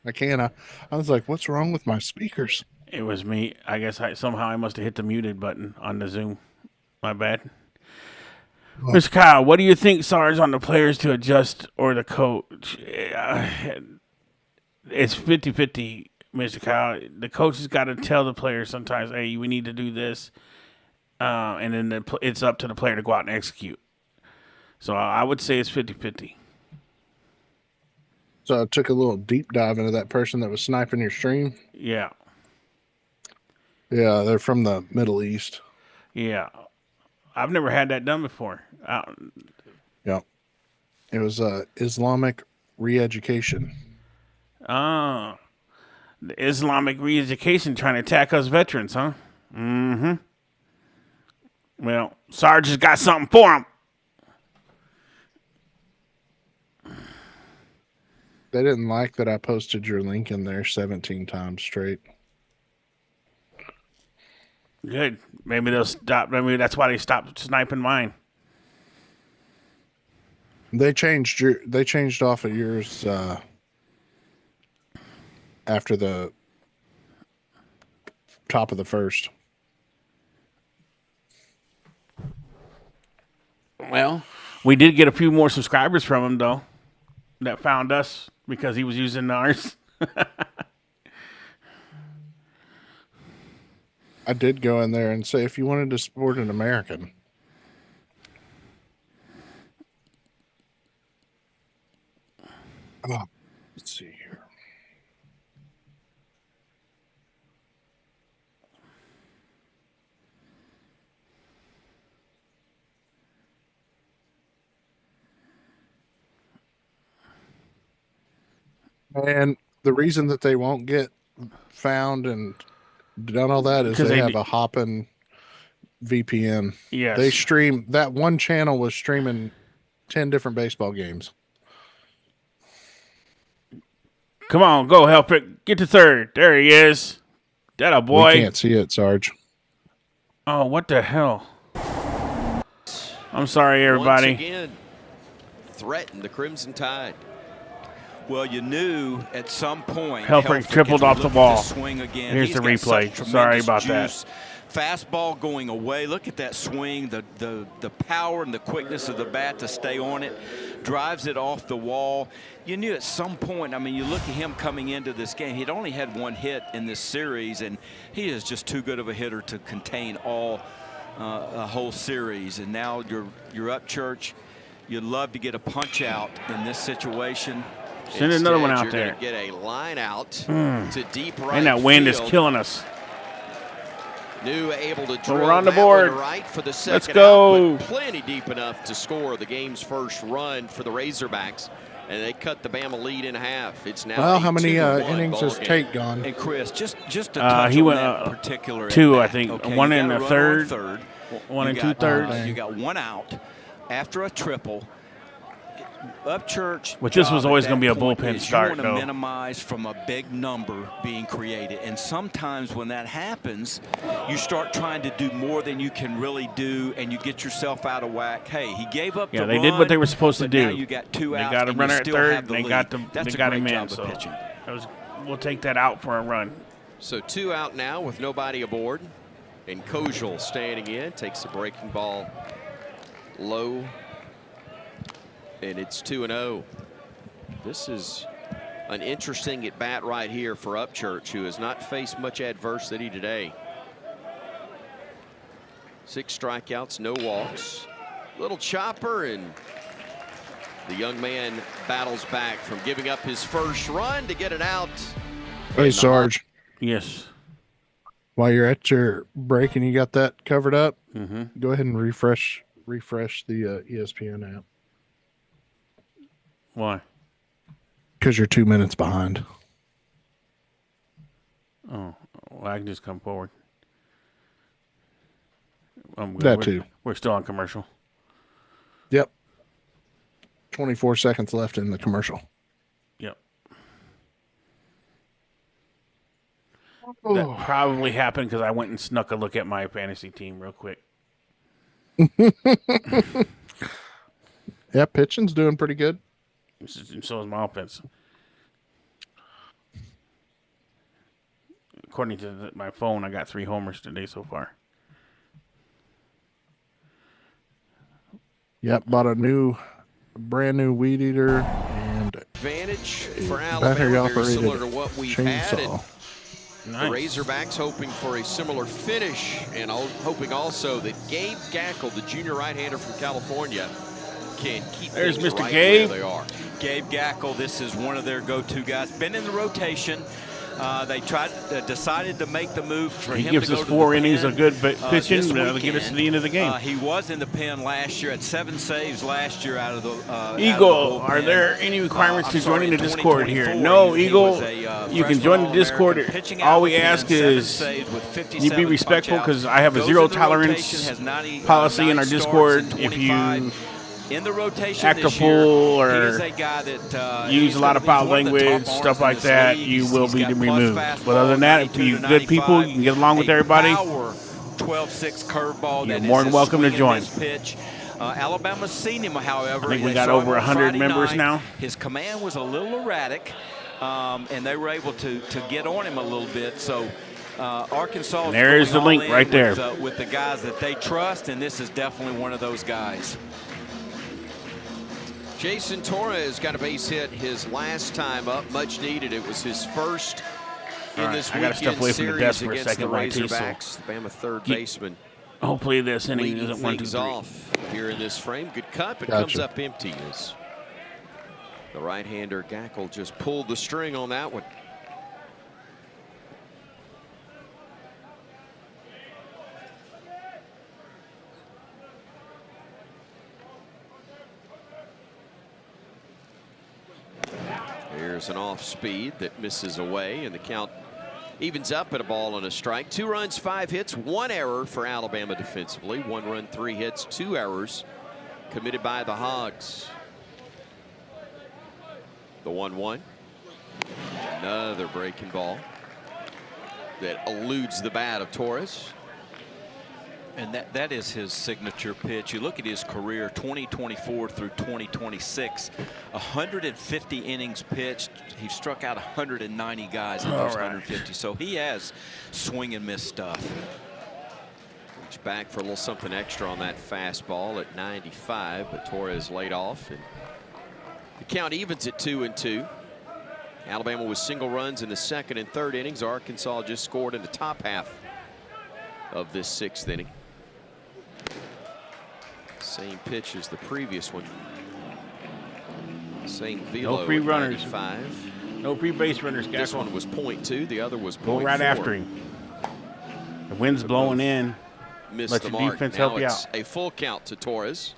[SPEAKER 8] I can. I was like, what's wrong with my speakers?
[SPEAKER 1] It was me. I guess somehow I must have hit the muted button on the Zoom. My bad. Oh. Mr. Kyle, what do you think, Sarge, on the players to adjust or the coach? It's 50-50, Mr. Kyle. The coach has got to tell the players sometimes, hey, we need to do this. And then it's up to the player to go out and execute. So I would say it's 50-50.
[SPEAKER 8] So I took a little deep dive into that person that was sniping your stream.
[SPEAKER 1] Yeah.
[SPEAKER 8] Yeah, they're from the Middle East.
[SPEAKER 1] Yeah. I've never had that done before.
[SPEAKER 8] Yeah. It was Islamic re-education.
[SPEAKER 1] The Islamic re-education trying to attack us veterans, huh? Mm-hmm. Well, Sarge has got something for him.
[SPEAKER 8] They didn't like that I posted your link in there 17 times straight.
[SPEAKER 1] Good. Maybe they'll stop. Maybe that's why they stopped sniping mine.
[SPEAKER 8] They changed off of yours after the top of the first.
[SPEAKER 1] Well, we did get a few more subscribers from him though, that found us because he was using ours.
[SPEAKER 8] I did go in there and say, if you wanted to support an American. Oh, let's see here. And the reason that they won't get found and done all that is they have a hopping VPN.
[SPEAKER 1] Yes.
[SPEAKER 8] They stream, that one channel was streaming 10 different baseball games.
[SPEAKER 1] Come on, go help it. Get to third. There he is. That a boy.
[SPEAKER 8] We can't see it, Sarge.
[SPEAKER 1] Oh, what the hell? I'm sorry, everybody.
[SPEAKER 3] Once again, threaten the Crimson Tide.
[SPEAKER 2] Well, you knew at some point.
[SPEAKER 1] Helfrich tripled off the ball.
[SPEAKER 2] Swing again.
[SPEAKER 1] Here's the replay. Sorry about that.
[SPEAKER 2] Fastball going away. Look at that swing, the power and the quickness of the bat to stay on it. Drives it off the wall. You knew at some point, I mean, you look at him coming into this game, he'd only had one hit in this series, and he is just too good of a hitter to contain a whole series. And now you're up, Church. You'd love to get a punch out in this situation.
[SPEAKER 1] Send another one out there.
[SPEAKER 3] Get a line out to deep right.
[SPEAKER 1] And that wind
[SPEAKER 3] field.
[SPEAKER 1] is killing us.
[SPEAKER 3] New able to drill
[SPEAKER 1] we're on the
[SPEAKER 3] that
[SPEAKER 1] board.
[SPEAKER 3] one right for the second
[SPEAKER 1] Let's go.
[SPEAKER 3] out, but plenty deep enough to score the game's first run for the Razorbacks, and they cut the Bama lead in half. It's now.
[SPEAKER 8] Well, how many
[SPEAKER 3] 8-2
[SPEAKER 8] innings has Tate gone?
[SPEAKER 2] And Chris, just to touch
[SPEAKER 1] he
[SPEAKER 2] on
[SPEAKER 1] went
[SPEAKER 2] that particular
[SPEAKER 1] two,
[SPEAKER 2] at
[SPEAKER 1] I
[SPEAKER 2] bat.
[SPEAKER 1] think.
[SPEAKER 2] Okay,
[SPEAKER 1] One
[SPEAKER 2] you
[SPEAKER 1] in
[SPEAKER 2] got
[SPEAKER 1] the
[SPEAKER 2] a
[SPEAKER 1] third,
[SPEAKER 2] runner on third.
[SPEAKER 1] one and
[SPEAKER 2] You got,
[SPEAKER 1] 2/3.
[SPEAKER 2] you got one out after a triple. Upchurch.
[SPEAKER 1] But this was always going to be a
[SPEAKER 2] point
[SPEAKER 1] bullpen
[SPEAKER 2] is
[SPEAKER 1] start,
[SPEAKER 2] you want
[SPEAKER 1] though.
[SPEAKER 2] to minimize from a big number being created, and sometimes when that happens, you start trying to do more than you can really do, and you get yourself out of whack. Hey, he gave up.
[SPEAKER 1] Yeah,
[SPEAKER 2] the
[SPEAKER 1] they
[SPEAKER 2] run,
[SPEAKER 1] did what they were supposed to
[SPEAKER 2] but
[SPEAKER 1] do.
[SPEAKER 2] Now you got two
[SPEAKER 1] They
[SPEAKER 2] outs.
[SPEAKER 1] got a
[SPEAKER 2] and
[SPEAKER 1] runner
[SPEAKER 2] you
[SPEAKER 1] at
[SPEAKER 2] still
[SPEAKER 1] third.
[SPEAKER 2] have the
[SPEAKER 1] They
[SPEAKER 2] lead.
[SPEAKER 1] got
[SPEAKER 2] That's
[SPEAKER 1] they got
[SPEAKER 2] a
[SPEAKER 1] him
[SPEAKER 2] great
[SPEAKER 1] in.
[SPEAKER 2] job
[SPEAKER 1] So
[SPEAKER 2] of pitching.
[SPEAKER 1] we'll take that out for a run.
[SPEAKER 3] So 2 out now with nobody aboard, and Kojal standing in, takes the breaking ball low, and it's 2-0. This is an interesting at bat right here for Upchurch, who has not faced much adversity today. 6 strikeouts, no walks. Little chopper, and the young man battles back from giving up his first run to get it out.
[SPEAKER 8] Hey, Sarge.
[SPEAKER 1] Yes.
[SPEAKER 8] While you're at your break and you got that covered up,
[SPEAKER 1] Mm-hmm.
[SPEAKER 8] go ahead and refresh the ESPN app.
[SPEAKER 1] Why?
[SPEAKER 8] Because you're 2 minutes behind.
[SPEAKER 1] Oh, well, I can just come forward.
[SPEAKER 8] That too.
[SPEAKER 1] We're still on commercial.
[SPEAKER 8] Yep. 24 seconds left in the commercial.
[SPEAKER 1] Yep. That probably happened because I went and snuck a look at my fantasy team real quick.
[SPEAKER 8] Yeah, pitching's doing pretty good.
[SPEAKER 1] So is my offense. According to my phone, I got 3 homers today so far.
[SPEAKER 8] Yep, bought a brand new weed eater and
[SPEAKER 3] Advantage for
[SPEAKER 8] battery
[SPEAKER 3] Alabama, very similar
[SPEAKER 8] operated
[SPEAKER 3] to what we've had. And
[SPEAKER 8] chainsaw.
[SPEAKER 3] the
[SPEAKER 1] Nice.
[SPEAKER 3] Razorbacks hoping for a similar finish, and hoping also that Gabe Gackle, the junior right-hander from California, can keep
[SPEAKER 1] There's
[SPEAKER 3] things
[SPEAKER 1] Mr.
[SPEAKER 3] right
[SPEAKER 1] Gabe.
[SPEAKER 3] where they are.
[SPEAKER 2] Gabe Gackle, this is one of their go-to guys. Been in the rotation. They decided to make the move for
[SPEAKER 1] He
[SPEAKER 2] him
[SPEAKER 1] gives
[SPEAKER 2] to go
[SPEAKER 1] us
[SPEAKER 2] to
[SPEAKER 1] 4
[SPEAKER 2] the
[SPEAKER 1] innings
[SPEAKER 2] pen,
[SPEAKER 1] of good pitching.
[SPEAKER 2] this
[SPEAKER 1] That'll get us to the end of the game.
[SPEAKER 2] He was in the pen last year at 7 saves last year out of the
[SPEAKER 1] Eagle, are there any requirements to joining the Discord here? No, Eagle, you can join the Discord. All we ask is you be respectful because I have a zero tolerance policy in our Discord. If you
[SPEAKER 2] in the rotation
[SPEAKER 1] act a
[SPEAKER 2] this year,
[SPEAKER 1] fool
[SPEAKER 2] he
[SPEAKER 1] or
[SPEAKER 2] is a guy that,
[SPEAKER 1] use a lot of foul language, stuff like that, you will be removed. But other than that, if you're good people, you can get along with everybody,
[SPEAKER 2] 12-6 curveball.
[SPEAKER 1] you're more than welcome to join.
[SPEAKER 2] Pitch. Alabama's seen him, however.
[SPEAKER 1] I think we
[SPEAKER 2] They
[SPEAKER 1] got
[SPEAKER 2] saw him
[SPEAKER 1] over
[SPEAKER 2] on
[SPEAKER 1] 100
[SPEAKER 2] Friday
[SPEAKER 1] members
[SPEAKER 2] night.
[SPEAKER 1] now.
[SPEAKER 2] His command was a little erratic, and they were able to get on him a little bit. So Arkansas.
[SPEAKER 1] And there is the link right there.
[SPEAKER 2] With the guys that they trust, and this is definitely one of those guys.
[SPEAKER 3] Jason Torres got a base hit his last time up, much needed. It was his first in this
[SPEAKER 1] I gotta step
[SPEAKER 3] weekend
[SPEAKER 1] away from the
[SPEAKER 3] series
[SPEAKER 1] desk for a
[SPEAKER 3] against
[SPEAKER 1] second
[SPEAKER 3] the
[SPEAKER 1] while I taste
[SPEAKER 3] Razorbacks. The Bama third baseman
[SPEAKER 1] Hopefully this inning
[SPEAKER 3] leading
[SPEAKER 1] isn't 1, 2,
[SPEAKER 3] things
[SPEAKER 1] 3.
[SPEAKER 3] off here in this frame. Good cut, but
[SPEAKER 8] Gotcha.
[SPEAKER 3] comes up empty as the right-hander Gackle just pulled the string on that one. Here's an off speed that misses away, and the count evens up at a ball and a strike. 2 runs, 5 hits, 1 error for Alabama defensively. 1 run, 3 hits, 2 errors committed by the Hogs. The 1-1. Another breaking ball that eludes the bat of Torres.
[SPEAKER 2] And that is his signature pitch. You look at his career, 2024 through 2026, 150 innings pitched. He struck out 190 guys in those 150. So he has swing and miss stuff.
[SPEAKER 3] Reach back for a little something extra on that fastball at 95, but Torres laid off. And the count evens at 2-2. Alabama with single runs in the second and third innings. Arkansas just scored in the top half of this sixth inning. Same pitch as the previous one. Same velo.
[SPEAKER 1] No free runners.
[SPEAKER 3] 95.
[SPEAKER 1] No free base runners.
[SPEAKER 3] This one was .2. The other was .4.
[SPEAKER 1] Go right after him. The wind's blowing in.
[SPEAKER 3] Missed
[SPEAKER 1] Let
[SPEAKER 3] the
[SPEAKER 1] your
[SPEAKER 3] mark.
[SPEAKER 1] defense
[SPEAKER 3] Now
[SPEAKER 1] help you
[SPEAKER 3] it's
[SPEAKER 1] out.
[SPEAKER 3] a full count to Torres.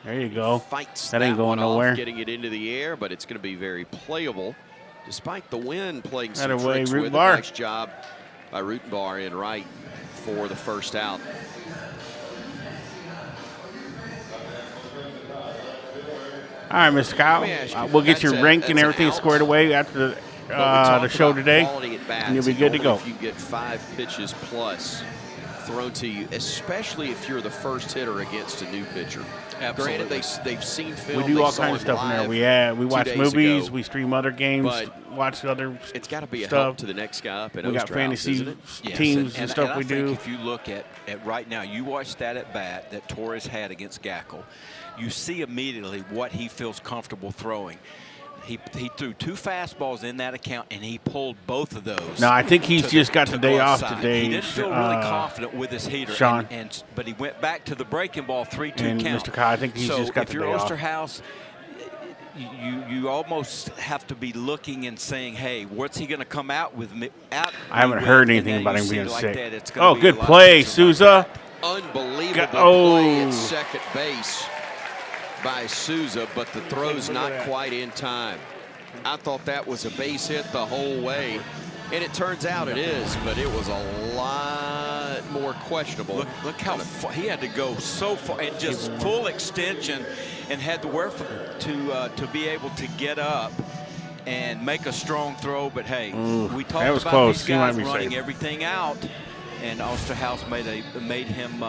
[SPEAKER 1] There you go.
[SPEAKER 3] Fights
[SPEAKER 1] That ain't going
[SPEAKER 3] one off,
[SPEAKER 1] nowhere.
[SPEAKER 3] getting it into the air, but it's going to be very playable, despite the wind playing some
[SPEAKER 1] That away,
[SPEAKER 3] tricks with it.
[SPEAKER 1] Rutenbar.
[SPEAKER 3] Nice job by Rutenbar in right for the first out.
[SPEAKER 1] All right, Mr.
[SPEAKER 3] Let me ask
[SPEAKER 1] Kyle.
[SPEAKER 3] you,
[SPEAKER 1] We'll get your
[SPEAKER 3] that's
[SPEAKER 1] rank and
[SPEAKER 3] an
[SPEAKER 1] everything
[SPEAKER 3] out.
[SPEAKER 1] squared away after
[SPEAKER 3] But we
[SPEAKER 1] the
[SPEAKER 3] talked
[SPEAKER 1] show
[SPEAKER 3] about
[SPEAKER 1] today,
[SPEAKER 3] quality at bats,
[SPEAKER 1] and you'll be good to go.
[SPEAKER 3] If you get 5 pitches plus thrown to you, especially if you're the first hitter against a new pitcher.
[SPEAKER 2] Absolutely.
[SPEAKER 3] Granted, they've seen film.
[SPEAKER 1] We do
[SPEAKER 3] they
[SPEAKER 1] all
[SPEAKER 3] saw
[SPEAKER 1] kinds of
[SPEAKER 3] him
[SPEAKER 1] stuff in there.
[SPEAKER 3] live
[SPEAKER 1] We
[SPEAKER 3] 2
[SPEAKER 1] watch
[SPEAKER 3] days
[SPEAKER 1] movies,
[SPEAKER 3] ago,
[SPEAKER 1] we stream other games,
[SPEAKER 3] but
[SPEAKER 1] watch other
[SPEAKER 3] it's got to be a
[SPEAKER 1] stuff.
[SPEAKER 3] help to the next guy up in
[SPEAKER 1] We got
[SPEAKER 3] Osterhouse,
[SPEAKER 1] fantasy
[SPEAKER 3] isn't it?
[SPEAKER 2] Yes,
[SPEAKER 1] teams and stuff
[SPEAKER 2] I
[SPEAKER 1] we
[SPEAKER 2] think
[SPEAKER 1] do.
[SPEAKER 2] if you look at right now, you watch that at bat that Torres had against Gackle, you see immediately what he feels comfortable throwing. He threw 2 fastballs in that account, and he pulled both of those.
[SPEAKER 1] No, I think he's just got the day
[SPEAKER 2] glove
[SPEAKER 1] off
[SPEAKER 2] side.
[SPEAKER 1] today.
[SPEAKER 2] He didn't feel really confident with his heater,
[SPEAKER 1] Sean.
[SPEAKER 2] but he went back to the breaking ball 3-2
[SPEAKER 1] And
[SPEAKER 2] count.
[SPEAKER 1] Mr. Kyle, I think he's
[SPEAKER 2] so
[SPEAKER 1] just got
[SPEAKER 2] if
[SPEAKER 1] the
[SPEAKER 2] you're
[SPEAKER 1] day off.
[SPEAKER 2] Osterhouse, you almost have to be looking and saying, hey, what's he going to come out with?
[SPEAKER 1] I haven't heard anything about him
[SPEAKER 2] being
[SPEAKER 1] being
[SPEAKER 2] like
[SPEAKER 1] sick.
[SPEAKER 2] that, it's gonna
[SPEAKER 1] Oh,
[SPEAKER 2] be
[SPEAKER 1] good
[SPEAKER 2] a lot
[SPEAKER 1] play,
[SPEAKER 2] easier to
[SPEAKER 1] Souza.
[SPEAKER 3] Unbelievable
[SPEAKER 1] Oh.
[SPEAKER 3] play at second base by Souza, but the throw's not quite in time. I thought that was a base hit the whole way, and it turns out it is, but it was a lot more questionable.
[SPEAKER 2] Look how far he had to go, so far, and just full extension, and had the wherewithal to be able to get up and make a strong throw. But hey, we talked
[SPEAKER 1] that was
[SPEAKER 2] about
[SPEAKER 1] close.
[SPEAKER 2] these
[SPEAKER 1] He might
[SPEAKER 2] guys
[SPEAKER 1] be
[SPEAKER 2] running
[SPEAKER 1] safe.
[SPEAKER 2] everything out, and Osterhouse made him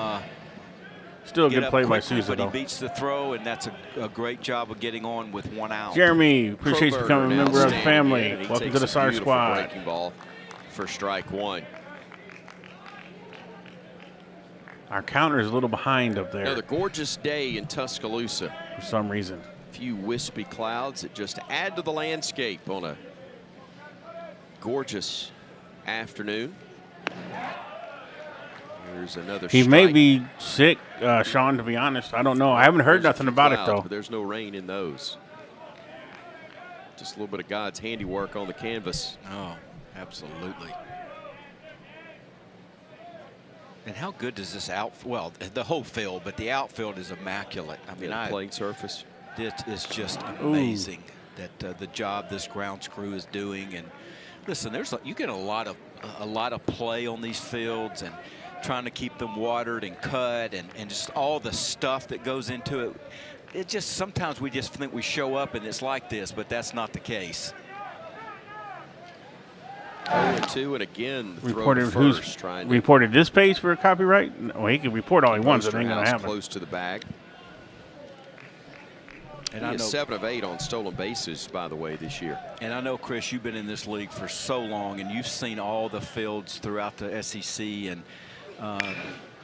[SPEAKER 1] Still a
[SPEAKER 2] get
[SPEAKER 1] good
[SPEAKER 2] up
[SPEAKER 1] play by
[SPEAKER 2] quickly,
[SPEAKER 1] Souza,
[SPEAKER 2] but he
[SPEAKER 1] though.
[SPEAKER 2] beats the throw, and that's a great job of getting on with 1 out.
[SPEAKER 1] Jeremy, appreciate you
[SPEAKER 3] Crowburger,
[SPEAKER 1] becoming a
[SPEAKER 3] an
[SPEAKER 1] member of the
[SPEAKER 3] outstanding
[SPEAKER 1] family.
[SPEAKER 3] man, and he
[SPEAKER 1] Welcome
[SPEAKER 3] takes
[SPEAKER 1] to the
[SPEAKER 3] a
[SPEAKER 1] SAR
[SPEAKER 3] beautiful
[SPEAKER 1] Squad.
[SPEAKER 3] breaking ball for strike 1.
[SPEAKER 1] Our counter is a little behind up there
[SPEAKER 3] Another gorgeous day in Tuscaloosa.
[SPEAKER 1] for some reason.
[SPEAKER 3] A few wispy clouds that just add to the landscape on a gorgeous afternoon. Here's another
[SPEAKER 1] He
[SPEAKER 3] strike.
[SPEAKER 1] may be sick, Sean, to be honest. I don't know. I haven't heard
[SPEAKER 3] There's a
[SPEAKER 1] nothing
[SPEAKER 3] few
[SPEAKER 1] about
[SPEAKER 3] clouds,
[SPEAKER 1] it, though.
[SPEAKER 3] But there's no rain in those. Just a little bit of God's handiwork on the canvas.
[SPEAKER 2] Oh, absolutely. And how good does this well, the whole field, but the outfield is immaculate. I mean,
[SPEAKER 3] Playing surface.
[SPEAKER 2] It is just amazing that the job this grounds crew is doing. And listen, you get a lot of play on these fields, and trying to keep them watered and cut, and just all the stuff that goes into it. It just sometimes we just think we show up and it's like this, but that's not the case.
[SPEAKER 3] 0-2, and again, the throw
[SPEAKER 1] Reported
[SPEAKER 3] to
[SPEAKER 1] who's
[SPEAKER 3] first, trying to
[SPEAKER 1] reported this pace for a copyright? Well, he can report all he wants. It ain't going to
[SPEAKER 3] Osterhouse
[SPEAKER 1] happen.
[SPEAKER 3] close to the bag.
[SPEAKER 2] And
[SPEAKER 3] He
[SPEAKER 2] I
[SPEAKER 3] is
[SPEAKER 2] know
[SPEAKER 3] 7 of 8 on stolen bases, by the way, this year.
[SPEAKER 2] And I know, Chris, you've been in this league for so long, and you've seen all the fields throughout the SEC. And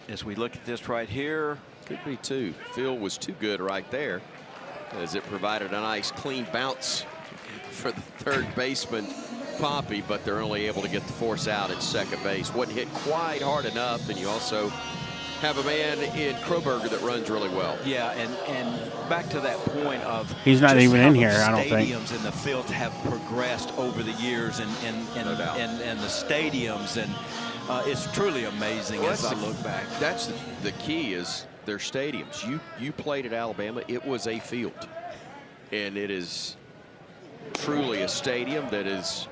[SPEAKER 2] as we look at this right here,
[SPEAKER 3] Could be 2. Field was too good right there, as it provided a nice clean bounce for the third baseman, Pompey, but they're only able to get the force out at second base. Wasn't hit quite hard enough, and you also have a man in Crowburger that runs really well.
[SPEAKER 2] yeah, and back to that point of
[SPEAKER 1] He's not
[SPEAKER 2] just
[SPEAKER 1] even
[SPEAKER 2] how
[SPEAKER 1] in
[SPEAKER 2] the
[SPEAKER 1] here, I don't think.
[SPEAKER 2] Stadiums and the fields have progressed over the years, and
[SPEAKER 3] No doubt.
[SPEAKER 2] and the stadiums, and it's truly amazing
[SPEAKER 3] Well,
[SPEAKER 2] as I look back.
[SPEAKER 3] That's the key is their stadiums. You played at Alabama. It was a field, and it is truly a stadium that is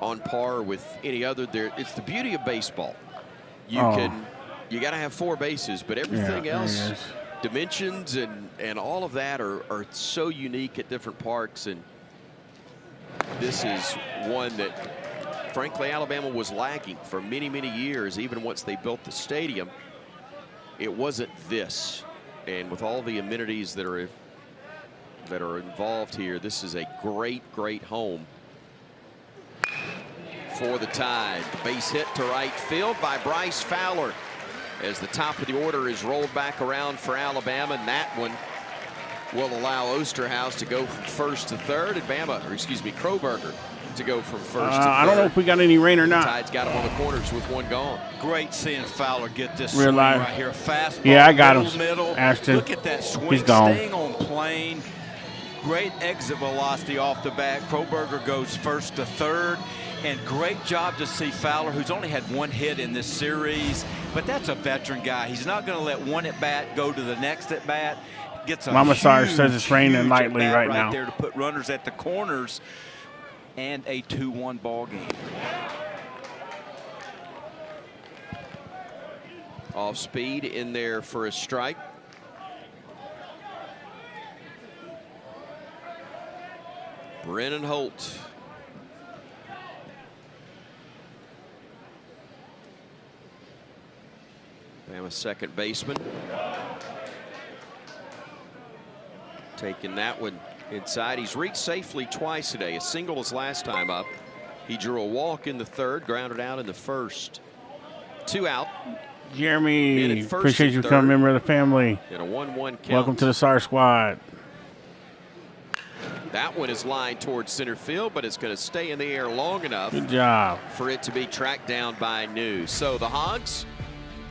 [SPEAKER 3] on par with any other. It's the beauty of baseball. You got to have 4 bases, but everything
[SPEAKER 1] Yeah,
[SPEAKER 3] else,
[SPEAKER 1] yes.
[SPEAKER 3] dimensions and all of that are so unique at different parks. And this is one that frankly, Alabama was lagging for many, many years, even once they built the stadium. It wasn't this. And with all the amenities that are involved here, this is a great, great home for the Tide. Base hit to right field by Bryce Fowler as the top of the order is rolled back around for Alabama, and that one will allow Osterhaus to go from first to third, and Kroberger to go from first to third.
[SPEAKER 1] I don't know if we got any rain or not.
[SPEAKER 3] Tide's got him on the corners with one gone.
[SPEAKER 2] Great seeing Fowler get this
[SPEAKER 1] Real
[SPEAKER 2] swing
[SPEAKER 1] live.
[SPEAKER 2] right here. Fastball,
[SPEAKER 1] Yeah, I got him,
[SPEAKER 2] middle.
[SPEAKER 1] Ashton.
[SPEAKER 2] Look at that swing.
[SPEAKER 1] He's gone.
[SPEAKER 2] Staying on plane. Great exit velocity off the bat. Kroberger goes first to third. And great job to see Fowler, who's only had one hit in this series. But that's a veteran guy. He's not going to let one at-bat go to the next at-bat. Gets a
[SPEAKER 1] Mama Sarge
[SPEAKER 2] huge,
[SPEAKER 1] says it's raining
[SPEAKER 2] huge
[SPEAKER 1] lightly
[SPEAKER 2] at-bat
[SPEAKER 1] right now.
[SPEAKER 2] there to put runners at the corners. And a 2-1 ball game.
[SPEAKER 3] Off speed in there for a strike. Brennan Holt. Bama second baseman. Taking that one inside. He's reached safely twice today. A single his last time up. He drew a walk in the third, grounded out in the first. 2 out.
[SPEAKER 1] Jeremy, appreciate you becoming a member of the family.
[SPEAKER 3] In a 1-1 count.
[SPEAKER 1] Welcome to the SAR squad.
[SPEAKER 3] That one is lined towards center field, but it's going to stay in the air long enough.
[SPEAKER 1] Good job.
[SPEAKER 3] For it to be tracked down by New. So the Hogs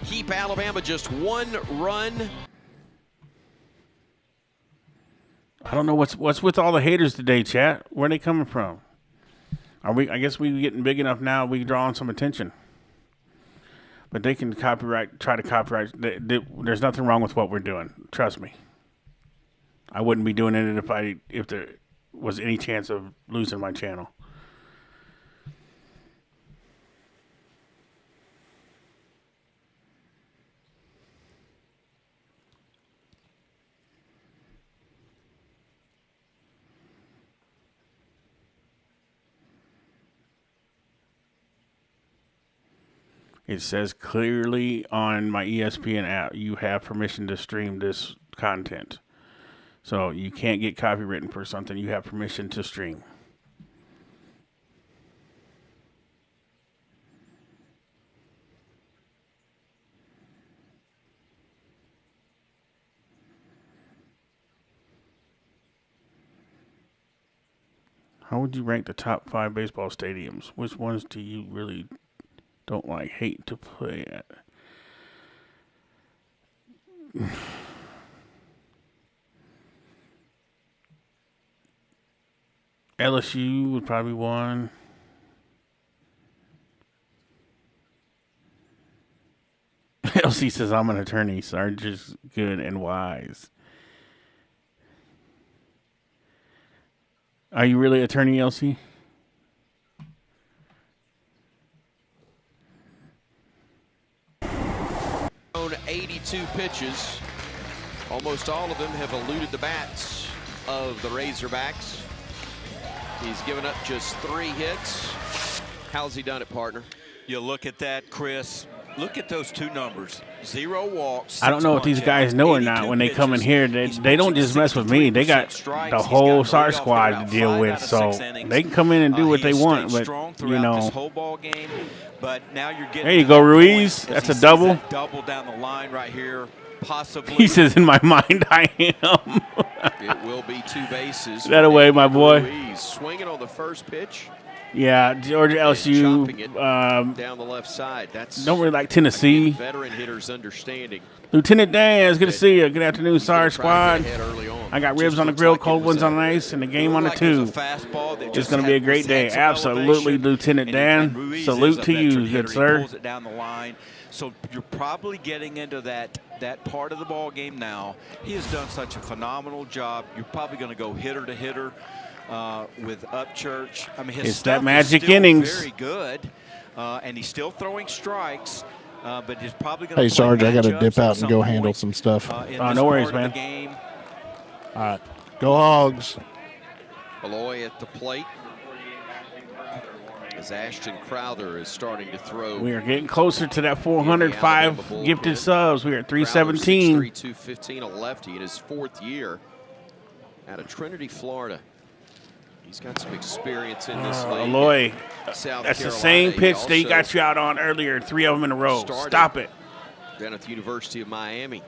[SPEAKER 3] keep Alabama just 1 run.
[SPEAKER 1] I don't know what's with all the haters today, chat. Where are they coming from? Are we? I guess we getting big enough now. We drawing some attention. But they can try to copyright. There's nothing wrong with what we're doing. Trust me. I wouldn't be doing it if there was any chance of losing my channel. It says clearly on my ESPN app, you have permission to stream this content. So you can't get copywritten for something you have permission to stream. How would you rank the top 5 baseball stadiums? Which ones do you really don't like, hate to play at? LSU would probably be 1. LC says, I'm an attorney. Sarge is good and wise. Are you really attorney, LC?
[SPEAKER 3] 82 pitches. Almost all of them have eluded the bats of the Razorbacks. He's given up just 3 hits. How's he done it, partner?
[SPEAKER 2] You look at that, Chris. Look at those 2 numbers. 0 walks.
[SPEAKER 1] I don't know if these guys know or not when they come in here. They don't just mess with me. They got the whole SAR squad to deal with. So they can come in and do what they want. But, you know.
[SPEAKER 2] But now you're getting.
[SPEAKER 1] There you go, Ruiz. That's a double.
[SPEAKER 2] Double down the line right here. Possibly.
[SPEAKER 1] He says, in my mind, I am.
[SPEAKER 3] It will be 2 bases.
[SPEAKER 1] That away, my boy.
[SPEAKER 3] Ruiz swinging on the first pitch.
[SPEAKER 1] Yeah, Georgia LSU.
[SPEAKER 3] Down the left side. That's
[SPEAKER 1] don't really like Tennessee.
[SPEAKER 3] Veteran hitters understanding.
[SPEAKER 1] Lieutenant Dan, it's good to see you. Good afternoon, SAR squad. I got ribs on the grill, cold ones on the ice, and the game on the tube. It's going to be a great day. Absolutely, Lieutenant Dan. Salute to you, good sir.
[SPEAKER 2] Pulls it down the line. So you're probably getting into that part of the ball game now. He has done such a phenomenal job. You're probably going to go hitter to hitter with Upchurch. I mean, his
[SPEAKER 1] it's that
[SPEAKER 2] stuff
[SPEAKER 1] magic
[SPEAKER 2] is still
[SPEAKER 1] innings.
[SPEAKER 2] Very good, and he's still throwing strikes. But he's probably going to.
[SPEAKER 8] Hey, Sarge, I got to dip out and go handle some stuff.
[SPEAKER 1] No worries, man.
[SPEAKER 8] All right, go Hogs.
[SPEAKER 3] Aloy at the plate. as Ashton Crowther is starting to throw.
[SPEAKER 1] We are getting closer to that 405 gifted subs. We are at 317.
[SPEAKER 3] 215, a lefty in his 4th year out of Trinity, Florida. He's got some experience in this league.
[SPEAKER 1] Aloy,
[SPEAKER 3] South
[SPEAKER 1] that's
[SPEAKER 3] Carolina.
[SPEAKER 1] the same pitch that he
[SPEAKER 3] also
[SPEAKER 1] got you out on earlier, 3 of them in a row. Stop it.
[SPEAKER 3] Down at the University of Miami.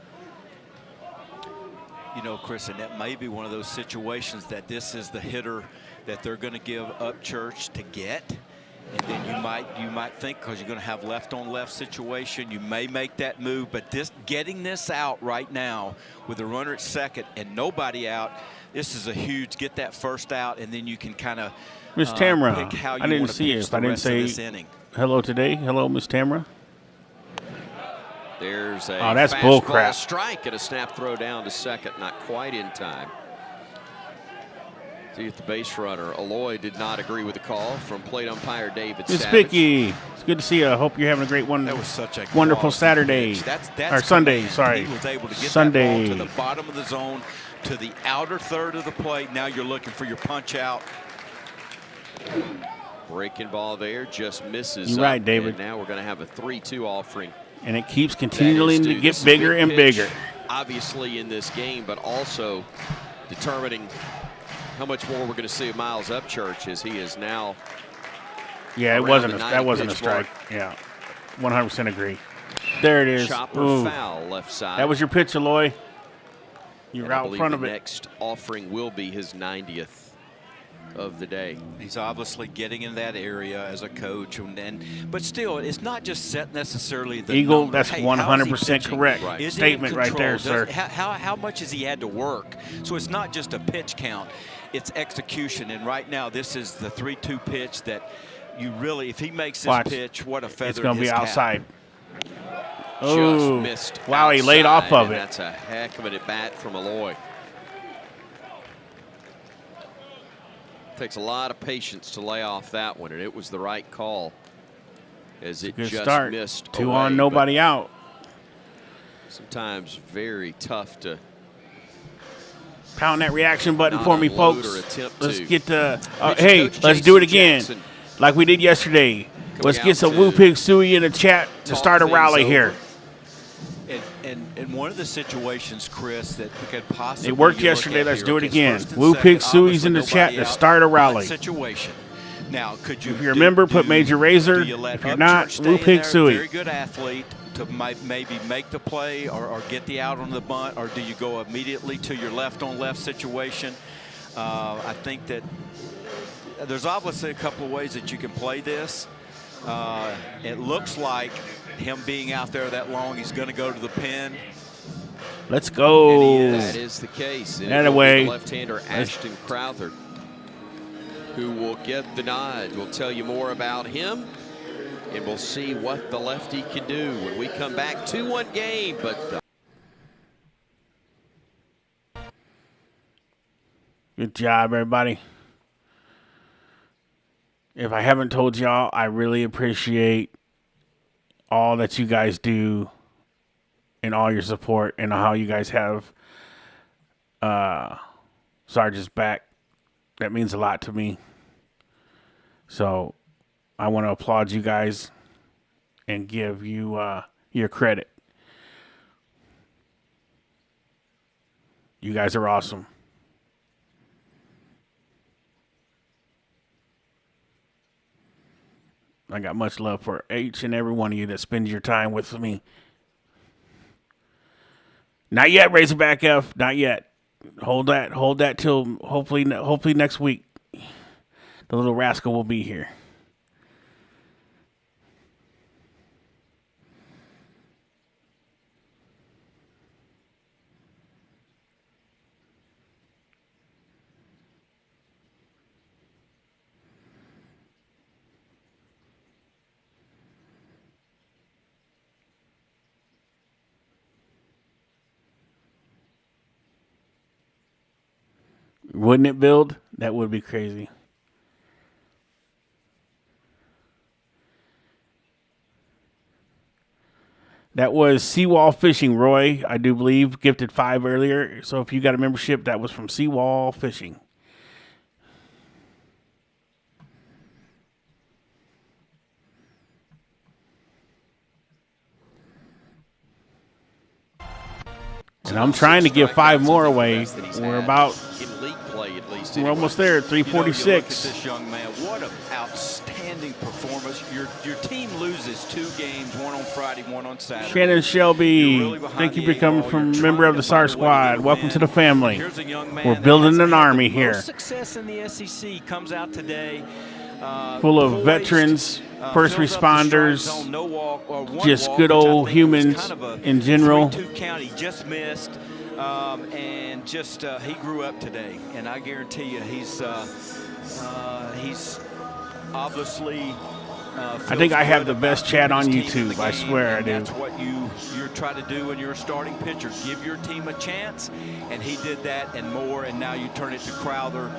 [SPEAKER 2] You know, Chris, and that may be one of those situations that this is the hitter that they're going to give up Church to get. And then you might think, because you're going to have left-on-left situation, you may make that move. But getting this out right now with a runner at second and nobody out, this is a huge get that first out, and then you can kind of
[SPEAKER 1] Miss Tamra,
[SPEAKER 2] pick how you
[SPEAKER 1] I didn't
[SPEAKER 2] want to
[SPEAKER 1] see
[SPEAKER 2] pitch
[SPEAKER 1] it.
[SPEAKER 2] the
[SPEAKER 1] I didn't
[SPEAKER 2] rest of
[SPEAKER 1] say
[SPEAKER 2] this inning.
[SPEAKER 1] hello today. Hello, Miss Tamra.
[SPEAKER 3] There's a
[SPEAKER 1] that's bull crap.
[SPEAKER 3] strike and a snap throw down to second, not quite in time. See, at the base runner, Aloy did not agree with the call from plate umpire David
[SPEAKER 1] Miss
[SPEAKER 3] Savage.
[SPEAKER 1] Vicky, it's good to see you. I hope you're having a great one.
[SPEAKER 2] That was such a
[SPEAKER 1] wonderful
[SPEAKER 2] quality
[SPEAKER 1] Saturday
[SPEAKER 2] pitch. That's
[SPEAKER 1] or Sunday.
[SPEAKER 2] command.
[SPEAKER 1] Sorry,
[SPEAKER 2] He was able to get
[SPEAKER 1] Sunday.
[SPEAKER 2] that ball to the bottom of the zone, to the outer third of the plate. Now you're looking for your punch out.
[SPEAKER 3] Breaking ball there, just misses.
[SPEAKER 1] You're right,
[SPEAKER 3] up,
[SPEAKER 1] David.
[SPEAKER 3] and now we're going to have a 3-2 offering.
[SPEAKER 1] And it keeps continuing to
[SPEAKER 3] This
[SPEAKER 1] get
[SPEAKER 3] is a
[SPEAKER 1] bigger
[SPEAKER 3] big
[SPEAKER 1] and
[SPEAKER 3] pitch,
[SPEAKER 1] bigger.
[SPEAKER 3] Obviously in this game, but also determining how much more we're going to see of Miles Upchurch as he is now.
[SPEAKER 1] Yeah, it
[SPEAKER 3] around
[SPEAKER 1] wasn't
[SPEAKER 3] the
[SPEAKER 1] that wasn't a
[SPEAKER 3] 90
[SPEAKER 1] strike.
[SPEAKER 3] pitch
[SPEAKER 1] Yeah, 100% agree. There it is.
[SPEAKER 3] Chopper
[SPEAKER 1] Ooh.
[SPEAKER 3] foul left side.
[SPEAKER 1] That was your pitch, Aloy. You're
[SPEAKER 3] And I
[SPEAKER 1] out
[SPEAKER 3] believe
[SPEAKER 1] front
[SPEAKER 3] the
[SPEAKER 1] of it.
[SPEAKER 3] next offering will be his 90th of the day.
[SPEAKER 2] He's obviously getting in that area as a coach, but still, it's not just set necessarily the
[SPEAKER 1] Eagle,
[SPEAKER 2] number.
[SPEAKER 1] that's
[SPEAKER 2] Hey, how is he
[SPEAKER 1] 100%
[SPEAKER 2] pitching?
[SPEAKER 1] correct.
[SPEAKER 3] Right.
[SPEAKER 2] Is he in
[SPEAKER 1] Statement right there,
[SPEAKER 2] control?
[SPEAKER 1] sir.
[SPEAKER 2] How much has he had to work? So it's not just a pitch count, it's execution. And right now, this is the 3-2 pitch that you really, if he makes this
[SPEAKER 1] Watch.
[SPEAKER 2] pitch, what a feather
[SPEAKER 1] It's going
[SPEAKER 2] in
[SPEAKER 1] to be
[SPEAKER 2] his cap.
[SPEAKER 1] outside.
[SPEAKER 3] Just
[SPEAKER 1] Oh,
[SPEAKER 3] missed
[SPEAKER 1] wow, he laid
[SPEAKER 3] outside,
[SPEAKER 1] off of
[SPEAKER 3] and
[SPEAKER 1] it.
[SPEAKER 3] That's a heck of an at-bat from Aloy. Takes a lot of patience to lay off that one, and it was the right call as it
[SPEAKER 1] Good
[SPEAKER 3] just
[SPEAKER 1] start.
[SPEAKER 3] missed
[SPEAKER 1] 2
[SPEAKER 3] away,
[SPEAKER 1] on, nobody out.
[SPEAKER 3] but sometimes very tough to
[SPEAKER 1] Pound that reaction button
[SPEAKER 3] not
[SPEAKER 1] for me,
[SPEAKER 3] unload
[SPEAKER 1] folks.
[SPEAKER 3] or attempt
[SPEAKER 1] Let's
[SPEAKER 3] to.
[SPEAKER 1] get the.
[SPEAKER 3] Pitch
[SPEAKER 1] Hey,
[SPEAKER 3] coach
[SPEAKER 1] let's do it
[SPEAKER 3] Jason
[SPEAKER 1] again,
[SPEAKER 3] Jackson
[SPEAKER 1] like we did yesterday. Let's
[SPEAKER 3] out
[SPEAKER 1] get some
[SPEAKER 3] to
[SPEAKER 1] Woo Pig Suey in the chat to
[SPEAKER 3] talk
[SPEAKER 1] start a
[SPEAKER 3] things
[SPEAKER 1] rally
[SPEAKER 3] over.
[SPEAKER 1] here.
[SPEAKER 2] And one of the situations, Chris, that could possibly
[SPEAKER 1] It worked
[SPEAKER 2] you look
[SPEAKER 1] yesterday.
[SPEAKER 2] at
[SPEAKER 1] Let's
[SPEAKER 2] here,
[SPEAKER 1] do it
[SPEAKER 2] okay,
[SPEAKER 1] again.
[SPEAKER 2] first and
[SPEAKER 1] Woo
[SPEAKER 2] second,
[SPEAKER 1] Pig Suey's
[SPEAKER 2] obviously
[SPEAKER 1] in the chat
[SPEAKER 2] nobody
[SPEAKER 1] to
[SPEAKER 2] out.
[SPEAKER 1] start a rally.
[SPEAKER 2] Situation. Now, could you?
[SPEAKER 1] If you're a member, put Major Razor.
[SPEAKER 2] do you let
[SPEAKER 1] If you're
[SPEAKER 2] Upchurch
[SPEAKER 1] not,
[SPEAKER 2] stay
[SPEAKER 1] Woo
[SPEAKER 2] in
[SPEAKER 1] Pig
[SPEAKER 2] there?
[SPEAKER 1] Suey.
[SPEAKER 2] Very good athlete to maybe make the play or get the out on the bunt, or do you go immediately to your left-on-left situation? I think that there's obviously a couple of ways that you can play this. It looks like him being out there that long, he's going to go to the pin.
[SPEAKER 1] Let's go.
[SPEAKER 3] That is the case. And
[SPEAKER 1] That
[SPEAKER 3] it will be
[SPEAKER 1] away.
[SPEAKER 3] the left-hander Ashton Crowther who will get the nod. We'll tell you more about him, and we'll see what the lefty can do when we come back. 2-1 game, but
[SPEAKER 1] Good job, everybody. If I haven't told y'all, I really appreciate all that you guys do and all your support and how you guys have Sarge's back. That means a lot to me. So I want to applaud you guys and give you your credit. You guys are awesome. I got much love for each and every one of you that spends your time with me. Not yet, Razorback F. Not yet. Hold that till hopefully next week. The little rascal will be here. Wouldn't it, Build? That would be crazy. That was Seawall Fishing, Roy, I do believe, gifted 5 earlier. So if you got a membership, that was from Seawall Fishing.
[SPEAKER 3] to
[SPEAKER 1] And I'm
[SPEAKER 3] those
[SPEAKER 1] trying to
[SPEAKER 3] 6
[SPEAKER 1] give 5
[SPEAKER 3] strikeouts
[SPEAKER 1] more
[SPEAKER 3] of the
[SPEAKER 1] away.
[SPEAKER 3] best that he's
[SPEAKER 1] We're
[SPEAKER 3] had
[SPEAKER 1] about
[SPEAKER 3] in league play, at least.
[SPEAKER 1] we're
[SPEAKER 3] anyway.
[SPEAKER 1] almost there at
[SPEAKER 2] You know, you look at
[SPEAKER 1] 346.
[SPEAKER 2] this young man, what an outstanding performance. Your team loses 2 games, one on Friday, one on Saturday.
[SPEAKER 1] Shannon Shelby,
[SPEAKER 2] You're really behind
[SPEAKER 1] thank you
[SPEAKER 2] the
[SPEAKER 1] for
[SPEAKER 2] eight
[SPEAKER 1] coming
[SPEAKER 2] ball.
[SPEAKER 1] from
[SPEAKER 2] You're
[SPEAKER 1] member
[SPEAKER 2] trying
[SPEAKER 1] of the
[SPEAKER 2] to
[SPEAKER 1] SAR
[SPEAKER 2] find a way to
[SPEAKER 1] squad.
[SPEAKER 2] get a
[SPEAKER 1] Welcome
[SPEAKER 2] win.
[SPEAKER 1] to the family.
[SPEAKER 2] Here's a young man
[SPEAKER 1] We're
[SPEAKER 2] that
[SPEAKER 1] building
[SPEAKER 2] hasn't
[SPEAKER 1] an
[SPEAKER 2] had
[SPEAKER 1] army
[SPEAKER 2] the
[SPEAKER 1] here.
[SPEAKER 2] most success in the SEC comes out today.
[SPEAKER 1] Full of
[SPEAKER 2] Poised,
[SPEAKER 1] veterans, first
[SPEAKER 2] fills up the strike
[SPEAKER 1] responders,
[SPEAKER 2] zone, no walk, or one
[SPEAKER 1] just
[SPEAKER 2] walk,
[SPEAKER 1] good
[SPEAKER 2] which I
[SPEAKER 1] old
[SPEAKER 2] think was
[SPEAKER 1] humans
[SPEAKER 2] kind of a
[SPEAKER 1] in general.
[SPEAKER 2] 3-2 count. He just missed, and just he grew up today, and I guarantee you he's obviously.
[SPEAKER 1] I think I have the best chat on YouTube. I swear I do.
[SPEAKER 2] That's what you try to do when you're a starting pitcher. Give your team a chance, and he did that and more. And now you turn it to Crowther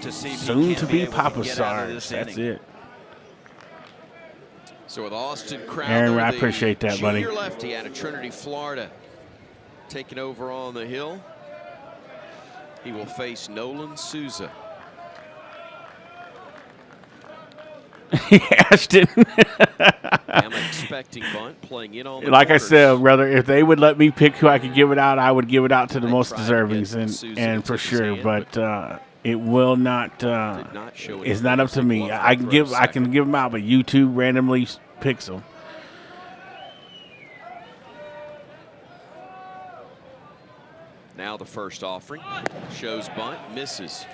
[SPEAKER 2] to see if
[SPEAKER 1] Soon
[SPEAKER 2] he
[SPEAKER 1] to
[SPEAKER 2] can
[SPEAKER 1] be
[SPEAKER 2] able
[SPEAKER 1] Papa
[SPEAKER 2] get out of this
[SPEAKER 1] Sarge. That's
[SPEAKER 2] inning.
[SPEAKER 1] it.
[SPEAKER 3] So with Austin Crowther,
[SPEAKER 1] Aaron, I
[SPEAKER 3] the
[SPEAKER 1] appreciate that, buddy.
[SPEAKER 3] junior lefty out of Trinity, Florida, taking over on the hill. He will face Nolan Souza.
[SPEAKER 1] Ashton.
[SPEAKER 3] I'm expecting bunt playing in on the
[SPEAKER 1] Like I
[SPEAKER 3] corners.
[SPEAKER 1] said, brother, if they would let me pick who I could give it out, I would give it out to the
[SPEAKER 3] They
[SPEAKER 1] most
[SPEAKER 3] tried to
[SPEAKER 1] deserving,
[SPEAKER 3] get Souza
[SPEAKER 1] and for
[SPEAKER 3] to his
[SPEAKER 1] sure.
[SPEAKER 3] hand,
[SPEAKER 1] But it will not.
[SPEAKER 3] Did not show
[SPEAKER 1] It's not up to
[SPEAKER 3] anything.
[SPEAKER 1] me.
[SPEAKER 3] Glove
[SPEAKER 1] I can
[SPEAKER 3] for a
[SPEAKER 1] give. I
[SPEAKER 3] second.
[SPEAKER 1] can give them out, but YouTube randomly picks them.
[SPEAKER 3] Now the first offering shows bunt, misses.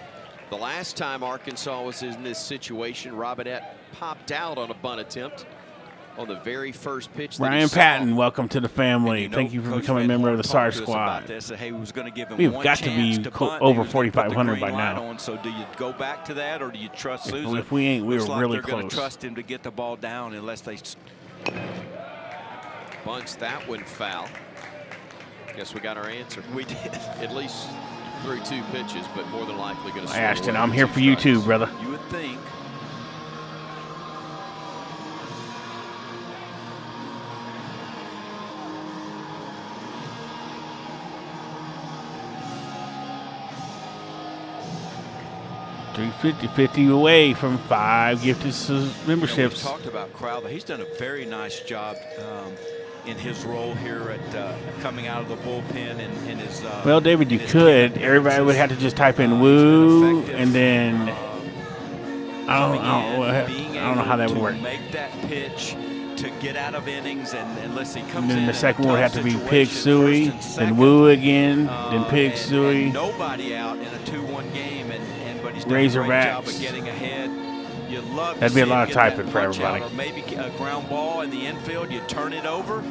[SPEAKER 3] The last time Arkansas was in this situation, Robinette popped out on a bunt attempt on the very first pitch. that he
[SPEAKER 1] Ryan
[SPEAKER 3] saw.
[SPEAKER 1] Patton, welcome to the family.
[SPEAKER 2] You know,
[SPEAKER 1] Thank you for
[SPEAKER 2] Coach
[SPEAKER 1] becoming a
[SPEAKER 2] Van
[SPEAKER 1] member of the
[SPEAKER 2] Horn
[SPEAKER 1] SAR
[SPEAKER 2] talked to us about
[SPEAKER 1] squad.
[SPEAKER 2] this, that, hey, we was going to give him
[SPEAKER 1] We've
[SPEAKER 2] one
[SPEAKER 1] got to be
[SPEAKER 2] chance to bunt,
[SPEAKER 1] over
[SPEAKER 2] and he was gonna put the
[SPEAKER 1] 4,500 by
[SPEAKER 2] green light
[SPEAKER 1] now.
[SPEAKER 2] on. So do you go back to that, or do you trust Souza?
[SPEAKER 1] If we ain't, we
[SPEAKER 2] Looks
[SPEAKER 1] were
[SPEAKER 2] like
[SPEAKER 1] really
[SPEAKER 2] they're going
[SPEAKER 1] close.
[SPEAKER 2] to trust him to get the ball down unless they.
[SPEAKER 3] Bunts that one foul. Guess we got our answer.
[SPEAKER 2] We did.
[SPEAKER 3] At least through 2 pitches, but more than likely going to.
[SPEAKER 1] Ashton, I'm here for you too, brother.
[SPEAKER 2] You would think.
[SPEAKER 1] $350 away from 5 gifted memberships.
[SPEAKER 2] We talked about Crowther. He's done a very nice job in his role here at coming out of the bullpen and his.
[SPEAKER 1] Well, David, you
[SPEAKER 2] his
[SPEAKER 1] could.
[SPEAKER 2] camp
[SPEAKER 1] Everybody would have to just type in woo, and then I don't know how that would work.
[SPEAKER 2] Make that pitch to get out of innings, and let's see, comes
[SPEAKER 1] And then
[SPEAKER 2] in
[SPEAKER 1] the
[SPEAKER 2] a
[SPEAKER 1] second one would have
[SPEAKER 2] tough
[SPEAKER 1] to be
[SPEAKER 2] situation,
[SPEAKER 1] Pig
[SPEAKER 2] first
[SPEAKER 1] Suey,
[SPEAKER 2] and
[SPEAKER 1] then
[SPEAKER 2] second.
[SPEAKER 1] woo again, then Pig
[SPEAKER 2] And
[SPEAKER 1] Suey.
[SPEAKER 2] nobody out in a 2-1 game, but he's done a great job
[SPEAKER 1] Razorbacks.
[SPEAKER 2] of getting ahead. You love to
[SPEAKER 1] That'd be a
[SPEAKER 2] see
[SPEAKER 1] lot
[SPEAKER 2] him
[SPEAKER 1] of
[SPEAKER 2] get
[SPEAKER 1] typing
[SPEAKER 2] that
[SPEAKER 1] for
[SPEAKER 2] punch out,
[SPEAKER 1] everybody.
[SPEAKER 2] or maybe a ground ball in the infield, you turn it over.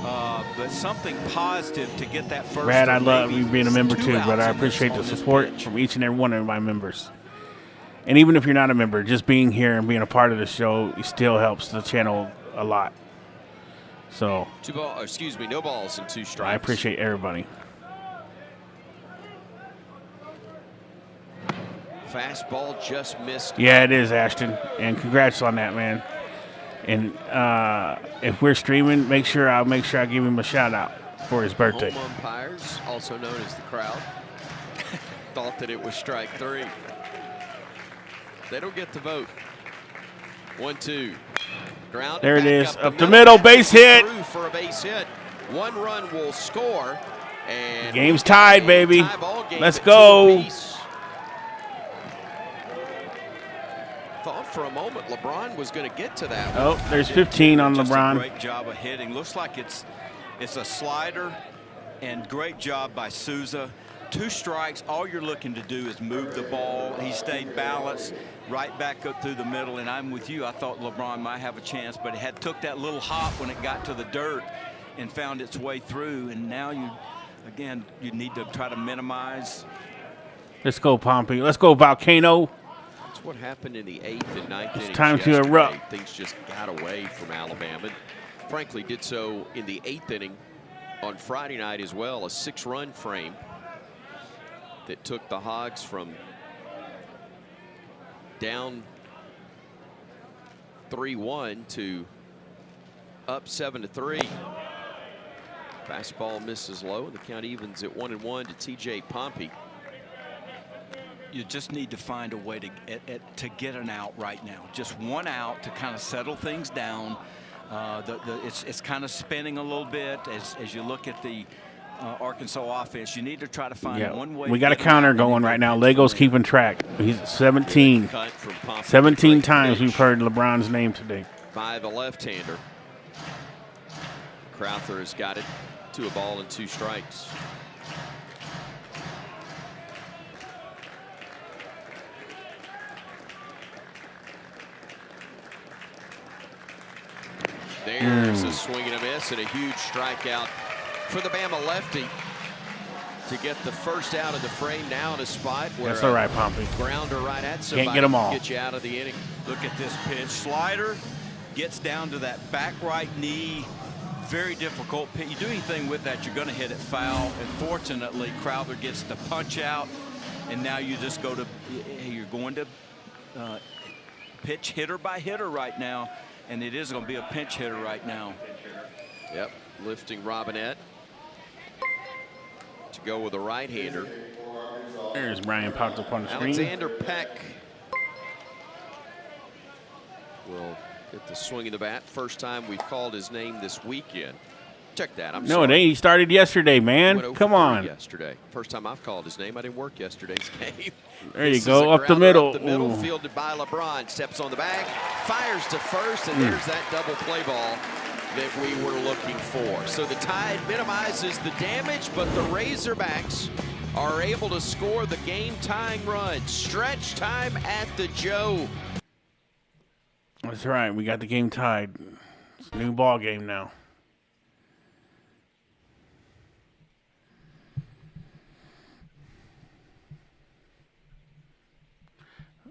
[SPEAKER 2] But something positive to get that first.
[SPEAKER 1] Brad, I
[SPEAKER 2] or
[SPEAKER 1] love
[SPEAKER 2] maybe
[SPEAKER 1] you being a member
[SPEAKER 2] 2
[SPEAKER 1] too,
[SPEAKER 2] outs
[SPEAKER 1] brother. I
[SPEAKER 2] on this-
[SPEAKER 1] appreciate
[SPEAKER 2] on
[SPEAKER 1] the
[SPEAKER 2] this
[SPEAKER 1] support
[SPEAKER 2] pitch.
[SPEAKER 1] from each and every one of my members. And even if you're not a member, just being here and being a part of the show still helps the channel a lot. So
[SPEAKER 3] No balls and 2 strikes.
[SPEAKER 1] I appreciate everybody.
[SPEAKER 3] Fastball just missed.
[SPEAKER 1] Yeah, it is, Ashton. And congrats on that, man. And if we're streaming, I'll make sure I give him a shout out for his birthday.
[SPEAKER 3] Home umpires, also known as the crowd, thought that it was strike 3. They don't get the vote. 1-2. Ground.
[SPEAKER 1] There it
[SPEAKER 3] back
[SPEAKER 1] is.
[SPEAKER 3] up
[SPEAKER 1] Up the middle, base hit.
[SPEAKER 3] Through for a base hit. 1 run will score. And
[SPEAKER 1] Game's tied, baby.
[SPEAKER 3] tie ball game
[SPEAKER 1] Let's
[SPEAKER 3] at 2
[SPEAKER 1] go.
[SPEAKER 3] apiece. Thought for a moment LeBron was going to get to that one.
[SPEAKER 1] Oh, there's 15 on
[SPEAKER 2] Just a
[SPEAKER 1] LeBron.
[SPEAKER 2] great job of hitting. Looks like it's a slider, and great job by Souza. 2 strikes. All you're looking to do is move the ball. He stayed balanced right back up through the middle, and I'm with you. I thought LeBron might have a chance, but it took that little hop when it got to the dirt and found its way through. And now you need to try to minimize.
[SPEAKER 1] Let's go, Pompey. Let's go, Volcano.
[SPEAKER 3] That's what happened in the 8th and 9th innings
[SPEAKER 1] time to
[SPEAKER 3] yesterday.
[SPEAKER 1] erupt.
[SPEAKER 3] Things just got away from Alabama. Frankly, did so in the 8th inning on Friday night as well. A 6-run frame that took the Hogs from down 3-1 to up 7-3. Fastball misses low, and the count evens at 1-1 to T.J. Pompey.
[SPEAKER 2] You just need to find a way to get an out right now. Just 1 out to kind of settle things down. It's kind of spinning a little bit as you look at the Arkansas offense. You need to try to find one way.
[SPEAKER 1] We got a counter going right now. Lego's keeping track. He's 17. 17 times we've heard LeBron's name today.
[SPEAKER 3] By the left-hander. Crowther has got it to a ball and 2 strikes. There's a swing and a miss and a huge strikeout for the Bama lefty to get the first out of the frame. Now in a spot where
[SPEAKER 1] that's all right, Pompey.
[SPEAKER 3] Grounder right at somebody.
[SPEAKER 1] Can't get them all.
[SPEAKER 3] Get you out of the inning.
[SPEAKER 2] Look at this pitch. Slider gets down to that back right knee. Very difficult pitch. You do anything with that, you're going to hit it foul. And fortunately, Crowther gets the punch out. And now you just go to, you're going to pitch hitter by hitter right now. And it is going to be a pinch hitter right now.
[SPEAKER 3] Yep, lifting Robinette to go with a right-hander.
[SPEAKER 1] There's Brian popped up on the screen.
[SPEAKER 3] Alexander Peck will get the swing of the bat. First time we've called his name this weekend. Check that. I'm sorry.
[SPEAKER 1] No, it ain't. He started yesterday, man. Come on.
[SPEAKER 3] Yesterday. First time I've called his name. I didn't work yesterday's game.
[SPEAKER 1] There you go. Up the middle.
[SPEAKER 3] Up the middle, fielded by LeBron. Steps on the bag, fires to first, and there's that double play ball that we were looking for. So the Tide minimizes the damage, but the Razorbacks are able to score the game-tying run. Stretch time at the Joe.
[SPEAKER 1] That's right. We got the game tied. It's a new ball game now.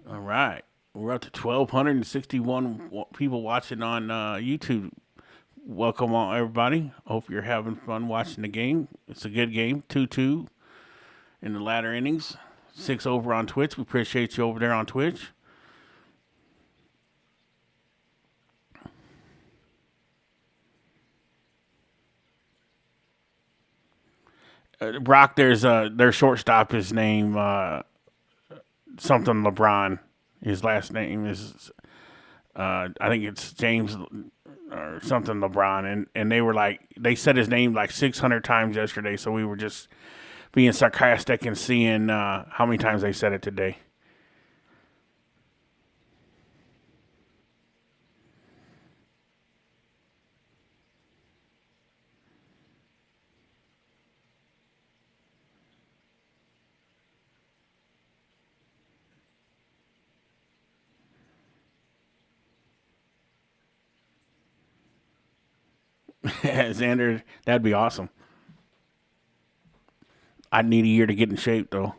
[SPEAKER 1] All right. We're up to 1,261 people watching on YouTube. Welcome on, everybody. Hope you're having fun watching the game. It's a good game. 2-2 in the latter innings. 6 over on Twitch. We appreciate you over there on Twitch. Brock, there's their shortstop is named something LeBron. His last name is I think it's James or something LeBron, and they were like, they said his name like 600 times yesterday, so we were just being sarcastic and seeing how many times they said it today. Xander, that'd be awesome. I'd need a year to get in shape, though.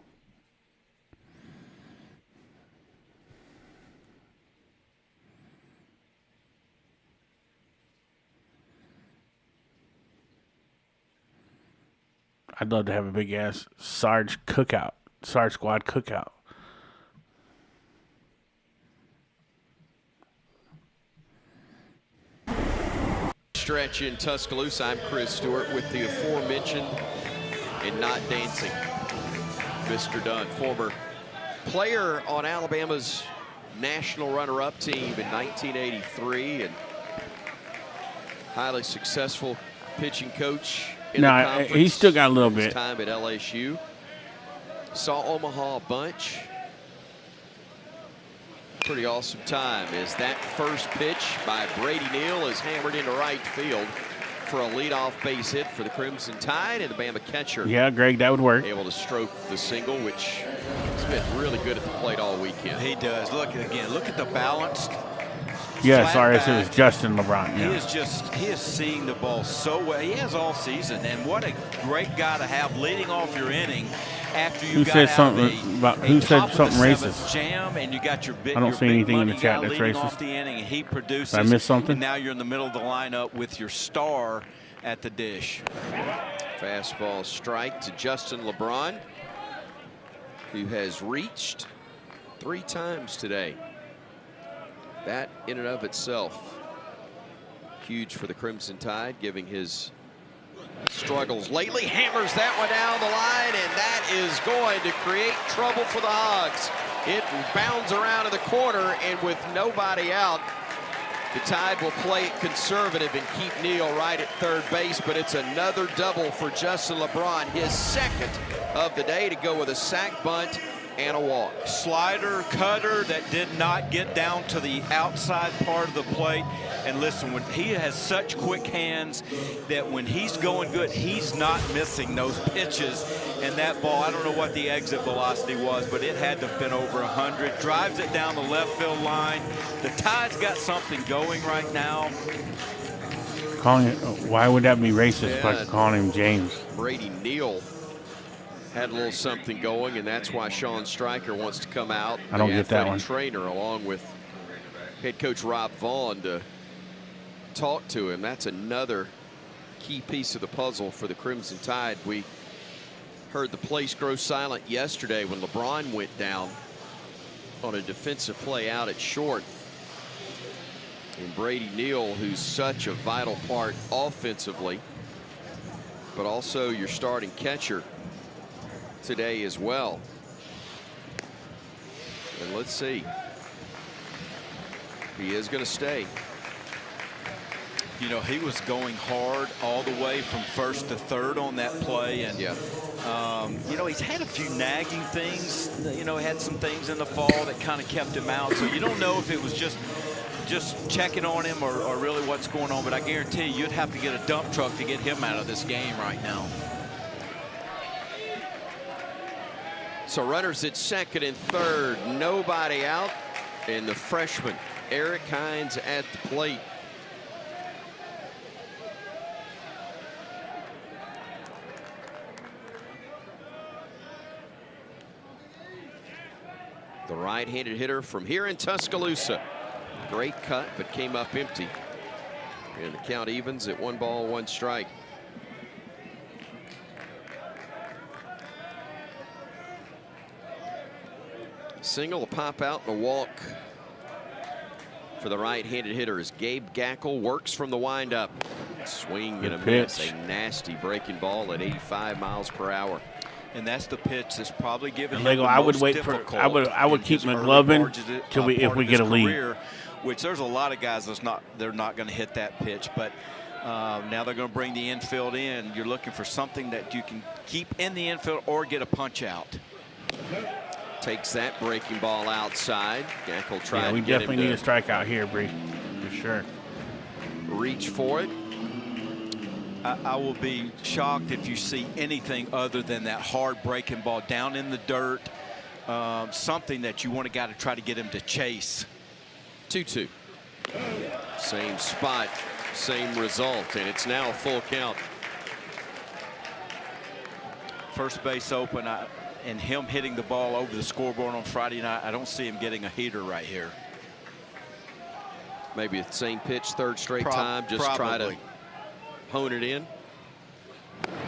[SPEAKER 1] I'd love to have a big-ass Sarge squad cookout.
[SPEAKER 3] Stretch in Tuscaloosa. I'm Chris Stewart with the aforementioned and not dancing Mr. Dunn, former player on Alabama's national runner-up team in 1983 and highly successful pitching coach in the conference.
[SPEAKER 1] He still got a little bit.
[SPEAKER 3] Time at LSU. Saw Omaha a bunch. Pretty awesome time as that first pitch by Brady Neal is hammered into right field for a leadoff base hit for the Crimson Tide, and the Bama catcher.
[SPEAKER 1] Yeah, Greg, that would work.
[SPEAKER 3] Able to stroke the single, which has been really good at the plate all weekend.
[SPEAKER 2] He does. Look again. Look at the balance.
[SPEAKER 1] Yeah, sorry, it was Justin LeBron. Yeah.
[SPEAKER 2] He is seeing the ball so well. He has all season, and what a great guy to have leading off your inning after you got out
[SPEAKER 1] who said something racist?
[SPEAKER 2] Jam, and you got your big.
[SPEAKER 1] I don't see anything in the chat that's racist.
[SPEAKER 2] Off the inning, and he produces.
[SPEAKER 1] Did I miss something?
[SPEAKER 2] And now you're in the middle of the lineup with your star at the dish.
[SPEAKER 3] Fastball strike to Justin LeBron, who has reached 3 times today. That in and of itself huge for the Crimson Tide, giving his struggles lately. Hammers that one down the line, and that is going to create trouble for the Hogs. It bounds around to the corner, and with nobody out, The Tide will play it conservative and keep Neal right at third base, but it's another double for Justin LeBron, his second of the day, to go with a sac bunt and a walk.
[SPEAKER 2] Slider, cutter that did not get down to the outside part of the plate. And listen, when he has such quick hands that when he's going good, he's not missing those pitches. And that ball, I don't know what the exit velocity was, but it had to have been over 100. Drives it down the left field line. The Tide's got something going right now.
[SPEAKER 1] Calling it, why would that be racist by calling him James?
[SPEAKER 3] Brady Neal had a little something going, and that's why Sean Stryker wants to come out.
[SPEAKER 1] I don't get that one.
[SPEAKER 3] Trainer, along with head coach Rob Vaughn, to talk to him. That's another key piece of the puzzle for the Crimson Tide. We heard the place grow silent yesterday when LeBron went down on a defensive play out at short. And Brady Neal, who's such a vital part offensively, but also your starting catcher today as well. And let's see. He is going to stay.
[SPEAKER 2] You know, he was going hard all the way from first to third on that play. And, you know, he's had a few nagging things. You know, he had some things in the fall that kind of kept him out. So you don't know if it was just checking on him or really what's going on. But I guarantee you'd have to get a dump truck to get him out of this game right now.
[SPEAKER 3] So runners at second and third, nobody out, and the freshman Eric Hines at the plate. The right-handed hitter from here in Tuscaloosa. Great cut, but came up empty. And the count evens at 1 ball, 1 strike. Single, a pop out, and a walk for the right-handed hitter as Gabe Gackle works from the windup. Swing and a miss. A nasty breaking ball at 85 miles per hour.
[SPEAKER 2] And that's the pitch that's probably given him
[SPEAKER 1] Lego,
[SPEAKER 2] the
[SPEAKER 1] I would
[SPEAKER 2] most
[SPEAKER 1] wait for.
[SPEAKER 2] difficult
[SPEAKER 1] I would keep
[SPEAKER 2] in his
[SPEAKER 1] McLovin
[SPEAKER 2] early
[SPEAKER 1] till if we get a lead.
[SPEAKER 2] Which there's a lot of guys they're not going to hit that pitch, but now they're going to bring the infield in. You're looking for something that you can keep in the infield or get a punch out.
[SPEAKER 3] Takes that breaking ball outside. Gackle tried.
[SPEAKER 1] Yeah, we
[SPEAKER 3] to get
[SPEAKER 1] definitely
[SPEAKER 3] him
[SPEAKER 1] need a strikeout here, Bree, for sure.
[SPEAKER 3] Reach for it.
[SPEAKER 2] I will be shocked if you see anything other than that hard breaking ball down in the dirt. Something that you want a guy to try to get him to chase.
[SPEAKER 3] 2-2. Same spot, same result, and it's now a full count.
[SPEAKER 2] First base open, and him hitting the ball over the scoreboard on Friday night, I don't see him getting a heater right here.
[SPEAKER 3] Maybe the same pitch, third straight time, just try to hone it in.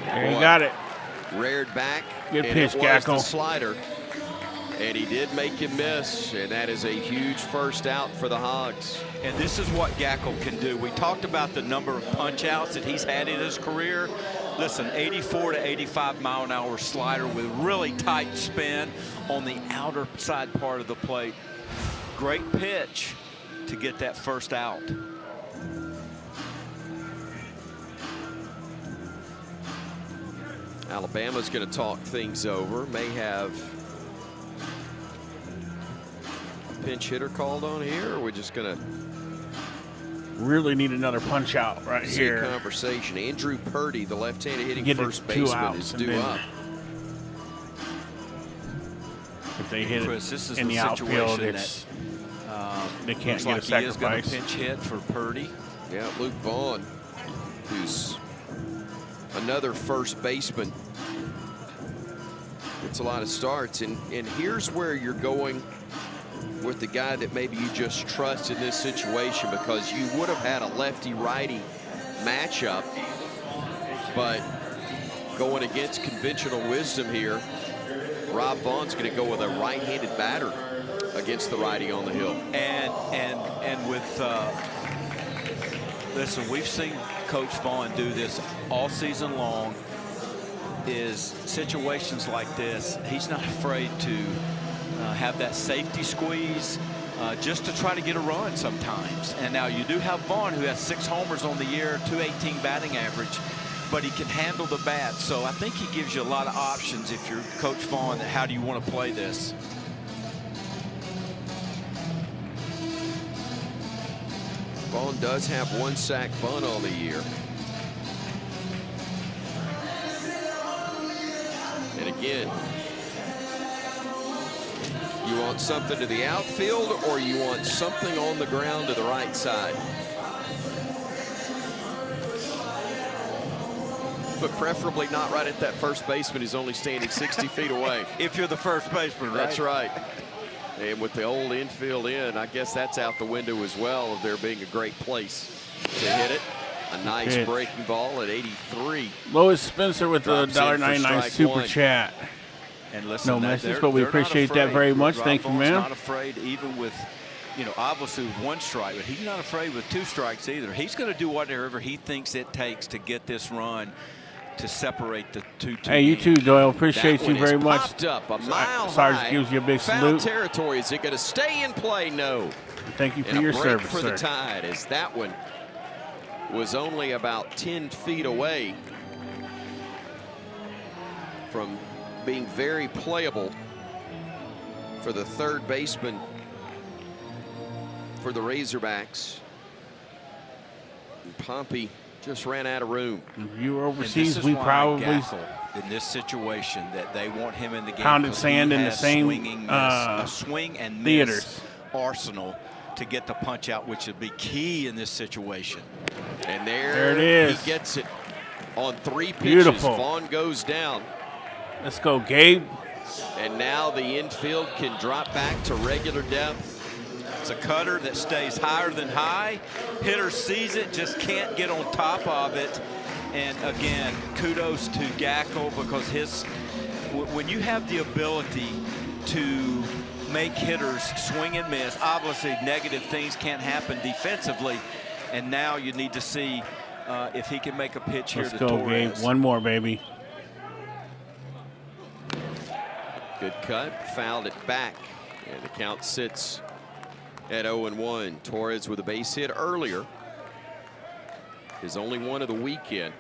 [SPEAKER 1] There you got it.
[SPEAKER 3] Reared back.
[SPEAKER 1] Good
[SPEAKER 3] and
[SPEAKER 1] pitch,
[SPEAKER 3] it was
[SPEAKER 1] Gackle.
[SPEAKER 3] the slider. And he did make him miss, and that is a huge first out for the Hogs.
[SPEAKER 2] And this is what Gackle can do. We talked about the number of punch outs that he's had in his career. Listen, 84 to 85 mile an hour slider with really tight spin on the outer side part of the plate. Great pitch to get that first out.
[SPEAKER 3] Alabama's going to talk things over. May have a pinch hitter called on here, or we're just going to
[SPEAKER 1] really need another punch out right here.
[SPEAKER 3] Conversation. Andrew Purdy, the left-handed hitting
[SPEAKER 1] Get
[SPEAKER 3] first
[SPEAKER 1] 2
[SPEAKER 3] baseman,
[SPEAKER 1] outs
[SPEAKER 3] is due up.
[SPEAKER 1] If they hit
[SPEAKER 2] Chris,
[SPEAKER 1] it
[SPEAKER 2] this is
[SPEAKER 1] in the outfield, it's they can't get a sacrifice.
[SPEAKER 2] He is going to pinch hit for Purdy.
[SPEAKER 3] Yeah, Luke Vaughn, who's another first baseman. Gets a lot of starts, and here's where you're going with the guy that maybe you just trust in this situation, because you would have had a lefty-righty matchup, but going against conventional wisdom here, Rob Vaughn's going to go with a right-handed batter against the righty on the hill.
[SPEAKER 2] And with listen, we've seen Coach Vaughn do this all season long. Is situations like this, he's not afraid to have that safety squeeze just to try to get a run sometimes. And now you do have Vaughn, who has 6 homers on the year, .218 batting average, but he can handle the bat. So I think he gives you a lot of options if you're Coach Vaughn. How do you want to play this?
[SPEAKER 3] Vaughn does have 1 sack bunt on the year. And again, you want something to the outfield, or you want something on the ground to the right side. But preferably not right at that first baseman who's only standing 60 feet away.
[SPEAKER 2] If you're the first baseman, right?
[SPEAKER 3] That's right. And with the old infield in, I guess that's out the window as well, of there being a great place to hit it. A nice breaking ball at 83.
[SPEAKER 1] Lois Spencer with the $1.99 super chat.
[SPEAKER 2] And listen,
[SPEAKER 1] no message, but we appreciate that very much. Thank you, man.
[SPEAKER 2] Not afraid, even with, you know, obviously with 1 strike, but he's not afraid with 2 strikes either. He's going to do whatever he thinks it takes to get this run to separate the two teams.
[SPEAKER 1] Hey, you too, Doyle. Appreciate you very much.
[SPEAKER 3] Popped up a mile
[SPEAKER 1] Sarge
[SPEAKER 3] high.
[SPEAKER 1] gives you a big
[SPEAKER 3] Foul
[SPEAKER 1] salute.
[SPEAKER 3] territory. Is it going to stay in play? No.
[SPEAKER 1] Thank you for
[SPEAKER 3] and
[SPEAKER 1] your
[SPEAKER 3] a break
[SPEAKER 1] service,
[SPEAKER 3] for
[SPEAKER 1] sir.
[SPEAKER 3] the Tide, as that one was only about 10 feet away from being very playable for the third baseman for the Razorbacks. And Pompey just ran out of room.
[SPEAKER 1] If you were overseas, we probably
[SPEAKER 2] in this situation that they want him in the game.
[SPEAKER 1] Pounded sand in the same
[SPEAKER 2] a swing and
[SPEAKER 1] theaters.
[SPEAKER 2] miss arsenal to get the punch out, which would be key in this situation.
[SPEAKER 3] And there
[SPEAKER 1] it is.
[SPEAKER 3] He gets it on 3 pitches.
[SPEAKER 1] Beautiful.
[SPEAKER 3] Vaughn goes down.
[SPEAKER 1] Let's go, Gabe.
[SPEAKER 3] And now the infield can drop back to regular depth.
[SPEAKER 2] It's a cutter that stays higher than high. Hitter sees it, just can't get on top of it. And again, kudos to Gackle, because when you have the ability to make hitters swing and miss, obviously negative things can't happen defensively. And now you need to see if he can make a pitch here to Torres.
[SPEAKER 1] Gabe. One more, baby.
[SPEAKER 3] Good cut, fouled it back, and the count sits at 0-1. Torres with a base hit earlier. His only one of the weekend.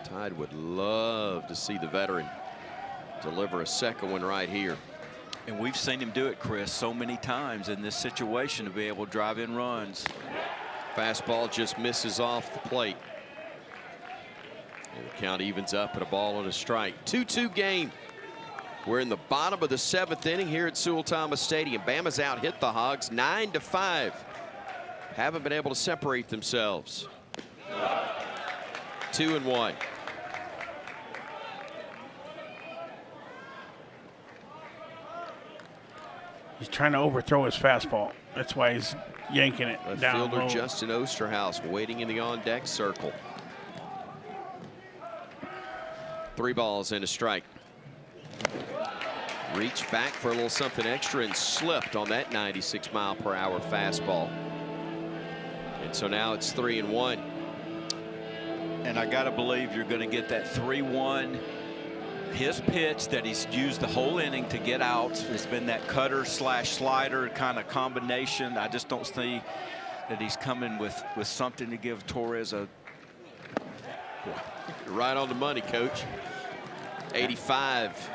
[SPEAKER 3] Tide would love to see the veteran deliver a second one right here.
[SPEAKER 2] And we've seen him do it, Chris, so many times in this situation to be able to drive in runs.
[SPEAKER 3] Fastball just misses off the plate. And the count evens up at a ball and a strike. 2-2 game. We're in the bottom of the 7th inning here at Sewell Thomas Stadium. Bama's out hit the Hogs 9-5. Haven't been able to separate themselves. 2-1.
[SPEAKER 1] He's trying to overthrow his fastball. That's why he's yanking it
[SPEAKER 3] Left
[SPEAKER 1] down
[SPEAKER 3] fielder
[SPEAKER 1] low.
[SPEAKER 3] Justin Osterhaus waiting in the on-deck circle. 3 balls and a strike. Reached back for a little something extra and slipped on that 96-mile-per-hour fastball. And so now it's 3-1.
[SPEAKER 2] And I got to believe you're going to get that 3-1. His pitch that he's used the whole inning to get out has been that cutter slash slider kind of combination. I just don't see that he's coming with something to give Torres a.
[SPEAKER 3] Right on the money, Coach. 85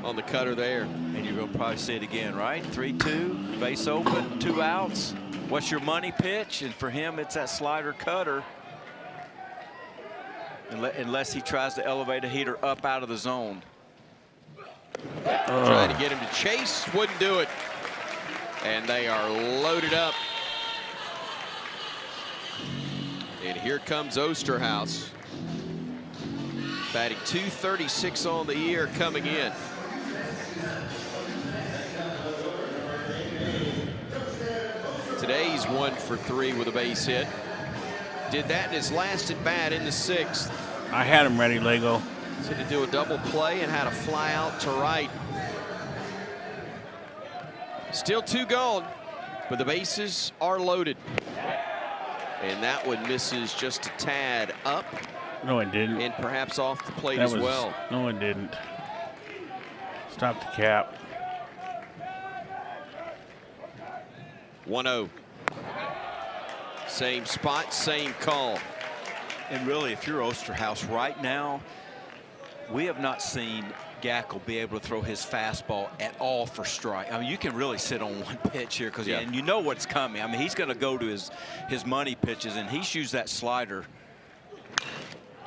[SPEAKER 3] on the cutter there.
[SPEAKER 2] And you're going to probably see it again, right? 3-2, base open, 2 outs. What's your money pitch? And for him, it's that slider cutter. Unless he tries to elevate a heater up out of the zone.
[SPEAKER 3] Trying to get him to chase, wouldn't do it. And they are loaded up. And here comes Osterhaus. Batting .236 on the year coming in. Today he's 1 for 3 with a base hit. Did that in his last at bat in the 6th.
[SPEAKER 1] I had him ready, Lego.
[SPEAKER 3] So to do a double play and had a fly out to right. Still 2 gone, but the bases are loaded. And that one misses just a tad up.
[SPEAKER 1] No, it didn't.
[SPEAKER 3] And perhaps off the plate
[SPEAKER 1] That
[SPEAKER 3] as
[SPEAKER 1] was,
[SPEAKER 3] well.
[SPEAKER 1] No, it didn't. Stop the cap.
[SPEAKER 3] 1-0. Same spot, same call.
[SPEAKER 2] And really, if you're Osterhaus right now, we have not seen Gackle be able to throw his fastball at all for strike. I mean, you can really sit on one pitch here because and you know what's coming. I mean, he's going to go to his money pitches, and he shoots that slider.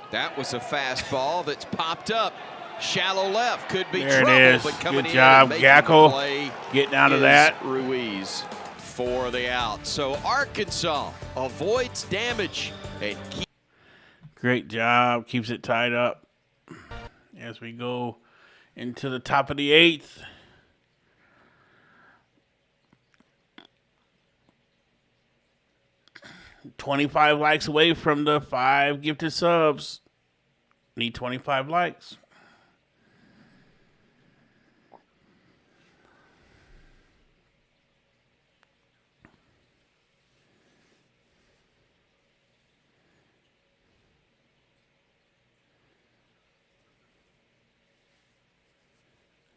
[SPEAKER 3] That was a fastball that's popped up. Shallow left, could be
[SPEAKER 1] there
[SPEAKER 3] trouble,
[SPEAKER 1] it is.
[SPEAKER 3] but coming
[SPEAKER 1] Good
[SPEAKER 3] in
[SPEAKER 1] job,
[SPEAKER 3] and
[SPEAKER 1] Gackle, getting out of that.
[SPEAKER 3] Ruiz for the out. So Arkansas avoids damage and keeps.
[SPEAKER 1] Great job, keeps it tied up as we go into the top of the 8th. $25 likes away from the 5 gifted subs. Need 25 likes.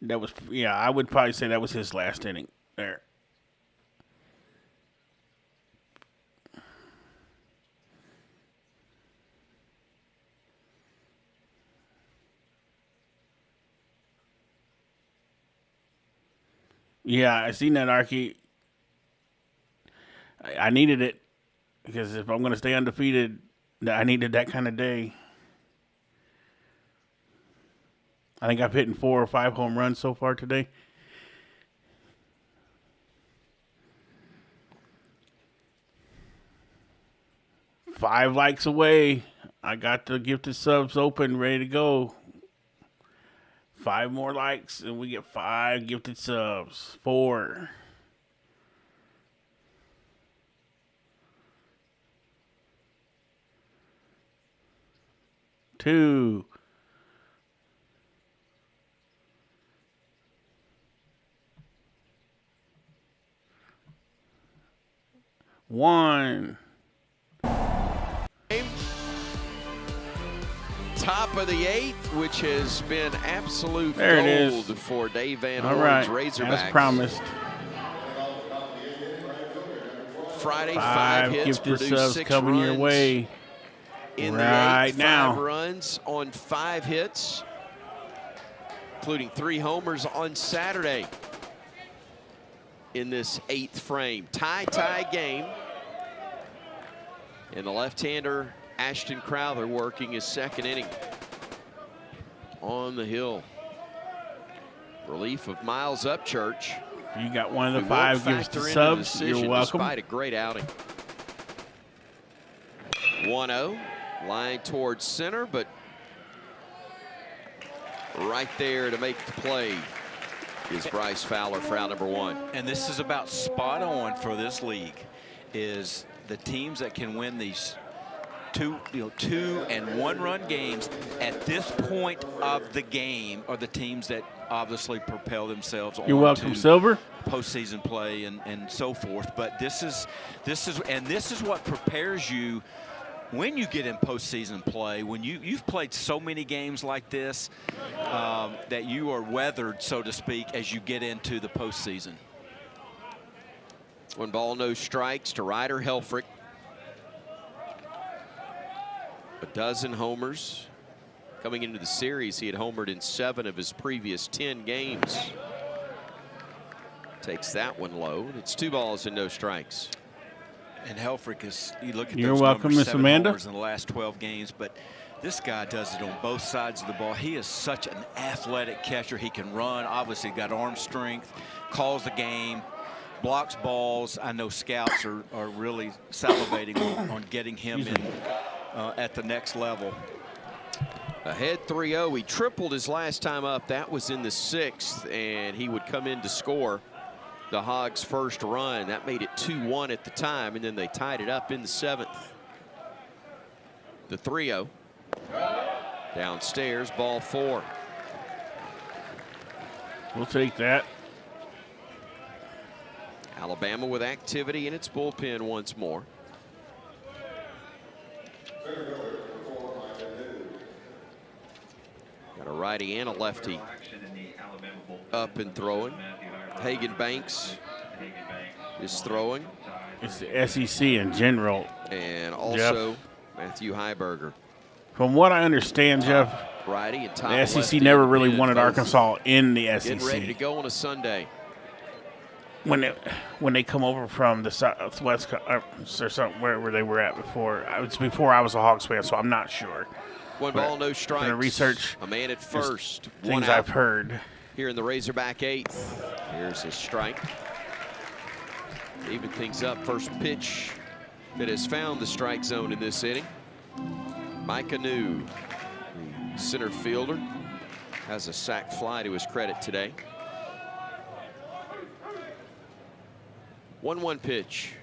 [SPEAKER 1] That was, yeah, I would probably say that was his last inning there. Yeah, I seen that, Arky. I needed it because if I'm going to stay undefeated, I needed that kind of day. I think I've hit 4 or 5 home runs so far today. $5 likes away. I got the gifted subs open, ready to go. 5 more likes, and we get 5 gifted subs. 4. 2. 1.
[SPEAKER 3] Top of the 8th, which has been absolute
[SPEAKER 1] there it is.
[SPEAKER 3] Gold for Dave Van
[SPEAKER 1] All
[SPEAKER 3] Horn's
[SPEAKER 1] right,
[SPEAKER 3] Razorbacks.
[SPEAKER 1] as promised.
[SPEAKER 3] Friday,
[SPEAKER 1] 5
[SPEAKER 3] hits,
[SPEAKER 1] gifted
[SPEAKER 3] produced
[SPEAKER 1] subs
[SPEAKER 3] 6
[SPEAKER 1] coming
[SPEAKER 3] runs
[SPEAKER 1] your way
[SPEAKER 3] in
[SPEAKER 1] right
[SPEAKER 3] the 8th,
[SPEAKER 1] now.
[SPEAKER 3] 5 runs on 5 hits, including 3 homers on Saturday in this 8th frame. Tie game. And the left-hander Ashton Crowther working his 2nd inning on the hill. Relief of Miles Upchurch.
[SPEAKER 1] You got one of the 5 gifted subs. You're welcome.
[SPEAKER 3] Despite a great outing. 1-0, line towards center, but right there to make the play is Bryce Fowler for out number 1.
[SPEAKER 2] And this is about spot on for this league, is the teams that can win these 2 and 1 run games at this point of the game are the teams that obviously propel themselves on.
[SPEAKER 1] You're welcome, Silver.
[SPEAKER 2] Postseason play and so forth. But this is what prepares you when you get in postseason play, when you've played so many games like this, that you are weathered, so to speak, as you get into the postseason.
[SPEAKER 3] 1 ball, no strikes to Ryder Helfrich. A dozen homers. Coming into the series, he had homered in 7 of his previous 10 games. Takes that one low. It's 2 balls and no strikes.
[SPEAKER 2] And Helfrich is, you look at
[SPEAKER 1] You're
[SPEAKER 2] those
[SPEAKER 1] welcome,
[SPEAKER 2] numbers,
[SPEAKER 1] Miss
[SPEAKER 2] 7
[SPEAKER 1] Amanda.
[SPEAKER 2] homers in the last 12 games, but this guy does it on both sides of the ball. He is such an athletic catcher. He can run, obviously got arm strength, calls the game, blocks balls. I know scouts are really salivating on getting him in at the next level.
[SPEAKER 3] Ahead 3-0. He tripled his last time up. That was in the 6th, and he would come in to score the Hogs' first run. That made it 2-1 at the time, and then they tied it up in the 7th. The 3-0. Downstairs, ball 4.
[SPEAKER 1] We'll take that.
[SPEAKER 3] Alabama with activity in its bullpen once more. Got a righty and a lefty up and throwing. Hagen Banks is throwing.
[SPEAKER 1] It's the SEC in general.
[SPEAKER 3] And also
[SPEAKER 1] Jeff.
[SPEAKER 3] Matthew Heiberger.
[SPEAKER 1] From what I understand, Jeff,
[SPEAKER 3] Righty and top
[SPEAKER 1] the SEC
[SPEAKER 3] lefty
[SPEAKER 1] never really
[SPEAKER 3] in
[SPEAKER 1] wanted
[SPEAKER 3] both.
[SPEAKER 1] Arkansas in the SEC.
[SPEAKER 3] Getting ready to go on a Sunday.
[SPEAKER 1] When they come over from the Southwest or something where they were at before. It's before I was a Hawks fan, so I'm not sure.
[SPEAKER 3] One ball, no strikes.
[SPEAKER 1] Gonna research
[SPEAKER 3] a man at first.
[SPEAKER 1] Things I've heard.
[SPEAKER 3] Here in the Razorback 8th. Here's a strike. Even things up. First pitch that has found the strike zone in this inning. Micah New, the center fielder, has a sac fly to his credit today. 1-1 pitch.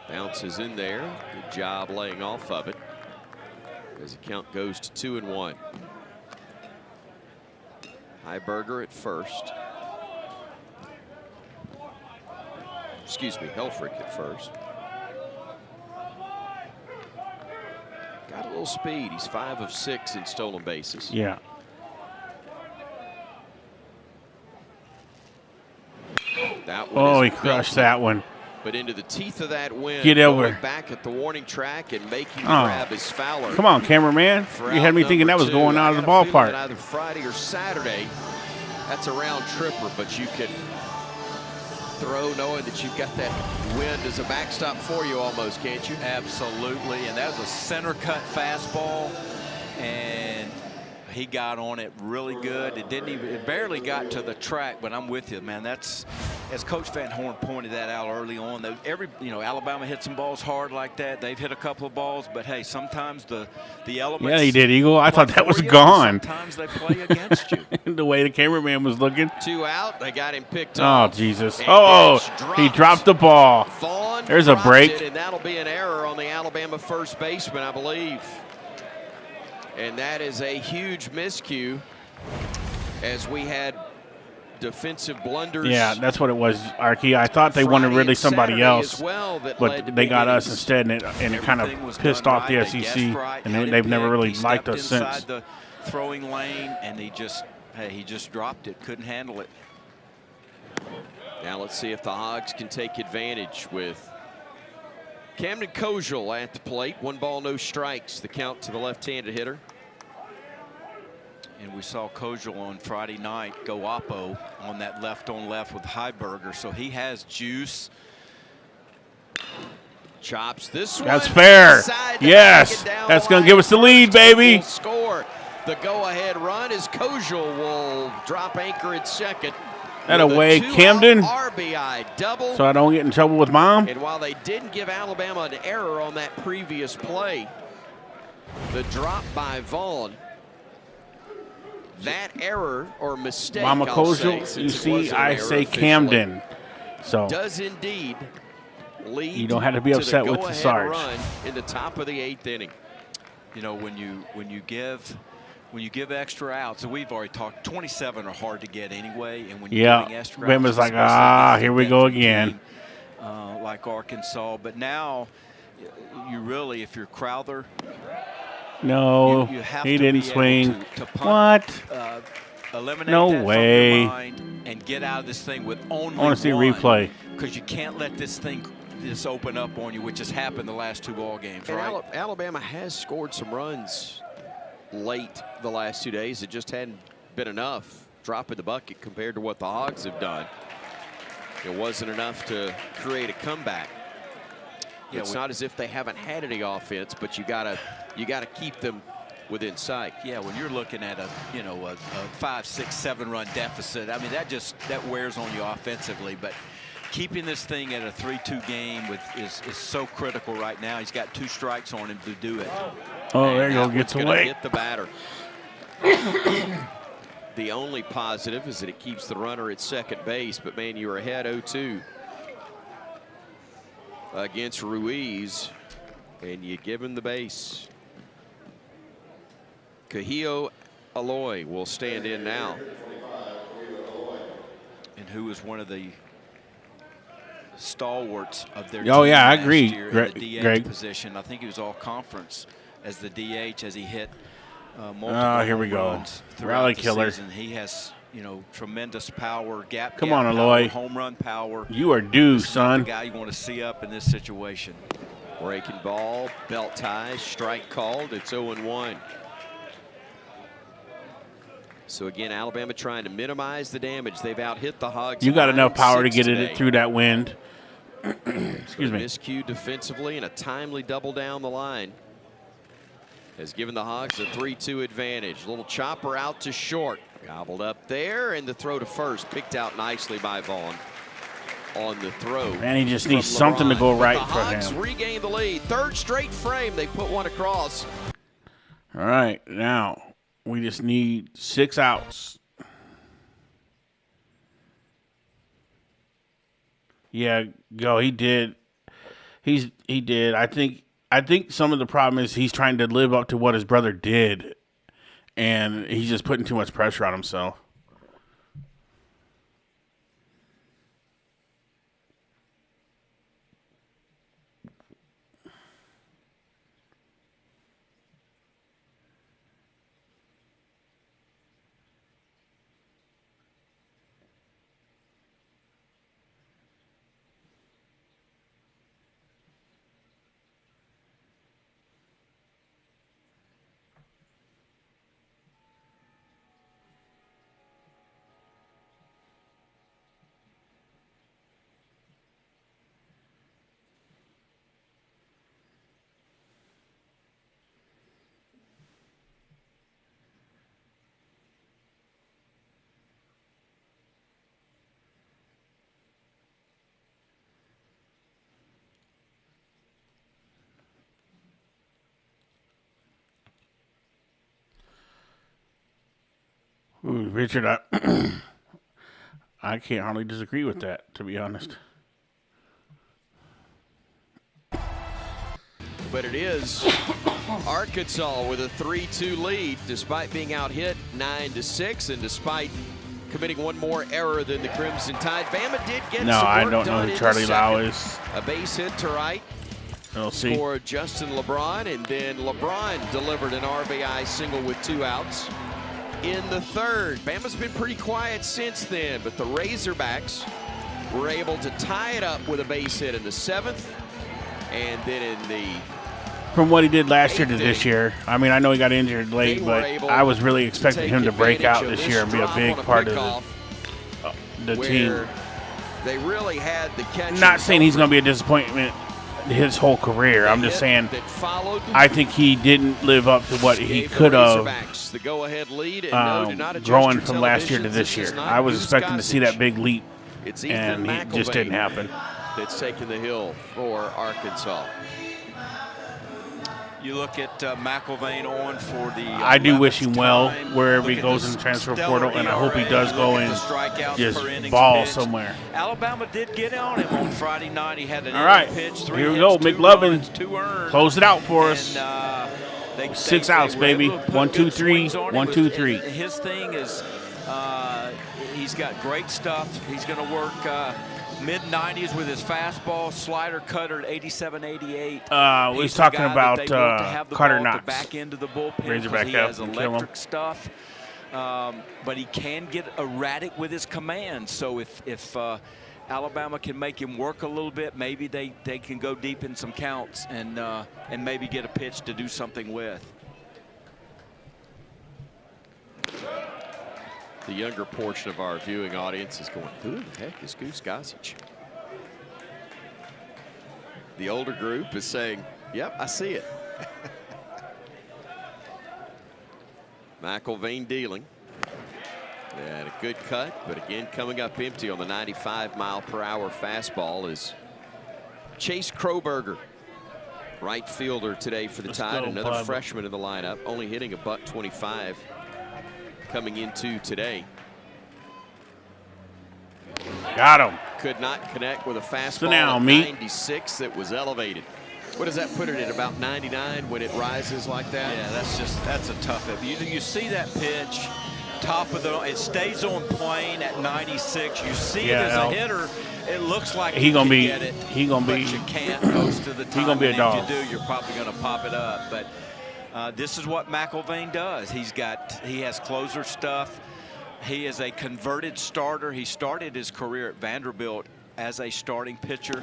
[SPEAKER 3] Bounces in there. Good job laying off of it. As the count goes to 2-1. Heiberger at first. Excuse me, Helfrich at first. Got a little speed. He's 5 of 6 in stolen bases.
[SPEAKER 1] Yeah.
[SPEAKER 3] That one
[SPEAKER 1] Oh,
[SPEAKER 3] is
[SPEAKER 1] he crushed
[SPEAKER 3] belted,
[SPEAKER 1] that one.
[SPEAKER 3] But into the teeth of that wind.
[SPEAKER 1] Get over.
[SPEAKER 3] Going back at the warning track and making the grab is Fowler.
[SPEAKER 1] Come on, cameraman.
[SPEAKER 3] For
[SPEAKER 1] You had me
[SPEAKER 3] out
[SPEAKER 1] thinking that
[SPEAKER 3] number
[SPEAKER 1] was
[SPEAKER 3] 2.
[SPEAKER 1] going out of the
[SPEAKER 3] I got a feeling
[SPEAKER 1] ballpark.
[SPEAKER 3] that either Friday or Saturday, that's a round tripper, but you can throw knowing that you've got that wind as a backstop for you almost, can't you?
[SPEAKER 2] Absolutely, and that was a center cut fastball, and he got on it really good. It barely got to the track, but I'm with you, man. That's, as Coach Van Horn pointed that out early on, Alabama hit some balls hard like that. They've hit a couple of balls, but hey, sometimes the elements.
[SPEAKER 1] Yeah, he did, Eagle. I thought that was
[SPEAKER 2] for you,
[SPEAKER 1] gone.
[SPEAKER 2] Sometimes they play against you.
[SPEAKER 1] The way the cameraman was looking.
[SPEAKER 3] 2 out. They got him picked
[SPEAKER 1] Oh,
[SPEAKER 3] up.
[SPEAKER 1] Jesus.
[SPEAKER 3] And
[SPEAKER 1] Oh,
[SPEAKER 3] pitch
[SPEAKER 1] he
[SPEAKER 3] dropped.
[SPEAKER 1] dropped the ball.
[SPEAKER 3] Vaughn
[SPEAKER 1] There's a
[SPEAKER 3] dropped
[SPEAKER 1] break.
[SPEAKER 3] it, and that'll be an error on the Alabama first baseman, I believe. And that is a huge miscue as we had defensive blunders.
[SPEAKER 1] Yeah, that's what it was, Arky. I thought they wanted
[SPEAKER 3] Friday
[SPEAKER 1] really
[SPEAKER 3] and
[SPEAKER 1] somebody
[SPEAKER 3] Saturday
[SPEAKER 1] else,
[SPEAKER 3] as well that
[SPEAKER 1] but
[SPEAKER 3] led to
[SPEAKER 1] they got
[SPEAKER 3] big
[SPEAKER 1] us
[SPEAKER 3] innings.
[SPEAKER 1] instead, and it kind
[SPEAKER 2] Everything was
[SPEAKER 1] of pissed
[SPEAKER 2] done
[SPEAKER 1] off the
[SPEAKER 2] right. They
[SPEAKER 1] SEC,
[SPEAKER 2] guessed right,
[SPEAKER 1] and
[SPEAKER 2] had him
[SPEAKER 1] they've never
[SPEAKER 2] picked.
[SPEAKER 1] really
[SPEAKER 2] He
[SPEAKER 1] liked
[SPEAKER 2] stepped
[SPEAKER 1] us since.
[SPEAKER 2] inside the throwing lane, and he just dropped it, couldn't handle it.
[SPEAKER 3] Now let's see if the Hogs can take advantage with Camden Kojal at the plate. 1 ball, no strikes. The count to the left-handed hitter.
[SPEAKER 2] And we saw Kojal on Friday night go oppo on that left-on-left with Heiberger, so he has juice.
[SPEAKER 3] Chops this one.
[SPEAKER 1] That's fair.
[SPEAKER 3] Inside to
[SPEAKER 1] Yes.
[SPEAKER 3] back it down
[SPEAKER 1] That's going
[SPEAKER 3] line.
[SPEAKER 1] to give us the lead, baby.
[SPEAKER 3] Will score. The go-ahead run is Kojal will drop anchor at second.
[SPEAKER 1] That
[SPEAKER 3] with a
[SPEAKER 1] away,
[SPEAKER 3] 2-out
[SPEAKER 1] Camden.
[SPEAKER 3] RBI double.
[SPEAKER 1] So I don't get in trouble with Mom.
[SPEAKER 3] And while they didn't give Alabama an error on that previous play, the drop by Vaughn, that error or mistake,
[SPEAKER 1] Mama
[SPEAKER 3] I'll say,
[SPEAKER 1] Kojal, you
[SPEAKER 3] since it
[SPEAKER 1] see,
[SPEAKER 3] wasn't an
[SPEAKER 1] I
[SPEAKER 3] error
[SPEAKER 1] say
[SPEAKER 3] officially,
[SPEAKER 1] Camden. So
[SPEAKER 3] does indeed lead
[SPEAKER 1] you don't have to be upset with the
[SPEAKER 3] go-ahead
[SPEAKER 1] Sarge.
[SPEAKER 3] run in the top of the 8th inning.
[SPEAKER 2] You know, when you give extra outs, and we've already talked, 27 are hard to get anyway, and when you're giving extra outs,
[SPEAKER 1] Bama's like,
[SPEAKER 2] especially against
[SPEAKER 1] here
[SPEAKER 2] a
[SPEAKER 1] we go
[SPEAKER 2] veteran
[SPEAKER 1] again.
[SPEAKER 2] team, like Arkansas, but now you really, if you're Crowther,
[SPEAKER 1] No,
[SPEAKER 2] you have
[SPEAKER 1] he
[SPEAKER 2] to
[SPEAKER 1] didn't
[SPEAKER 2] be able
[SPEAKER 1] swing.
[SPEAKER 2] to punt,
[SPEAKER 1] What?
[SPEAKER 2] eliminate
[SPEAKER 1] No
[SPEAKER 2] that
[SPEAKER 1] way.
[SPEAKER 2] from your mind and get out of this thing with only
[SPEAKER 1] I want to see a replay.
[SPEAKER 2] because you can't let this thing just open up on you, which has happened the last 2 ball games,
[SPEAKER 3] And
[SPEAKER 2] right?
[SPEAKER 3] Alabama has scored some runs late the last 2 days. It just hadn't been enough dropping the bucket compared to what the Hogs have done. It wasn't enough to create a comeback.
[SPEAKER 2] Yeah,
[SPEAKER 3] It's not as if they haven't had any offense, but you gotta keep them within sight.
[SPEAKER 2] Yeah, when you're looking at a 5, 6, 7 run deficit, I mean that wears on you offensively. But keeping this thing at a 3-2 game is so critical right now. He's got 2 strikes on him to do it.
[SPEAKER 1] Oh, there you go.
[SPEAKER 3] That
[SPEAKER 1] Gets
[SPEAKER 3] one's gonna
[SPEAKER 1] away.
[SPEAKER 3] hit the batter. The only positive is that it keeps the runner at second base, but man, you were ahead 0-2 against Ruiz, and you give him the base. Kahio Aloy will stand in now.
[SPEAKER 2] And who was one of the stalwarts of their
[SPEAKER 1] Oh,
[SPEAKER 2] team
[SPEAKER 1] yeah, I
[SPEAKER 2] last
[SPEAKER 1] agree,
[SPEAKER 2] year in the DH
[SPEAKER 1] Greg.
[SPEAKER 2] position. I think he was all conference as the DH as he hit multiple
[SPEAKER 1] Oh, here we
[SPEAKER 2] home
[SPEAKER 1] go.
[SPEAKER 2] runs throughout
[SPEAKER 1] Rally
[SPEAKER 2] the
[SPEAKER 1] killer.
[SPEAKER 2] season. He has you know, tremendous power, gap.
[SPEAKER 1] Come on,
[SPEAKER 2] power,
[SPEAKER 1] Aloy.
[SPEAKER 2] home run power.
[SPEAKER 1] You are due,
[SPEAKER 2] This is not
[SPEAKER 1] son.
[SPEAKER 2] the guy you want to see up in this situation.
[SPEAKER 3] Breaking ball, belt ties, strike called. It's 0-1. So again, Alabama trying to minimize the damage. They've out-hit the Hogs.
[SPEAKER 1] You got enough power to
[SPEAKER 3] 9-6
[SPEAKER 1] get
[SPEAKER 3] today.
[SPEAKER 1] it through that wind. Excuse me.
[SPEAKER 3] Miscue defensively and a timely double down the line has given the Hogs a 3-2 advantage. Little chopper out to short. Gobbled up there, and the throw to first. Picked out nicely by Vaughn on the throw.
[SPEAKER 1] Man, he just
[SPEAKER 3] from
[SPEAKER 1] needs something to
[SPEAKER 3] LeBron.
[SPEAKER 1] go
[SPEAKER 3] But
[SPEAKER 1] right
[SPEAKER 3] the
[SPEAKER 1] for
[SPEAKER 3] Hogs
[SPEAKER 1] him.
[SPEAKER 3] regain the lead. Third straight frame. They put one across.
[SPEAKER 1] All right, now we just need 6 outs. Yeah, go. He did. He did. I think some of the problem is he's trying to live up to what his brother did, and he's just putting too much pressure on himself. Ooh, Richard, I can't hardly disagree with that, to be honest.
[SPEAKER 3] But it is Arkansas with a 3-2 lead, despite being out hit 9-6, and despite committing one more error than the Crimson Tide. Bama did get
[SPEAKER 1] No,
[SPEAKER 3] some
[SPEAKER 1] I
[SPEAKER 3] work
[SPEAKER 1] don't know
[SPEAKER 3] done
[SPEAKER 1] who
[SPEAKER 3] in
[SPEAKER 1] Charlie
[SPEAKER 3] the
[SPEAKER 1] Lau
[SPEAKER 3] second.
[SPEAKER 1] is.
[SPEAKER 3] A base hit to right
[SPEAKER 1] We'll see.
[SPEAKER 3] for Justin LeBron, and then LeBron delivered an RBI single with 2 outs in the third. Bama's been pretty quiet since then, but the Razorbacks were able to tie it up with a base hit in the 7th, and then in the
[SPEAKER 1] From what he did last year to this year, I mean, I know he got injured late, but I was really expecting him to break out this year and be a big part of the team.
[SPEAKER 3] They really had the catch.
[SPEAKER 1] Not saying he's going to be a disappointment his whole career. I'm just saying I think he didn't live up to what he could have growing from last year to this year. I was expecting to see that big leap, and it just didn't happen.
[SPEAKER 3] That's taking the hill for Arkansas.
[SPEAKER 2] You look at McElvain on for the
[SPEAKER 1] I do wish him well
[SPEAKER 2] time.
[SPEAKER 1] wherever
[SPEAKER 2] Look
[SPEAKER 1] he
[SPEAKER 2] at
[SPEAKER 1] goes
[SPEAKER 2] the
[SPEAKER 1] in the transfer
[SPEAKER 2] stellar
[SPEAKER 1] portal, and I hope he
[SPEAKER 2] ERA.
[SPEAKER 1] does
[SPEAKER 2] Look
[SPEAKER 1] go
[SPEAKER 2] at
[SPEAKER 1] and
[SPEAKER 2] the strikeouts
[SPEAKER 1] just
[SPEAKER 2] per innings
[SPEAKER 1] ball
[SPEAKER 2] pitched.
[SPEAKER 1] somewhere.
[SPEAKER 2] Alabama did get on him on Friday night. He had an
[SPEAKER 1] All right,
[SPEAKER 2] pitch, 3
[SPEAKER 1] here we
[SPEAKER 2] hits,
[SPEAKER 1] go.
[SPEAKER 2] 2
[SPEAKER 1] McLovin,
[SPEAKER 2] runs, 2 earned.
[SPEAKER 1] close it out for us.
[SPEAKER 2] And,
[SPEAKER 1] 6 outs,
[SPEAKER 2] were
[SPEAKER 1] baby.
[SPEAKER 2] able to put
[SPEAKER 1] 1, 2,
[SPEAKER 2] good
[SPEAKER 1] 3.
[SPEAKER 2] swings on
[SPEAKER 1] 1,
[SPEAKER 2] him.
[SPEAKER 1] 2, 3.
[SPEAKER 2] His thing is he's got great stuff. He's going to work mid-90s with his fastball, slider, cutter at 87, 88.
[SPEAKER 1] We was talking about Carter Knox.
[SPEAKER 2] Back into the bullpen.
[SPEAKER 1] Razorback
[SPEAKER 2] He has
[SPEAKER 1] out and kill him.
[SPEAKER 2] electric stuff. But he can get erratic with his command. So if Alabama can make him work a little bit, maybe they can go deep in some counts and maybe get a pitch to do something with.
[SPEAKER 3] The younger portion of our viewing audience is going, who the heck is Goose Gossage? The older group is saying, yep, I see it. McElvain dealing. And a good cut, but again coming up empty on the 95-mile-per-hour fastball is Chase Kroberger, right fielder today for the Tide. Another freshman in the lineup, only hitting a .125 coming into today.
[SPEAKER 1] Got him.
[SPEAKER 3] Could not connect with a fastball
[SPEAKER 1] So now,
[SPEAKER 3] at
[SPEAKER 1] meat.
[SPEAKER 3] 96 that was elevated. What does that put it at, about 99 when it rises like that?
[SPEAKER 2] Yeah, that's a tough hit. You see that pitch, top of it stays on plane at 96. You see it as a hitter. It looks like
[SPEAKER 1] he gonna be.
[SPEAKER 2] Get it,
[SPEAKER 1] he gonna
[SPEAKER 2] but
[SPEAKER 1] be.
[SPEAKER 2] you can't most of the time.
[SPEAKER 1] He gonna be a dog.
[SPEAKER 2] If you do, you're probably gonna pop it up. But this is what McElvain does. He has closer stuff. He is a converted starter. He started his career at Vanderbilt as a starting pitcher,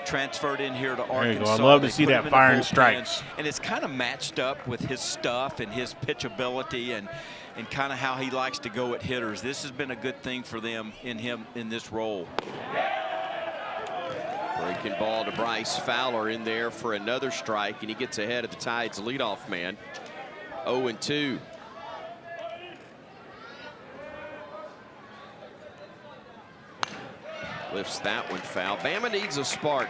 [SPEAKER 2] transferred in here to Arkansas.
[SPEAKER 1] There you go. I love to see that fire and strikes.
[SPEAKER 2] And it's kind of matched up with his stuff and his pitchability and kind of how he likes to go at hitters. This has been a good thing for them in this role.
[SPEAKER 3] Breaking ball to Bryce Fowler in there for another strike, and he gets ahead of the Tide's leadoff man. 0-2. Lifts that one foul. Bama needs a spark.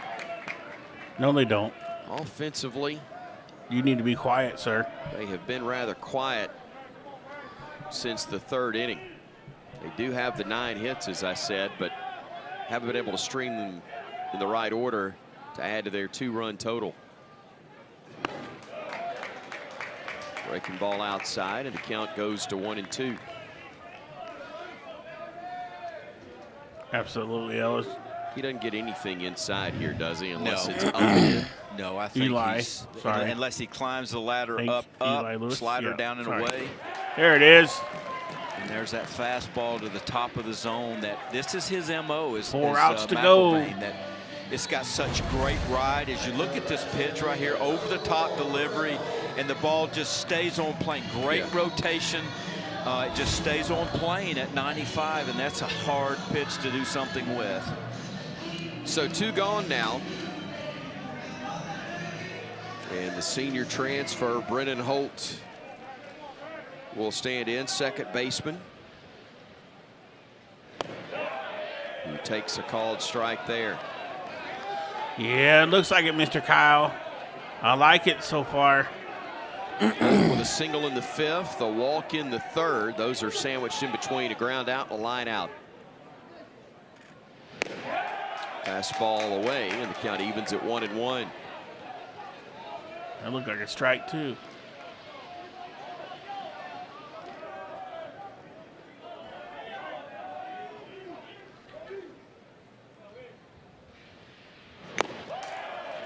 [SPEAKER 1] No, they don't.
[SPEAKER 3] Offensively,
[SPEAKER 1] you need to be quiet, sir.
[SPEAKER 3] They have been rather quiet since the third inning. They do have the 9 hits, as I said, but haven't been able to string them in the right order to add to their 2-run total. Breaking ball outside, and the count goes to 1-2.
[SPEAKER 1] Absolutely, Ellis.
[SPEAKER 3] He doesn't get anything inside here, does he? Unless
[SPEAKER 2] No.
[SPEAKER 3] it's up here.
[SPEAKER 2] No, I think
[SPEAKER 1] Eli.
[SPEAKER 2] he's,
[SPEAKER 1] Sorry.
[SPEAKER 2] unless he climbs the ladder up,
[SPEAKER 1] Lewis.
[SPEAKER 2] slider
[SPEAKER 1] Yeah,
[SPEAKER 2] down and
[SPEAKER 1] sorry.
[SPEAKER 2] away.
[SPEAKER 1] There it is.
[SPEAKER 2] And there's that fastball to the top of the zone. This is his MO. Is
[SPEAKER 1] 4 outs to go.
[SPEAKER 2] That it's got such great ride. As you look at this pitch right here, over the top delivery, and the ball just stays on plane. Great rotation. It just stays on plane at 95, and that's a hard pitch to do something with.
[SPEAKER 3] So 2 gone now. And the senior transfer, Brennan Holt, will stand in, second baseman. He takes a called strike there.
[SPEAKER 1] Yeah, it looks like it, Mr. Kyle. I like it so far.
[SPEAKER 3] With a single in the 5th, a walk in the 3rd. Those are sandwiched in between a ground out and a line out. Fastball away, and the count evens at 1-1.
[SPEAKER 1] That looked like a strike, too.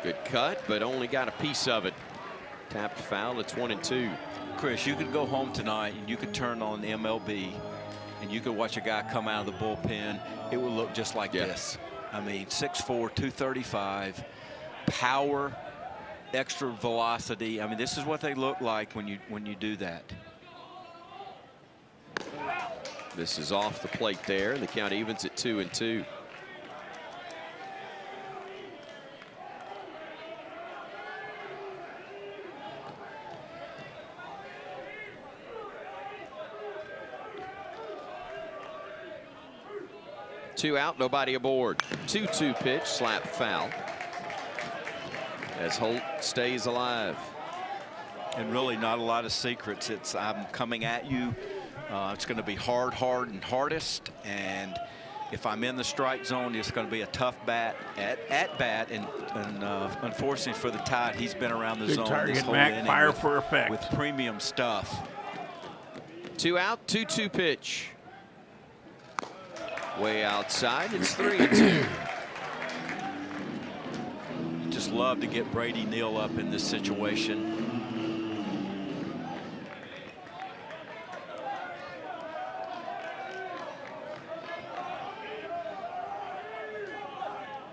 [SPEAKER 3] Good cut, but only got a piece of it. Tapped foul, it's 1-2.
[SPEAKER 2] Chris, you could go home tonight and you could turn on the MLB and you could watch a guy come out of the bullpen. It would look just like this. I mean, 6'4", 235, power, extra velocity. I mean, this is what they look like when you do that.
[SPEAKER 3] This is off the plate there, and the count evens at 2-2. Two out, nobody aboard. 2-2 pitch, slap foul. As Holt stays alive.
[SPEAKER 2] And really not a lot of secrets. It's I'm coming at you. It's going to be hard, and hardest. And if I'm in the strike zone, it's going to be a tough bat at bat. And unfortunately for the Tide, he's been around the
[SPEAKER 1] Good
[SPEAKER 2] zone
[SPEAKER 1] target,
[SPEAKER 2] this whole
[SPEAKER 1] Mac.
[SPEAKER 2] inning
[SPEAKER 1] Fire for effect.
[SPEAKER 2] with premium stuff.
[SPEAKER 3] 2 out, 2-2 pitch. Way outside, it's 3-2.
[SPEAKER 2] Just love to get Brady Neal up in this situation.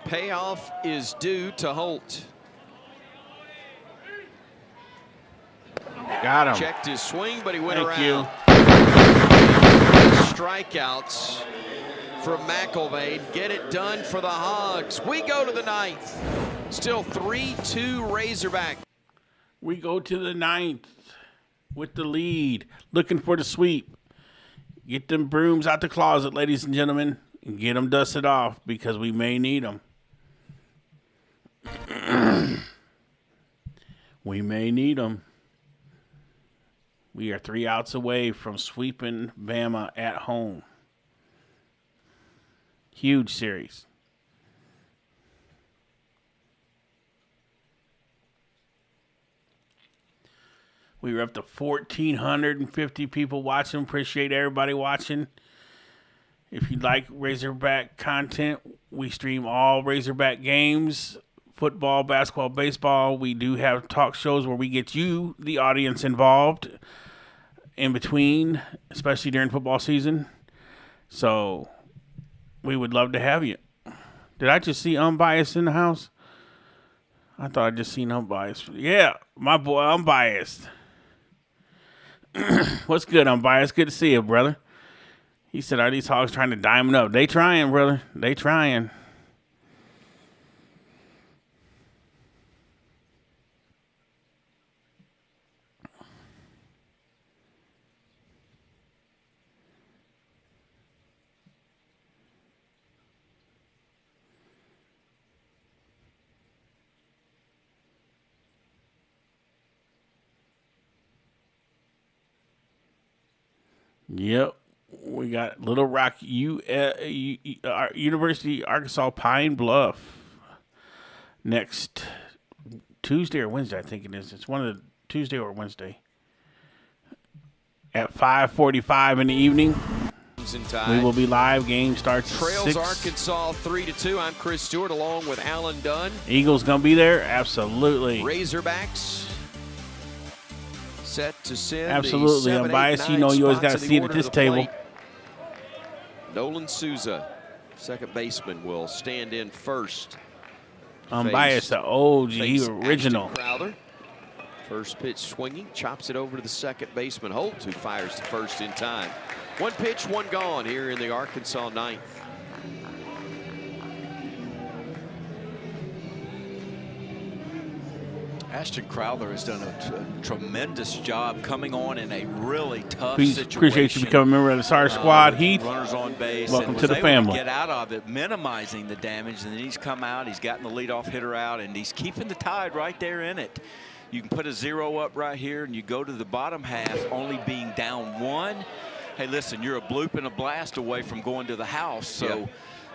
[SPEAKER 3] Payoff is due to Holt.
[SPEAKER 1] Got him.
[SPEAKER 3] Checked his swing, but he went
[SPEAKER 1] Thank
[SPEAKER 3] around.
[SPEAKER 1] you.
[SPEAKER 3] Strikeouts from McElvain. Get it done for the Hogs. We go to the 9th. Still 3-2 Razorback.
[SPEAKER 1] We go to the 9th with the lead, looking for the sweep. Get them brooms out the closet, ladies and gentlemen, and get them dusted off because we may need them. We may need them. We are 3 outs away from sweeping Bama at home. Huge series. We were up to 1,450 people watching. Appreciate everybody watching. If you like Razorback content, we stream all Razorback games, football, basketball, baseball. We do have talk shows where we get you, the audience, involved in between, especially during football season. So we would love to have you. Did I just see Unbiased in the house? I thought I just seen Unbiased. Yeah, my boy Unbiased. What's good, Unbiased? Good to see you, brother. He said, are these Hogs trying to diamond up? They trying, brother. They trying. Yep, we got Little Rock, University, Arkansas, Pine Bluff. Next Tuesday or Wednesday, I think it is. It's one of the Tuesday or Wednesday. At 5:45 in the evening, we will be live. Game starts at 6.
[SPEAKER 3] Trails Arkansas 3-2. I'm Chris Stewart along with Alan Dunn.
[SPEAKER 1] Eagles gonna be there? Absolutely.
[SPEAKER 3] Razorbacks set to send.
[SPEAKER 1] Absolutely. Unbiased. You know you always got to see it at this table.
[SPEAKER 3] Nolan Souza, second baseman, will stand in first.
[SPEAKER 1] Unbiased, the OG original.
[SPEAKER 3] Crowther. First pitch swinging, chops it over to the second baseman Holt, who fires to first in time. One pitch, one gone here in the Arkansas ninth.
[SPEAKER 2] Ashton Crowther has done a tremendous job coming on in a really tough
[SPEAKER 1] Please
[SPEAKER 2] situation.
[SPEAKER 1] Appreciate you becoming a member of the SAR squad, Heath.
[SPEAKER 2] Runners on base.
[SPEAKER 1] Welcome
[SPEAKER 2] and
[SPEAKER 1] to the
[SPEAKER 2] was able
[SPEAKER 1] family.
[SPEAKER 2] To get out of it, minimizing the damage, and then he's come out. He's gotten the leadoff hitter out, and he's keeping the Tide right there in it. You can put a 0 up right here, and you go to the bottom half, only being down 1. Hey, listen, you're a bloop and a blast away from going to the house, so. Yep.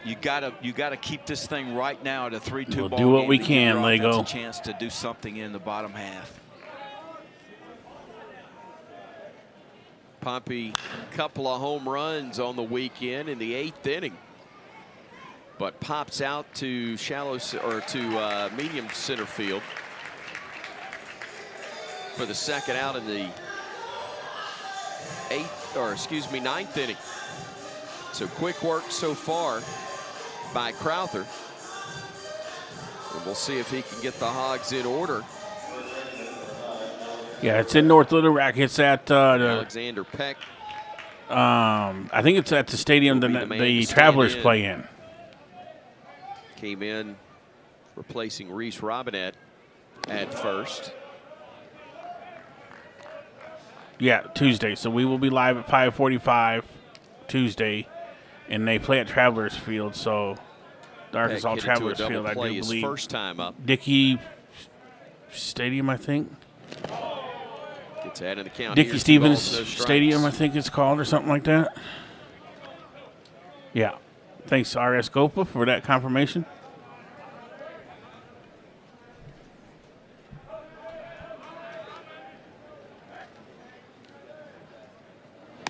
[SPEAKER 2] You gotta keep this thing right now at a 3-2
[SPEAKER 1] we'll
[SPEAKER 2] ball
[SPEAKER 1] do what
[SPEAKER 2] game
[SPEAKER 1] we
[SPEAKER 2] to
[SPEAKER 1] can,
[SPEAKER 2] give your
[SPEAKER 1] Lego.
[SPEAKER 2] offense a chance to do something in the bottom half.
[SPEAKER 3] Pompey, couple of home runs on the weekend in the 8th inning, but pops out to medium center field for the second out in the 9th inning. So quick work so far by Crowther. And we'll see if he can get the Hogs in order.
[SPEAKER 1] Yeah, it's in North Little Rock. It's at
[SPEAKER 3] Alexander Peck.
[SPEAKER 1] I think it's at the stadium the Travelers play in.
[SPEAKER 3] Came in replacing Reese Robinette at first.
[SPEAKER 1] Yeah, Tuesday. So we will be live at 5:45 Tuesday. And they play at Travelers Field, so the Arkansas Travelers Field, I do believe.
[SPEAKER 3] First time up.
[SPEAKER 1] Dickey Stadium, I think.
[SPEAKER 3] Gets out of the count.
[SPEAKER 1] Dickey Stevens Stadium, I think it's called, or something like that. Yeah. Thanks, RS Gopa, for that confirmation.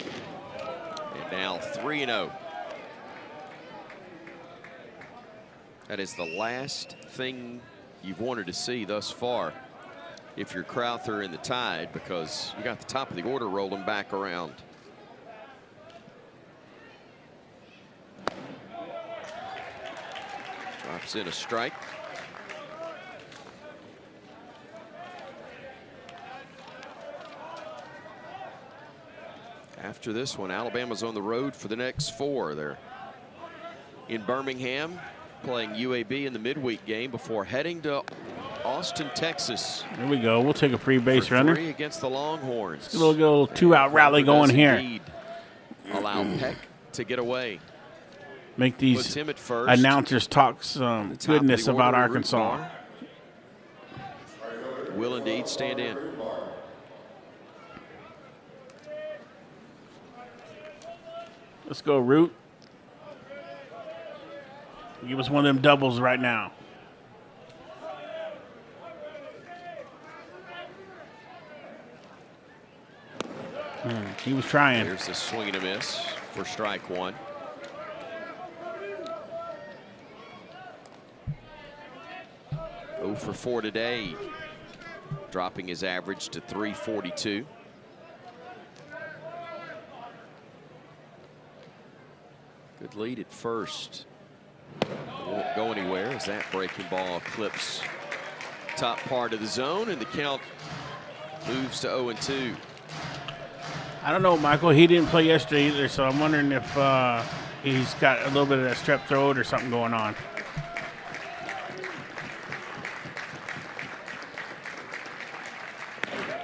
[SPEAKER 3] And now 3-0. That is the last thing you've wanted to see thus far if you're Crowther in the Tide, because you got the top of the order rolling back around. Drops in a strike. After this one, Alabama's on the road for the next 4. They're in Birmingham, playing UAB in the midweek game before heading to Austin, Texas.
[SPEAKER 1] Here we go. We'll take a free base runner.
[SPEAKER 3] 3 against the Longhorns.
[SPEAKER 1] A little 2-out rally going here.
[SPEAKER 3] Allow Peck to get away.
[SPEAKER 1] Make these announcers talk some goodness about Arkansas.
[SPEAKER 3] Will indeed stand in.
[SPEAKER 1] Let's go, Root. Give us one of them doubles right now. He was trying.
[SPEAKER 3] Here's the swing and a miss for strike 1. Oh for 4 today, dropping his average to .342. Good lead at first. Won't go anywhere as that breaking ball clips top part of the zone, and the count moves to 0-2.
[SPEAKER 1] I don't know, Michael. He didn't play yesterday either, so I'm wondering if he's got a little bit of that strep throat or something going on.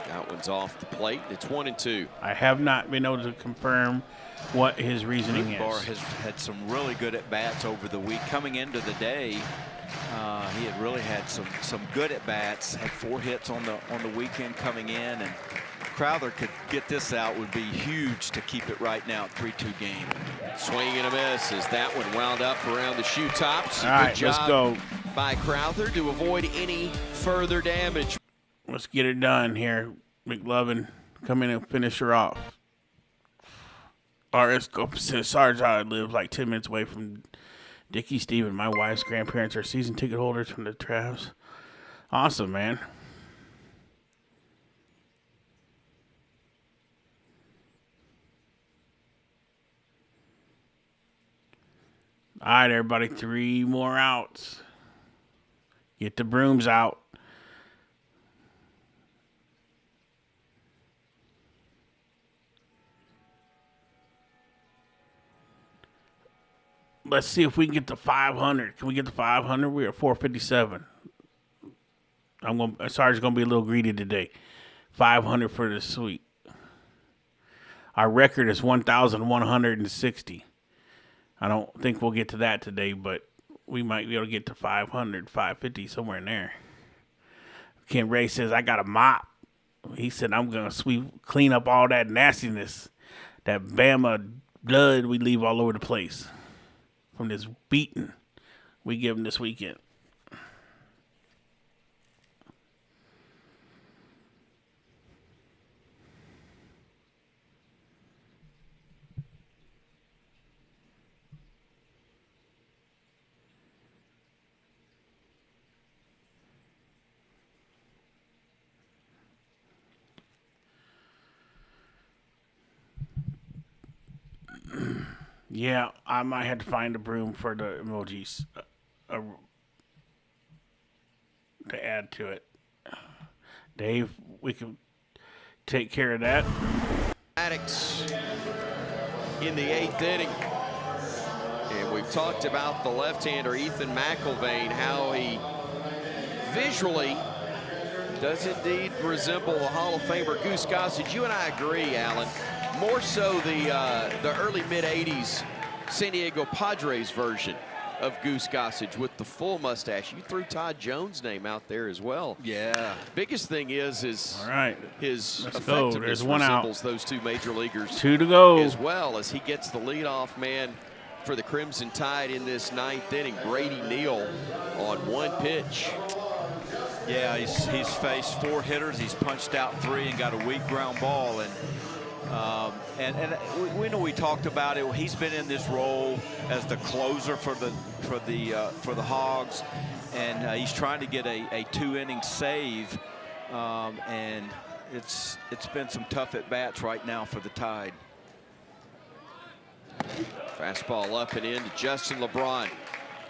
[SPEAKER 3] That one's off the plate. It's 1-2.
[SPEAKER 1] I have not been able to confirm what his reasoning is.
[SPEAKER 2] Barr has had some really good at-bats over the week. Coming into the day, he had really had some good at-bats, had 4 hits on the weekend coming in, and Crowther could get this out, would be huge to keep it right now at 3-2 game.
[SPEAKER 3] Swing and a miss as that one wound up around the shoe tops.
[SPEAKER 1] All right, let's go.
[SPEAKER 3] By Crowther to avoid any further damage.
[SPEAKER 1] Let's get it done here. McLovin, come in and finish her off. RS Sarge lives like 10 minutes away from Dickie, Steven. My wife's grandparents are season ticket holders from the Travs. Awesome, man. All right, everybody, 3 more outs. Get the brooms out. Let's see if we can get to 500. Can we get to 500? We're at 457. Sarge's gonna be a little greedy today. 500 for the sweep. Our record is 1,160. I don't think we'll get to that today, but we might be able to get to 500, 550, somewhere in there. Ken Ray says, I got a mop. He said, I'm going to clean up all that nastiness, that Bama blood we leave all over the place from this beating we give him this weekend. Yeah, I might have to find a broom for the emojis to add to it. Dave, we can take care of that.
[SPEAKER 3] Barracks in the 8th inning. And we've talked about the left-hander Ethan McIlvain, how he visually does indeed resemble the Hall of Famer Goose Gossage. You and I agree, Alan. More so the early mid-'80s San Diego Padres version of Goose Gossage with the full mustache. You threw Todd Jones' name out there as well.
[SPEAKER 2] Yeah.
[SPEAKER 3] Biggest thing is
[SPEAKER 1] all right,
[SPEAKER 3] his
[SPEAKER 1] let's
[SPEAKER 3] effectiveness
[SPEAKER 1] go. There's one
[SPEAKER 3] resembles
[SPEAKER 1] out.
[SPEAKER 3] Those 2 major leaguers.
[SPEAKER 1] 2 to go.
[SPEAKER 3] As well as he gets the leadoff man for the Crimson Tide in this 9th inning. Brady Neal on 1 pitch.
[SPEAKER 2] Yeah, he's faced 4 hitters. He's punched out 3 and got a weak ground ball. And we know we talked about it. He's been in this role as the closer for the Hogs, and he's trying to get a 2-inning save. And it's been some tough at bats right now for the Tide.
[SPEAKER 3] Fastball up and in to Justin LeBron.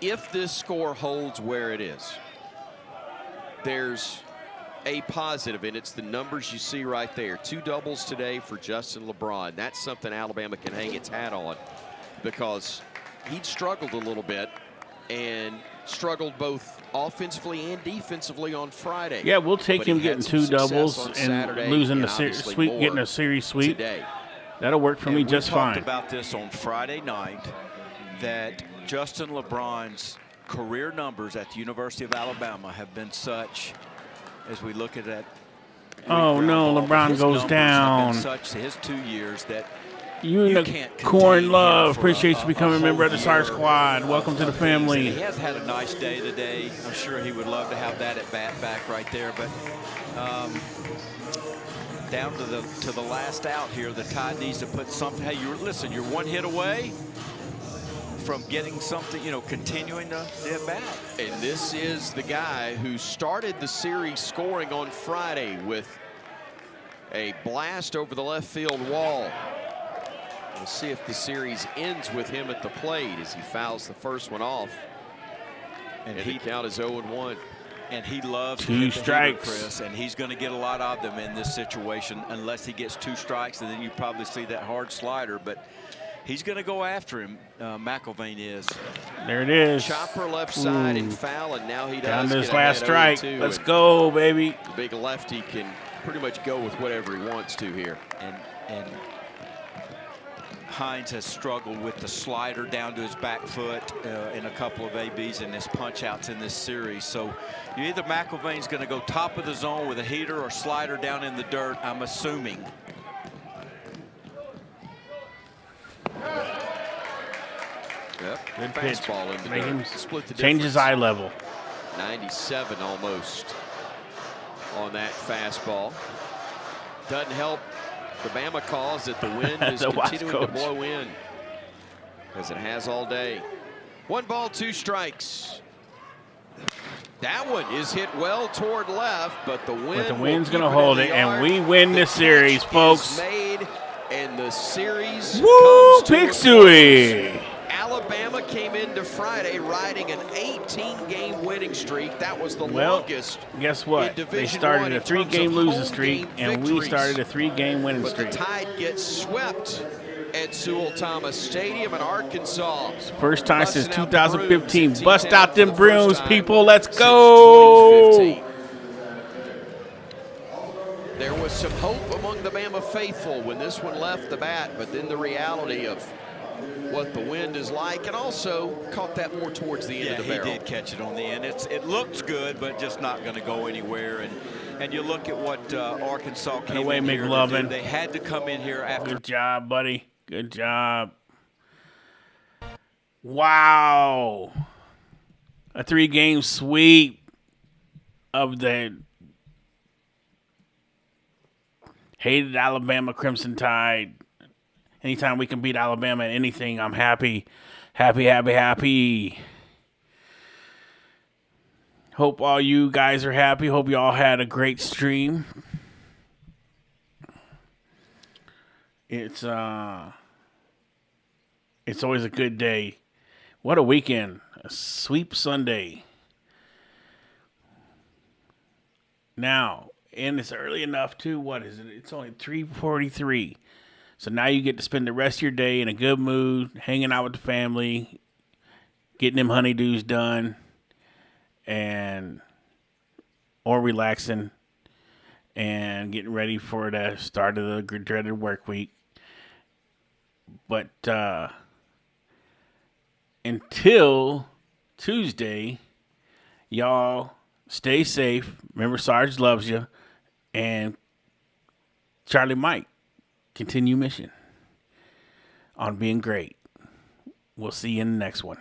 [SPEAKER 3] If this score holds where it is, there's a positive, and it's the numbers you see right there. 2 doubles today for Justin LeBron. That's something Alabama can hang its hat on, because he'd struggled a little bit and struggled both offensively and defensively on Friday.
[SPEAKER 1] Yeah, we'll take him getting 2 doubles and
[SPEAKER 3] Saturday,
[SPEAKER 1] losing
[SPEAKER 3] and
[SPEAKER 1] the sweep, getting a series sweep.
[SPEAKER 3] Today.
[SPEAKER 1] That'll work for me just fine.
[SPEAKER 2] We talked about this on Friday night, that Justin LeBron's career numbers at the University of Alabama have been such, as we look at that.
[SPEAKER 1] Oh no, LeBron goes down.
[SPEAKER 2] Such to his 2 years that
[SPEAKER 1] you can't. Corn Love, appreciate you becoming a member of the SAR Squad. Welcome to the family.
[SPEAKER 2] He has had a nice day today. I'm sure he would love to have that at bat back right there, but down to the last out here, the Tide needs to put something. Hey, listen, you're 1 hit away from getting something, continuing the at bat.
[SPEAKER 3] And this is the guy who started the series scoring on Friday with a blast over the left field wall. We'll see if the series ends with him at the plate as he fouls the first one off. And he count is 0-1.
[SPEAKER 2] And he loves
[SPEAKER 1] 2 strikes,
[SPEAKER 2] Chris, and he's going to get a lot of them in this situation unless he gets 2 strikes, and then you probably see that hard slider. But he's going to go after him. McIlvain is.
[SPEAKER 1] There it is.
[SPEAKER 3] Chopper left side and foul, and now he does
[SPEAKER 1] down to his
[SPEAKER 3] get
[SPEAKER 1] last strike.
[SPEAKER 3] 0-2,
[SPEAKER 1] Let's go, baby.
[SPEAKER 3] The big lefty can pretty much go with whatever he wants to here.
[SPEAKER 2] And Hines has struggled with the slider down to his back foot in a couple of ABs and his punch outs in this series. So either McIlvain's going to go top of the zone with a heater or slider down in the dirt, I'm assuming.
[SPEAKER 3] Yep.
[SPEAKER 1] Good pitch.
[SPEAKER 3] Fastball in the
[SPEAKER 1] Make him
[SPEAKER 3] dirt. Split the
[SPEAKER 1] change his eye level.
[SPEAKER 3] 97 almost on that fastball. Doesn't help the Bama cause that the wind is continuing to blow in, as it has all day. 1 ball, 2 strikes. That one is hit well toward left, but the
[SPEAKER 1] wind's going to hold it, and we win this series, folks.
[SPEAKER 3] Made, and the series
[SPEAKER 1] Woo,
[SPEAKER 3] comes to a
[SPEAKER 1] Pig Suey.
[SPEAKER 3] close. Alabama came into Friday riding an 18-game winning streak. That was the longest.
[SPEAKER 1] Guess what? They started a 3-game losing streak, and we started a 3-game winning streak.
[SPEAKER 3] But the Tide gets swept at Sewell Thomas Stadium in Arkansas.
[SPEAKER 1] First time since 2015. Bust out them brooms, people. Let's go.
[SPEAKER 3] There was some hope among the Bama faithful when this one left the bat, but then the reality of what the wind is like, and also caught that more towards the end of the barrel.
[SPEAKER 2] He did catch it on the end. It looks good, but just not going to go anywhere. And you look at what Arkansas came in here to do. They had to come in here after.
[SPEAKER 1] Good job, buddy. Good job. Wow. A 3-game sweep of the hated Alabama Crimson Tide. Anytime we can beat Alabama at anything, I'm happy. Happy, happy, happy. Hope all you guys are happy. Hope you all had a great stream. It's always a good day. What a weekend. A sweep Sunday. Now, and it's early enough too. What is it? It's only 3:43. So now you get to spend the rest of your day in a good mood, hanging out with the family, getting them honeydews done, or relaxing and getting ready for the start of the dreaded work week. But until Tuesday, y'all stay safe. Remember, Sarge loves you. And Charlie Mike, continue mission on being great. We'll see you in the next one.